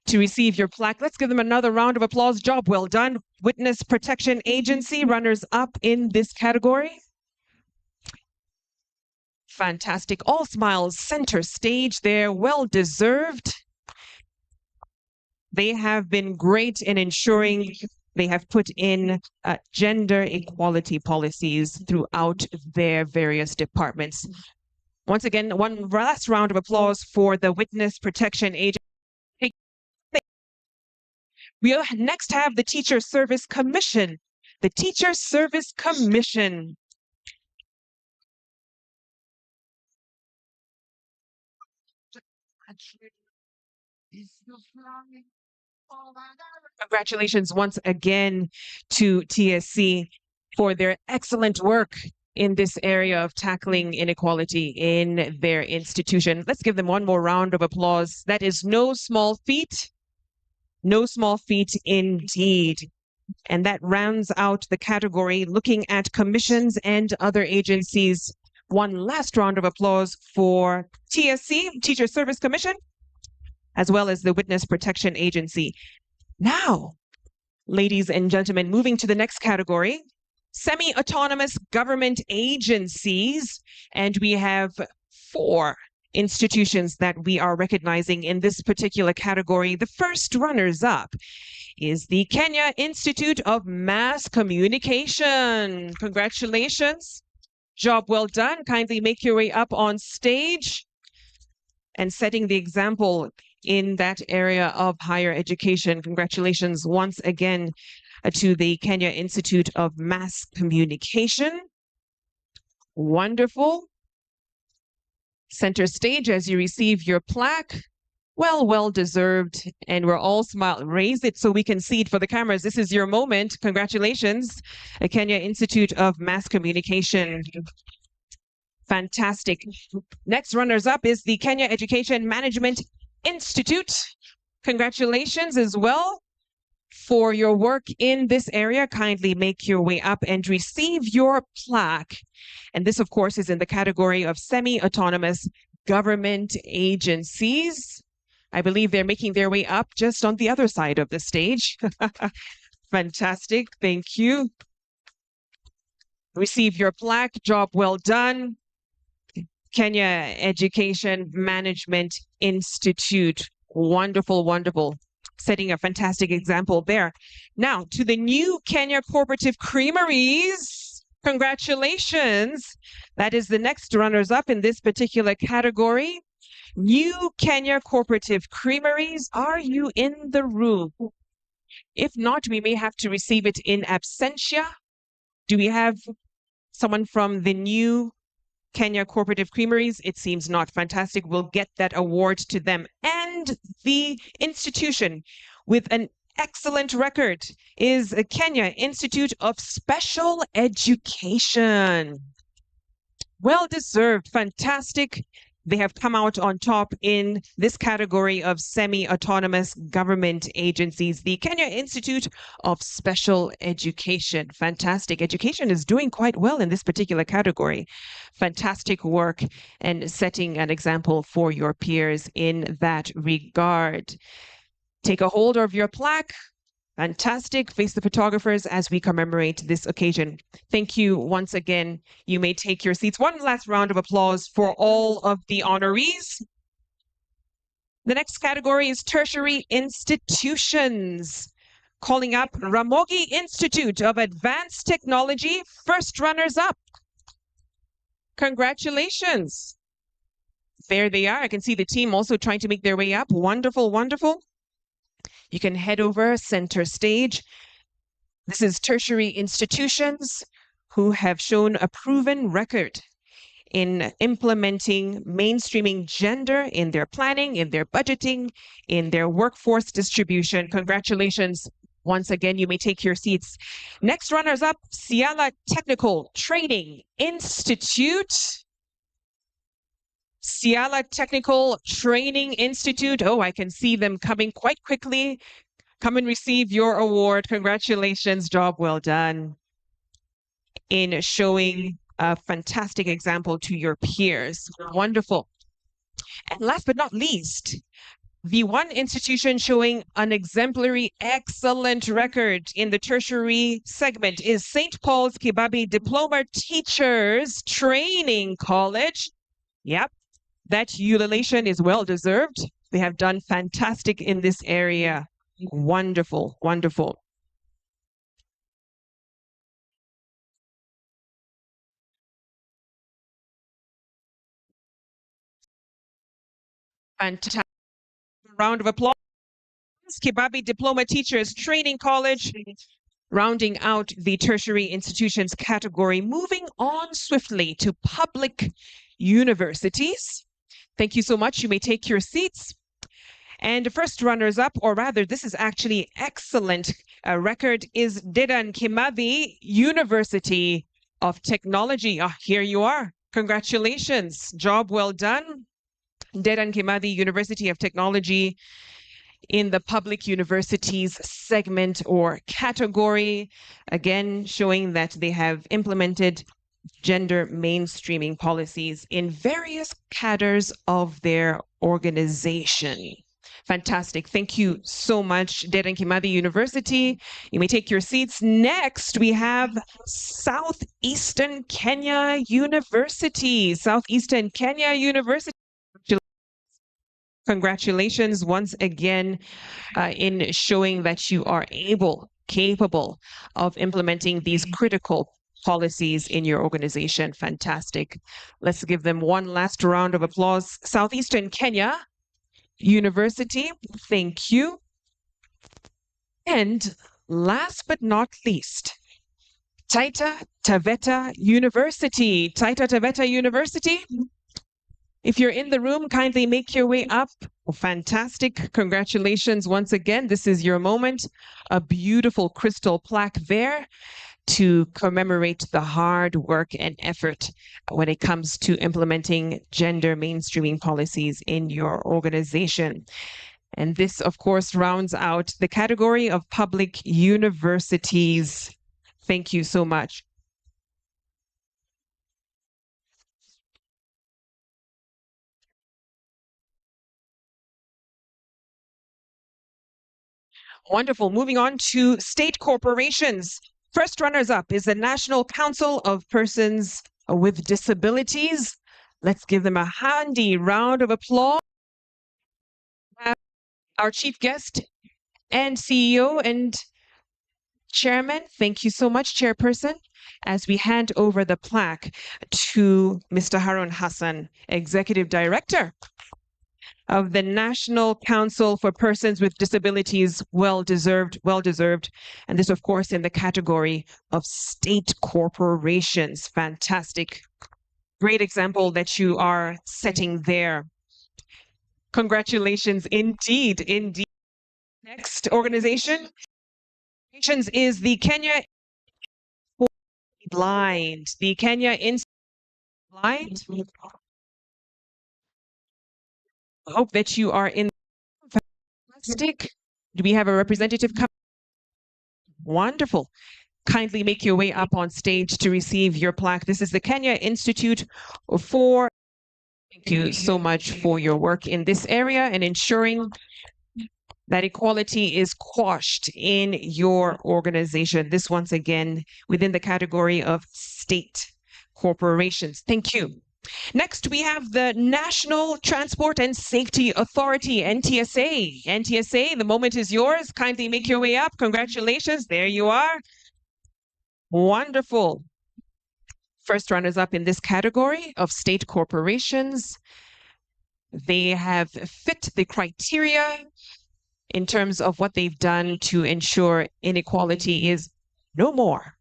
To receive your plaque, let's give them another round of applause. Job well done. Witness Protection Agency, runners up in this category. Fantastic. All smiles, center stage there, well deserved. They have been great in ensuring they have put in gender equality policies throughout their various departments. Once again, one last round of applause for the Witness Protection Agency. We next have the Teacher Service Commission. The Teacher Service Commission. Congratulations once again to TSC for their excellent work in this area of tackling inequality in their institution. Let's give them one more round of applause. That is no small feat. No small feat indeed. And that rounds out the category looking at commissions and other agencies. One last round of applause for TSC, Teacher Service Commission, as well as the Witness Protection Agency. Now, ladies and gentlemen, moving to the next category, semi-autonomous government agencies. And we have 4 institutions that we are recognizing in this particular category. The first runners-up is the Kenya Institute of Mass Communication. Congratulations. Job well done. Kindly make your way up on stage and setting the example in that area of higher education. Congratulations once again to the Kenya Institute of Mass Communication. Wonderful. Center stage as you receive your plaque. Well deserved. And we're all smile. Raise it so we can see it for the cameras. This is your moment. Congratulations, Kenya Institute of Mass Communication. Fantastic. Next runners up is the Kenya Education Management Institute. Congratulations as well for your work in this area. Kindly make your way up and receive your plaque. And this, of course, is in the category of semi-autonomous government agencies. I believe they're making their way up just on the other side of the stage. Fantastic. Thank you. Receive your plaque. Job well done. Kenya Education Management Institute. Wonderful, wonderful. Setting a fantastic example there. Now, to the new Kenya Cooperative Creameries. Congratulations. That is the next runners-up in this particular category. New Kenya Cooperative Creameries, are you in the room? If not, we may have to receive it in absentia. Do we have someone from the new Kenya Cooperative Creameries? It seems not. Fantastic. We'll get that award to them. And the institution with an excellent record is the Kenya Institute of Special Education. Well deserved. Fantastic. They have come out on top in this category of semi-autonomous government agencies, the Kenya Institute of Special Education. Fantastic. Education is doing quite well in this particular category. Fantastic work and setting an example for your peers in that regard. Take a hold of your plaque. Fantastic. Face the photographers as we commemorate this occasion. Thank you once again. You may take your seats. One last round of applause for all of the honorees. The next category is tertiary institutions. Calling up Ramogi Institute of Advanced Technology, first runners up. Congratulations. There they are. I can see the team also trying to make their way up. Wonderful, wonderful. You can head over center stage. This is tertiary institutions who have shown a proven record in implementing mainstreaming gender in their planning, in their budgeting, in their workforce distribution. Congratulations. Once again, you may take your seats. Next runners up, Ciala Technical Training Institute. Ciala Technical Training Institute. Oh, I can see them coming quite quickly. Come and receive your award. Congratulations, job well done in showing a fantastic example to your peers. Wonderful. And last but not least, the one institution showing an exemplary, excellent record in the tertiary segment is St. Paul's Kibabi Diploma Teachers Training College. Yep, that ululation is well deserved. They have done fantastic in this area. Wonderful, wonderful. Fantastic. Round of applause. Kibabi Diploma Teachers Training College, rounding out the tertiary institutions category. Moving on swiftly to public universities. Thank you so much. You may take your seats. And first runners up, or rather, this is actually excellent record, is Dedan Kimathi University of Technology. Here you are. Congratulations. Job well done. Dedan Kimathi University of Technology in the public universities segment or category, again showing that they have implemented gender mainstreaming policies in various cadres of their organization. Fantastic. Thank you so much, Dedan Kimathi University. You may take your seats. Next, we have Southeastern Kenya University. Southeastern Kenya University. Congratulations once again in showing that you are capable of implementing these critical policies in your organization. Fantastic. Let's give them one last round of applause. Southeastern Kenya University, thank you. And last but not least, Taita Taveta University. Taita Taveta University. If you're in the room, kindly make your way up. Oh, fantastic. Congratulations once again. This is your moment. A beautiful crystal plaque there to commemorate the hard work and effort when it comes to implementing gender mainstreaming policies in your organization. And this, of course, rounds out the category of public universities. Thank you so much. Wonderful. Moving on to state corporations. First runners up is the National Council of Persons with Disabilities. Let's give them a handy round of applause. Our chief guest and CEO and chairman, thank you so much, chairperson, as we hand over the plaque to Mr. Harun Hassan, executive director of the National Council for Persons with Disabilities. Well deserved, well deserved. And this, of course, in the category of state corporations. Fantastic. Great example that you are setting there. Congratulations indeed, indeed. Next organization is the Kenya Blind. The Kenya Blind. I hope that you are in. Fantastic. Do we have a representative come? Wonderful. Kindly make your way up on stage to receive your plaque. This is the Kenya Institute for. Thank you so much for your work in this area and ensuring that equality is quashed in your organization. This once again within the category of state corporations. Thank you. Next, we have the National Transport and Safety Authority, NTSA. NTSA, the moment is yours. Kindly make your way up. Congratulations. There you are. Wonderful. First runners up in this category of state corporations. They have fit the criteria in terms of what they've done to ensure inequality is no more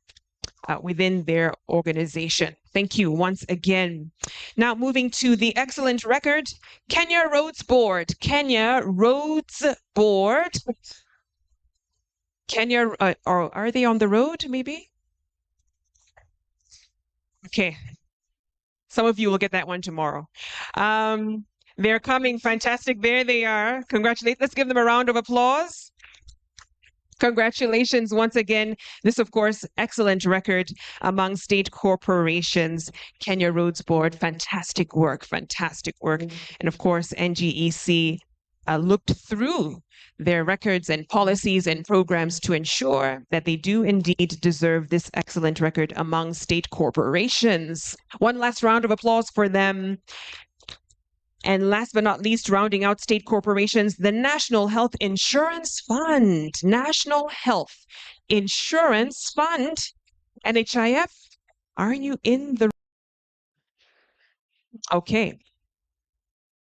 within their organization. Thank you once again. Now moving to the excellent record, Kenya Roads Board. Kenya Roads Board. Kenya, or are they on the road maybe? Okay. Some of you will get that one tomorrow. They're coming. Fantastic. There they are. Congratulations. Let's give them a round of applause. Congratulations once again. This, of course, excellent record among state corporations. Kenya Roads Board, fantastic work, fantastic work. And of course, NGEC looked through their records and policies and programs to ensure that they do indeed deserve this excellent record among state corporations. One last round of applause for them. And last but not least, rounding out state corporations, the National Health Insurance Fund. National Health Insurance Fund. NHIF, are you in the... Okay.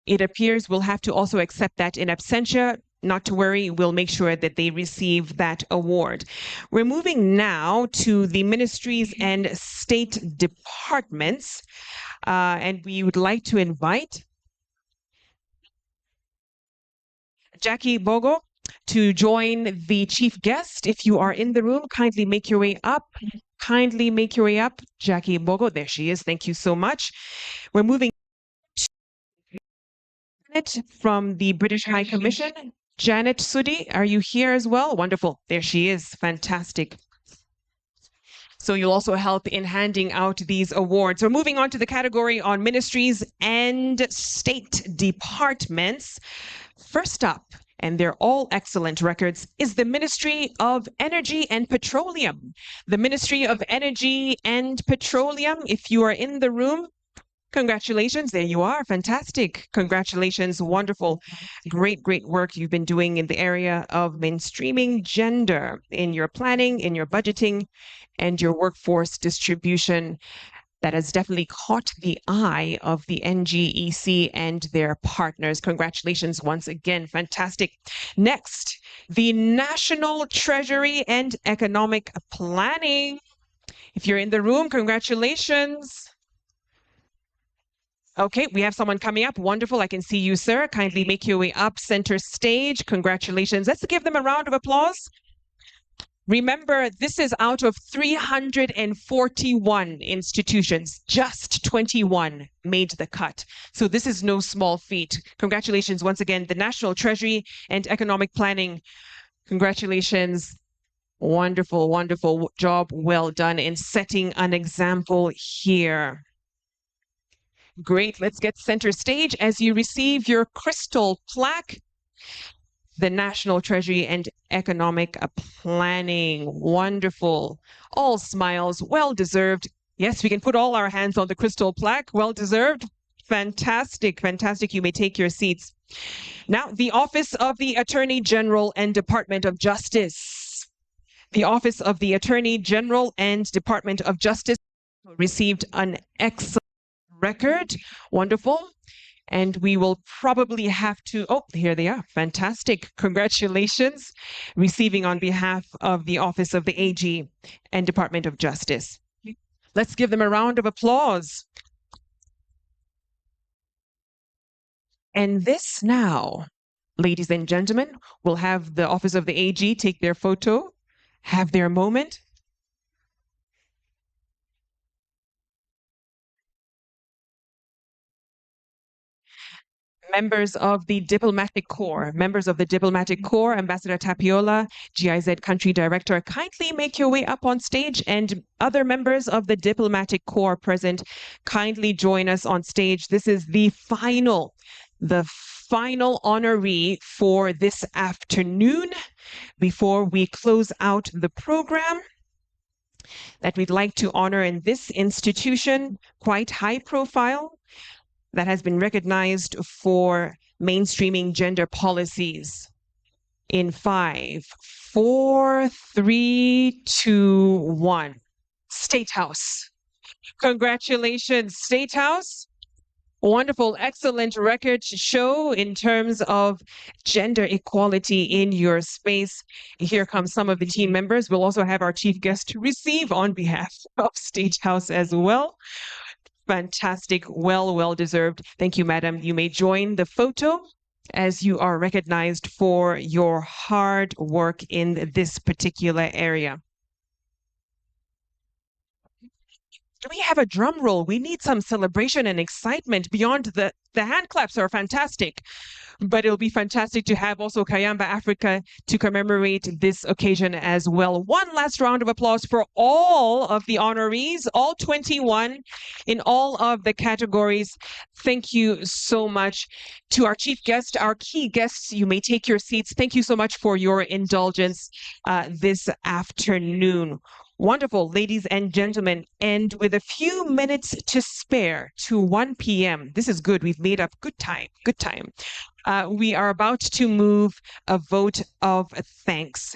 It appears we'll have to also accept that in absentia. Not to worry, we'll make sure that they receive that award. We're moving now to the ministries and state departments. And we would like to invite Jackie Bogo to join the chief guest. If you are in the room, kindly make your way up. Kindly make your way up. Jackie Bogo, there she is. Thank you so much. We're moving to from the British High Commission. Janet Sudi, are you here as well? Wonderful. There she is. Fantastic. So you'll also help in handing out these awards. We're moving on to the category on ministries and state departments. First up, and they're all excellent records, is the Ministry of Energy and Petroleum. The Ministry of Energy and Petroleum, if you are in the room, congratulations. There you are. Fantastic. Congratulations. Wonderful. Great, great work you've been doing in the area of mainstreaming gender in your planning, in your budgeting, and your workforce distribution. That has definitely caught the eye of the NGEC and their partners. Congratulations once again. Fantastic. Next, the National Treasury and Economic Planning. If you're in the room, congratulations. Okay, we have someone coming up. Wonderful. I can see you, sir. Kindly make your way up center stage. Congratulations. Let's give them a round of applause. Remember, this is out of 341 institutions. Just 21 made the cut. So this is no small feat. Congratulations once again, the National Treasury and Economic Planning. Congratulations. Wonderful, wonderful job. Well done in setting an example here. Great. Let's get center stage as you receive your crystal plaque. The National Treasury and Economic Planning. Wonderful. All smiles. Well deserved. Yes, we can put all our hands on the crystal plaque. Well deserved. Fantastic. Fantastic. You may take your seats. Now, the Office of the Attorney General and Department of Justice. The Office of the Attorney General and Department of Justice received an excellent record. Wonderful. And we will probably have to, oh, here they are. Fantastic. Congratulations. Receiving on behalf of the Office of the AG and Department of Justice. Let's give them a round of applause. And this now, ladies and gentlemen, will have the Office of the AG take their photo, have their moment. Members of the Diplomatic Corps, Ambassador Tapiola, GIZ Country Director, kindly make your way up on stage, and other members of the Diplomatic Corps present, kindly join us on stage. This is the final honoree for this afternoon before we close out the program that we'd like to honor in this institution, quite high profile, that has been recognized for mainstreaming gender policies. In 5, 4, 3, 2, 1. State House. Congratulations, State House. Wonderful, excellent record to show in terms of gender equality in your space. Here come some of the team members. We'll also have our chief guest to receive on behalf of State House as well. Fantastic, well deserved. Thank you, madam. You may join the photo as you are recognized for your hard work in this particular area. Do we have a drum roll? We need some celebration and excitement beyond the hand claps are fantastic, but it'll be fantastic to have also Kayamba Africa to commemorate this occasion as well. One last round of applause for all of the honorees, all 21 in all of the categories. Thank you so much to our chief guest, our key guests. You may take your seats. Thank you so much for your indulgence this afternoon. Wonderful, ladies and gentlemen, and with a few minutes to spare to 1 p.m. This is good. We've made up good time. We are about to move a vote of thanks.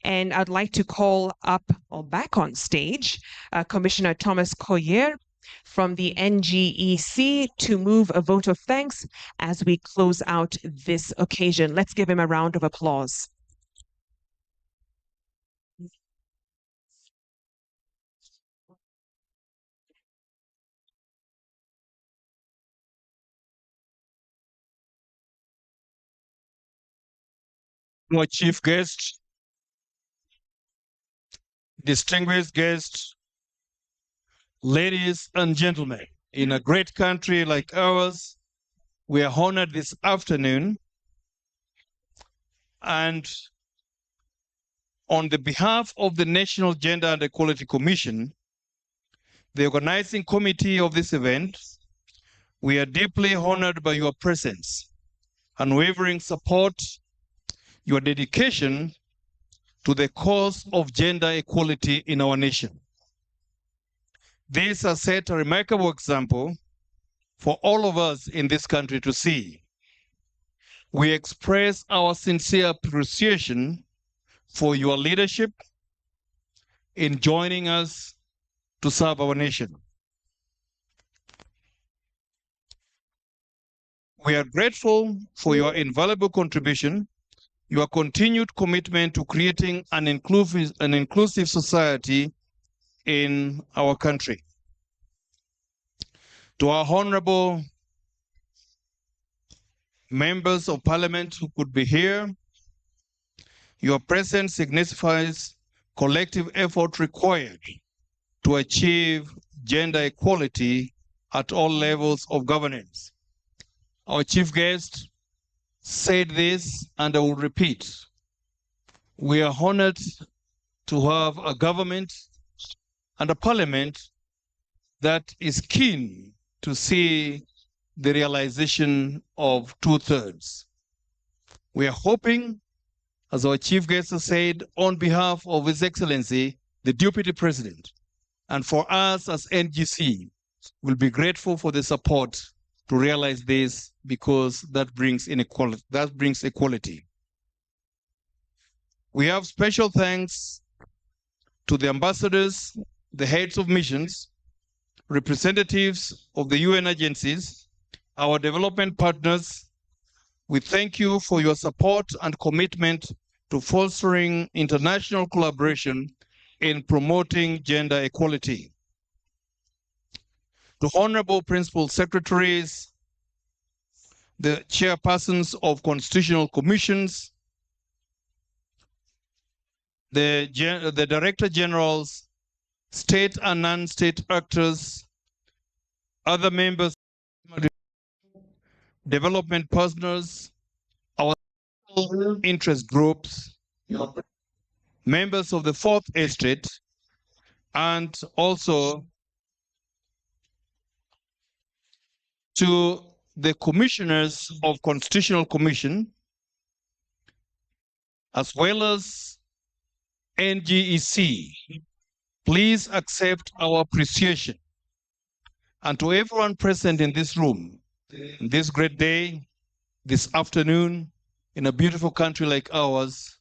And I'd like to call up or back on stage Commissioner Thomas Collier from the NGEC to move a vote of thanks as we close out this occasion. Let's give him a round of applause. Our chief guest, distinguished guests, ladies and gentlemen, in a great country like ours, we are honored this afternoon. And on the behalf of the National Gender and Equality Commission, the organizing committee of this event, we are deeply honored by your presence, unwavering support, your dedication to the cause of gender equality in our nation. This has set a remarkable example for all of us in this country to see. We express our sincere appreciation for your leadership in joining us to serve our nation. We are grateful for your invaluable contribution, your continued commitment to creating an inclusive society in our country. To our honorable members of parliament who could be here, your presence signifies collective effort required to achieve gender equality at all levels of governance. Our chief guest said this, and I will repeat. We are honored to have a government and a parliament that is keen to see the realization of 2/3. We are hoping, as our chief guest has said, on behalf of His Excellency, the Deputy President, and for us as NGC, we'll be grateful for the support to realize this, because that brings equality. We have special thanks to the ambassadors, the heads of missions, representatives of the UN agencies, our development partners. We thank you for your support and commitment to fostering international collaboration in promoting gender equality. To honorable principal secretaries, the chairpersons of constitutional commissions, the director generals, state and non-state actors, other members, development partners, our interest groups, members of the Fourth Estate, and also to the commissioners of Constitutional Commission, as well as NGEC. Please accept our appreciation. And to everyone present in this room, this great day, this afternoon, in a beautiful country like ours,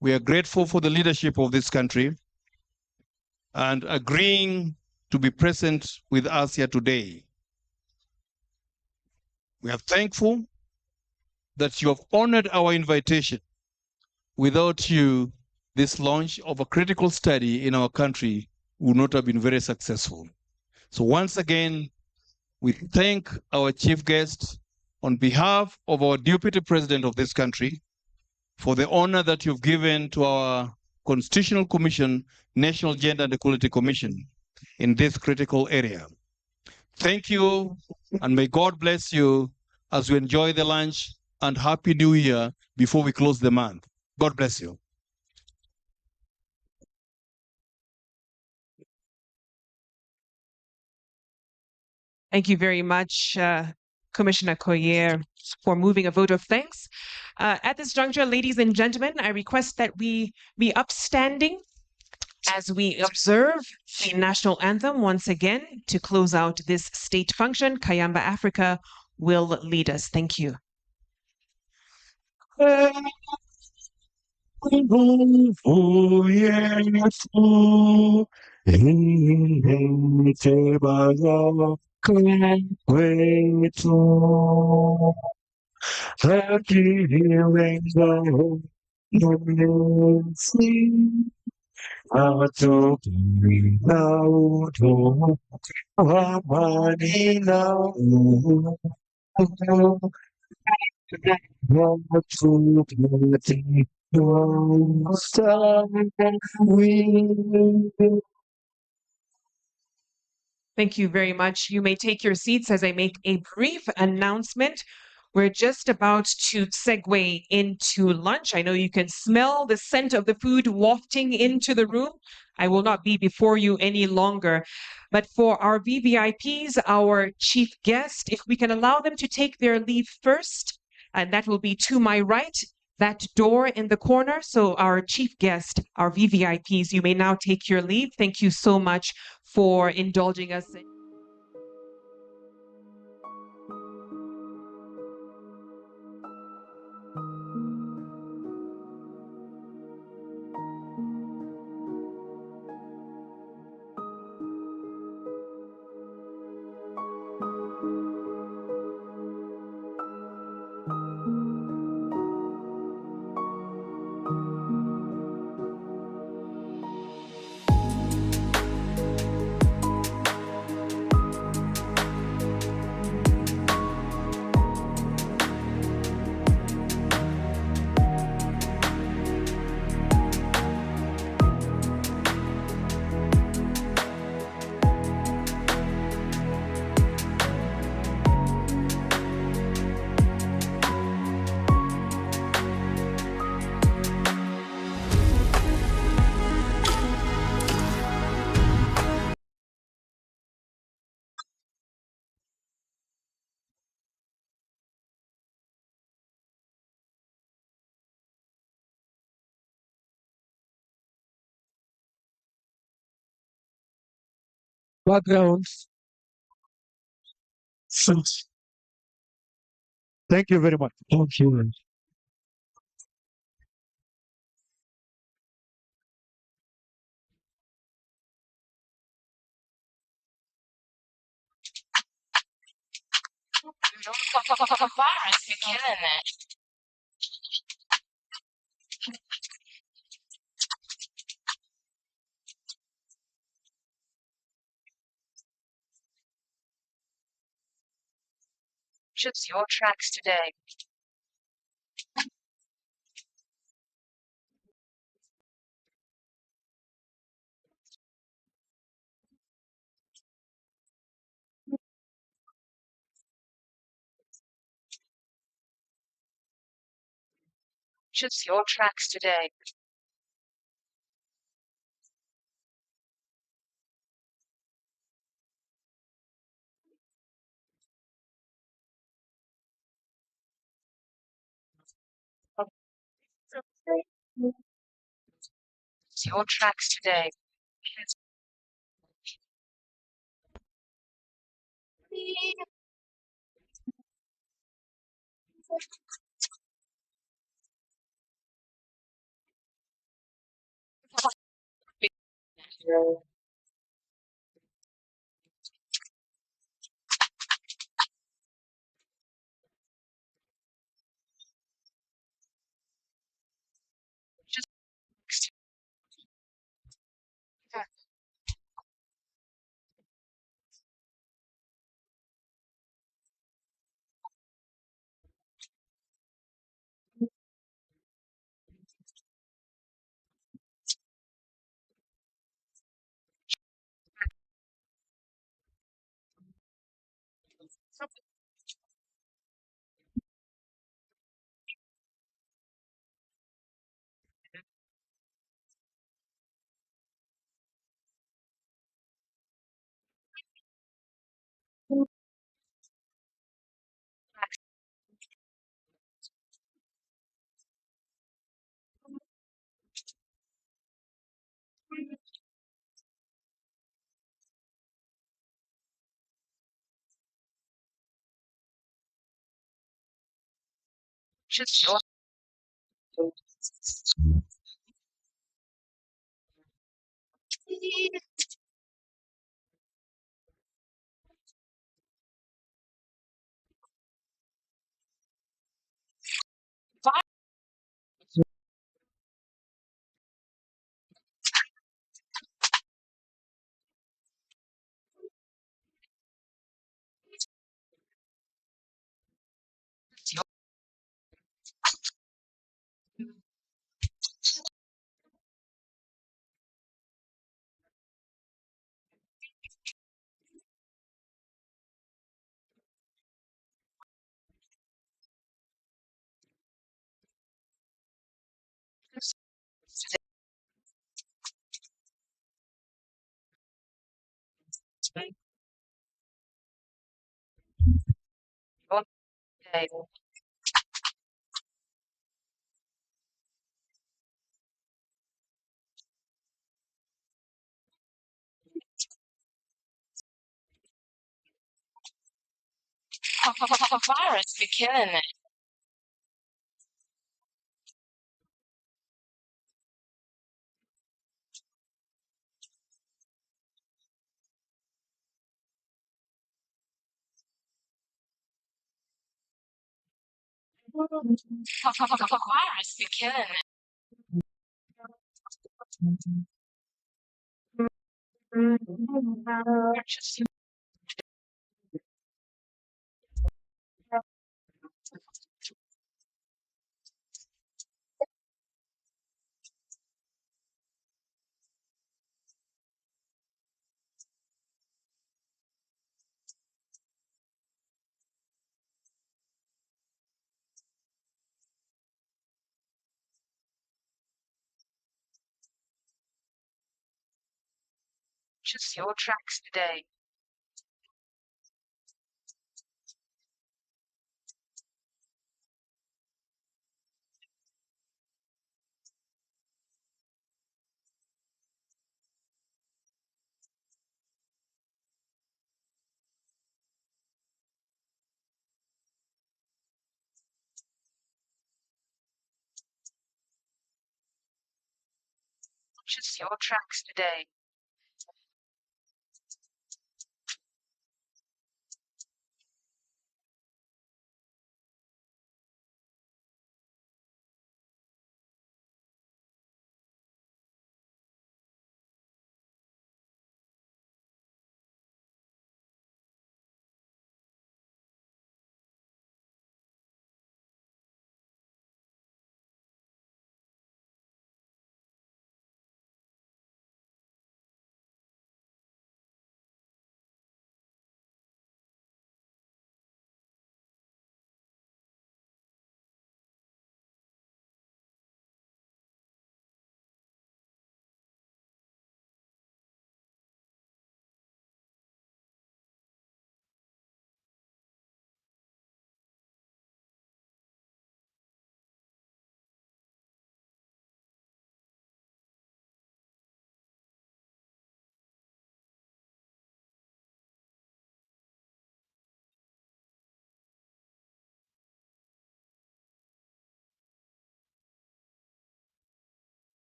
we are grateful for the leadership of this country and agreeing to be present with us here today. We are thankful that you have honored our invitation. Without you, this launch of a critical study in our country would not have been very successful. So once again, we thank our chief guest on behalf of our Deputy President of this country for the honor that you've given to our Constitutional Commission, National Gender and Equality Commission in this critical area. Thank you, and may God bless you as we enjoy the lunch, and Happy New Year before we close the month. God bless you. Thank you very much, Commissioner Koyer, for moving a vote of thanks. At this juncture, ladies and gentlemen, I request that we be upstanding as we observe the national anthem once again to close out this state function. Kayamba Africa will lead us. Thank you. Thank you very much. You may take your seats as I make a brief announcement. We're just about to segue into lunch. I know you can smell the scent of the food wafting into the room. I will not be before you any longer. But for our VVIPs, our chief guest, if we can allow them to take their leave first, and that will be to my right, that door in the corner. So our chief guest, our VVIPs, you may now take your leave. Thank you so much for indulging us. Backgrounds. Thank you very much. Thank you. Virus, you're killing it. Choose your tracks today. Choose your tracks today. Choose your tracks today. Choose your day. Virus be killing it. Virus be killing it. Purchase your tracks today. Choose your tracks today.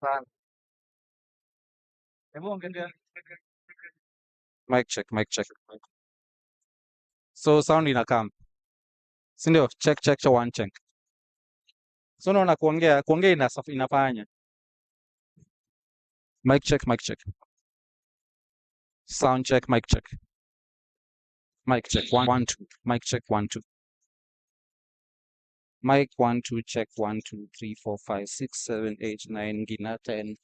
Sana. Hebu ongelea. Mic check, mic check. So sound inakam. Si ndio? Check check cha one check. So unaona kuongea inafanya. Mic check, mic check. Sound check, mic check. Mic check, one, two. Mic check, 1, 2. Mic 1, 2, check 1, 2, 3, 4, 5, 6, 7, 8, 9, Gina 10.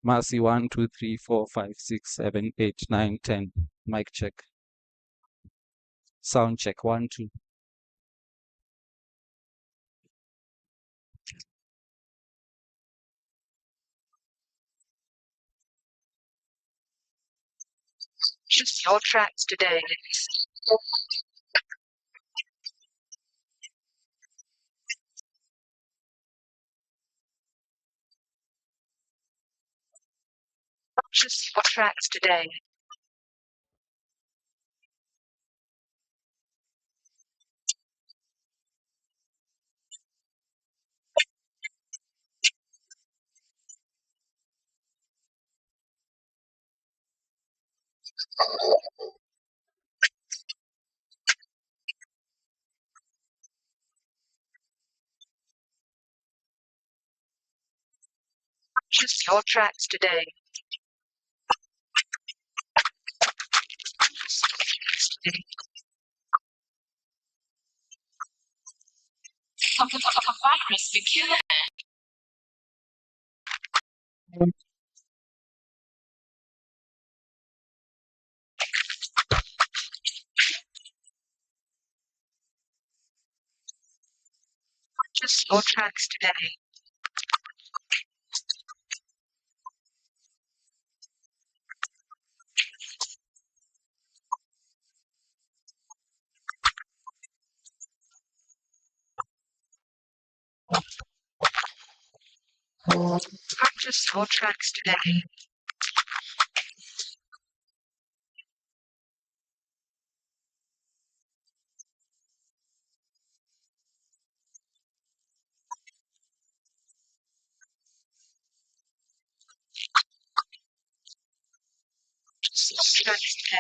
Mercy 1, 2, 3, 4, 5, 6, 7, 8, 9, 10. Mic check. Sound check 1, 2. Just your tracks today. Just your tracks today. Just your tracks today. Virus secure. Just your tracks today. Purchase your tracks today. Just your tracks today.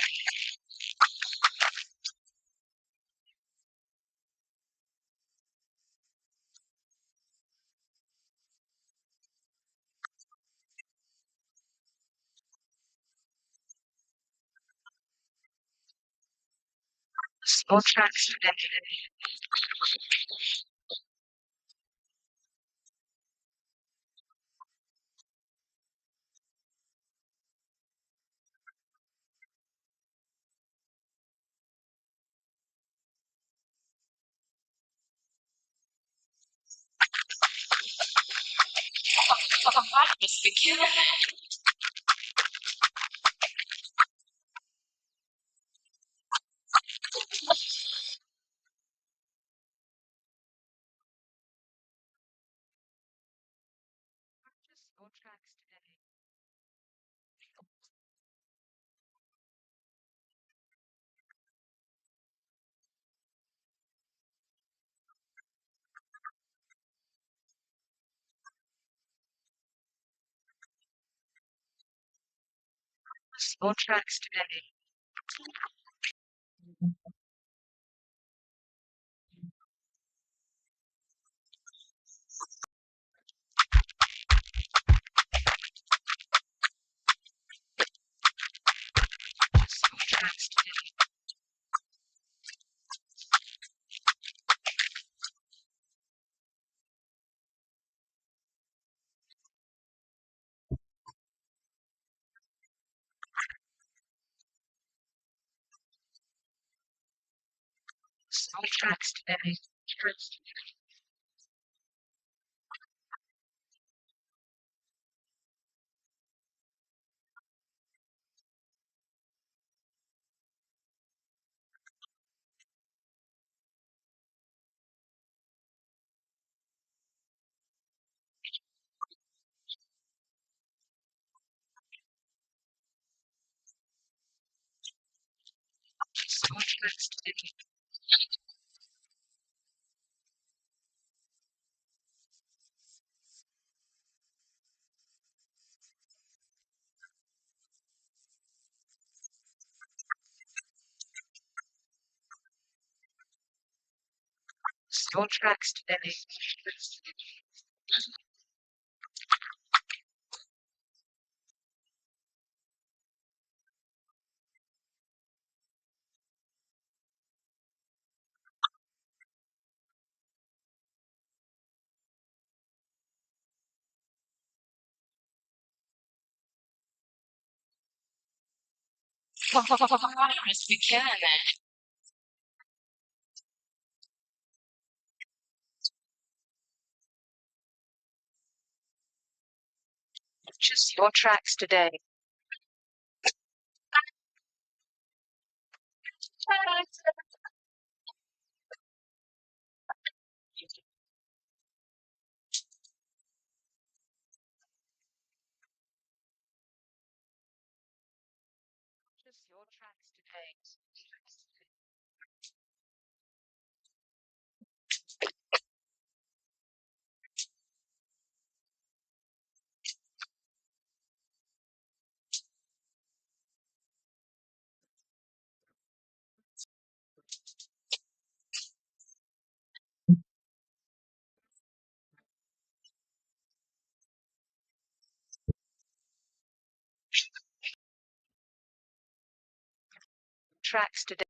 Just your tracks today. Virus secure. Just your tracks today. Just your tracks today. Just your tracks today. Just your tracks today. Just your tracks today. your tracks today. Yes, we can. Just your tracks today. Just your tracks today. Tracks today.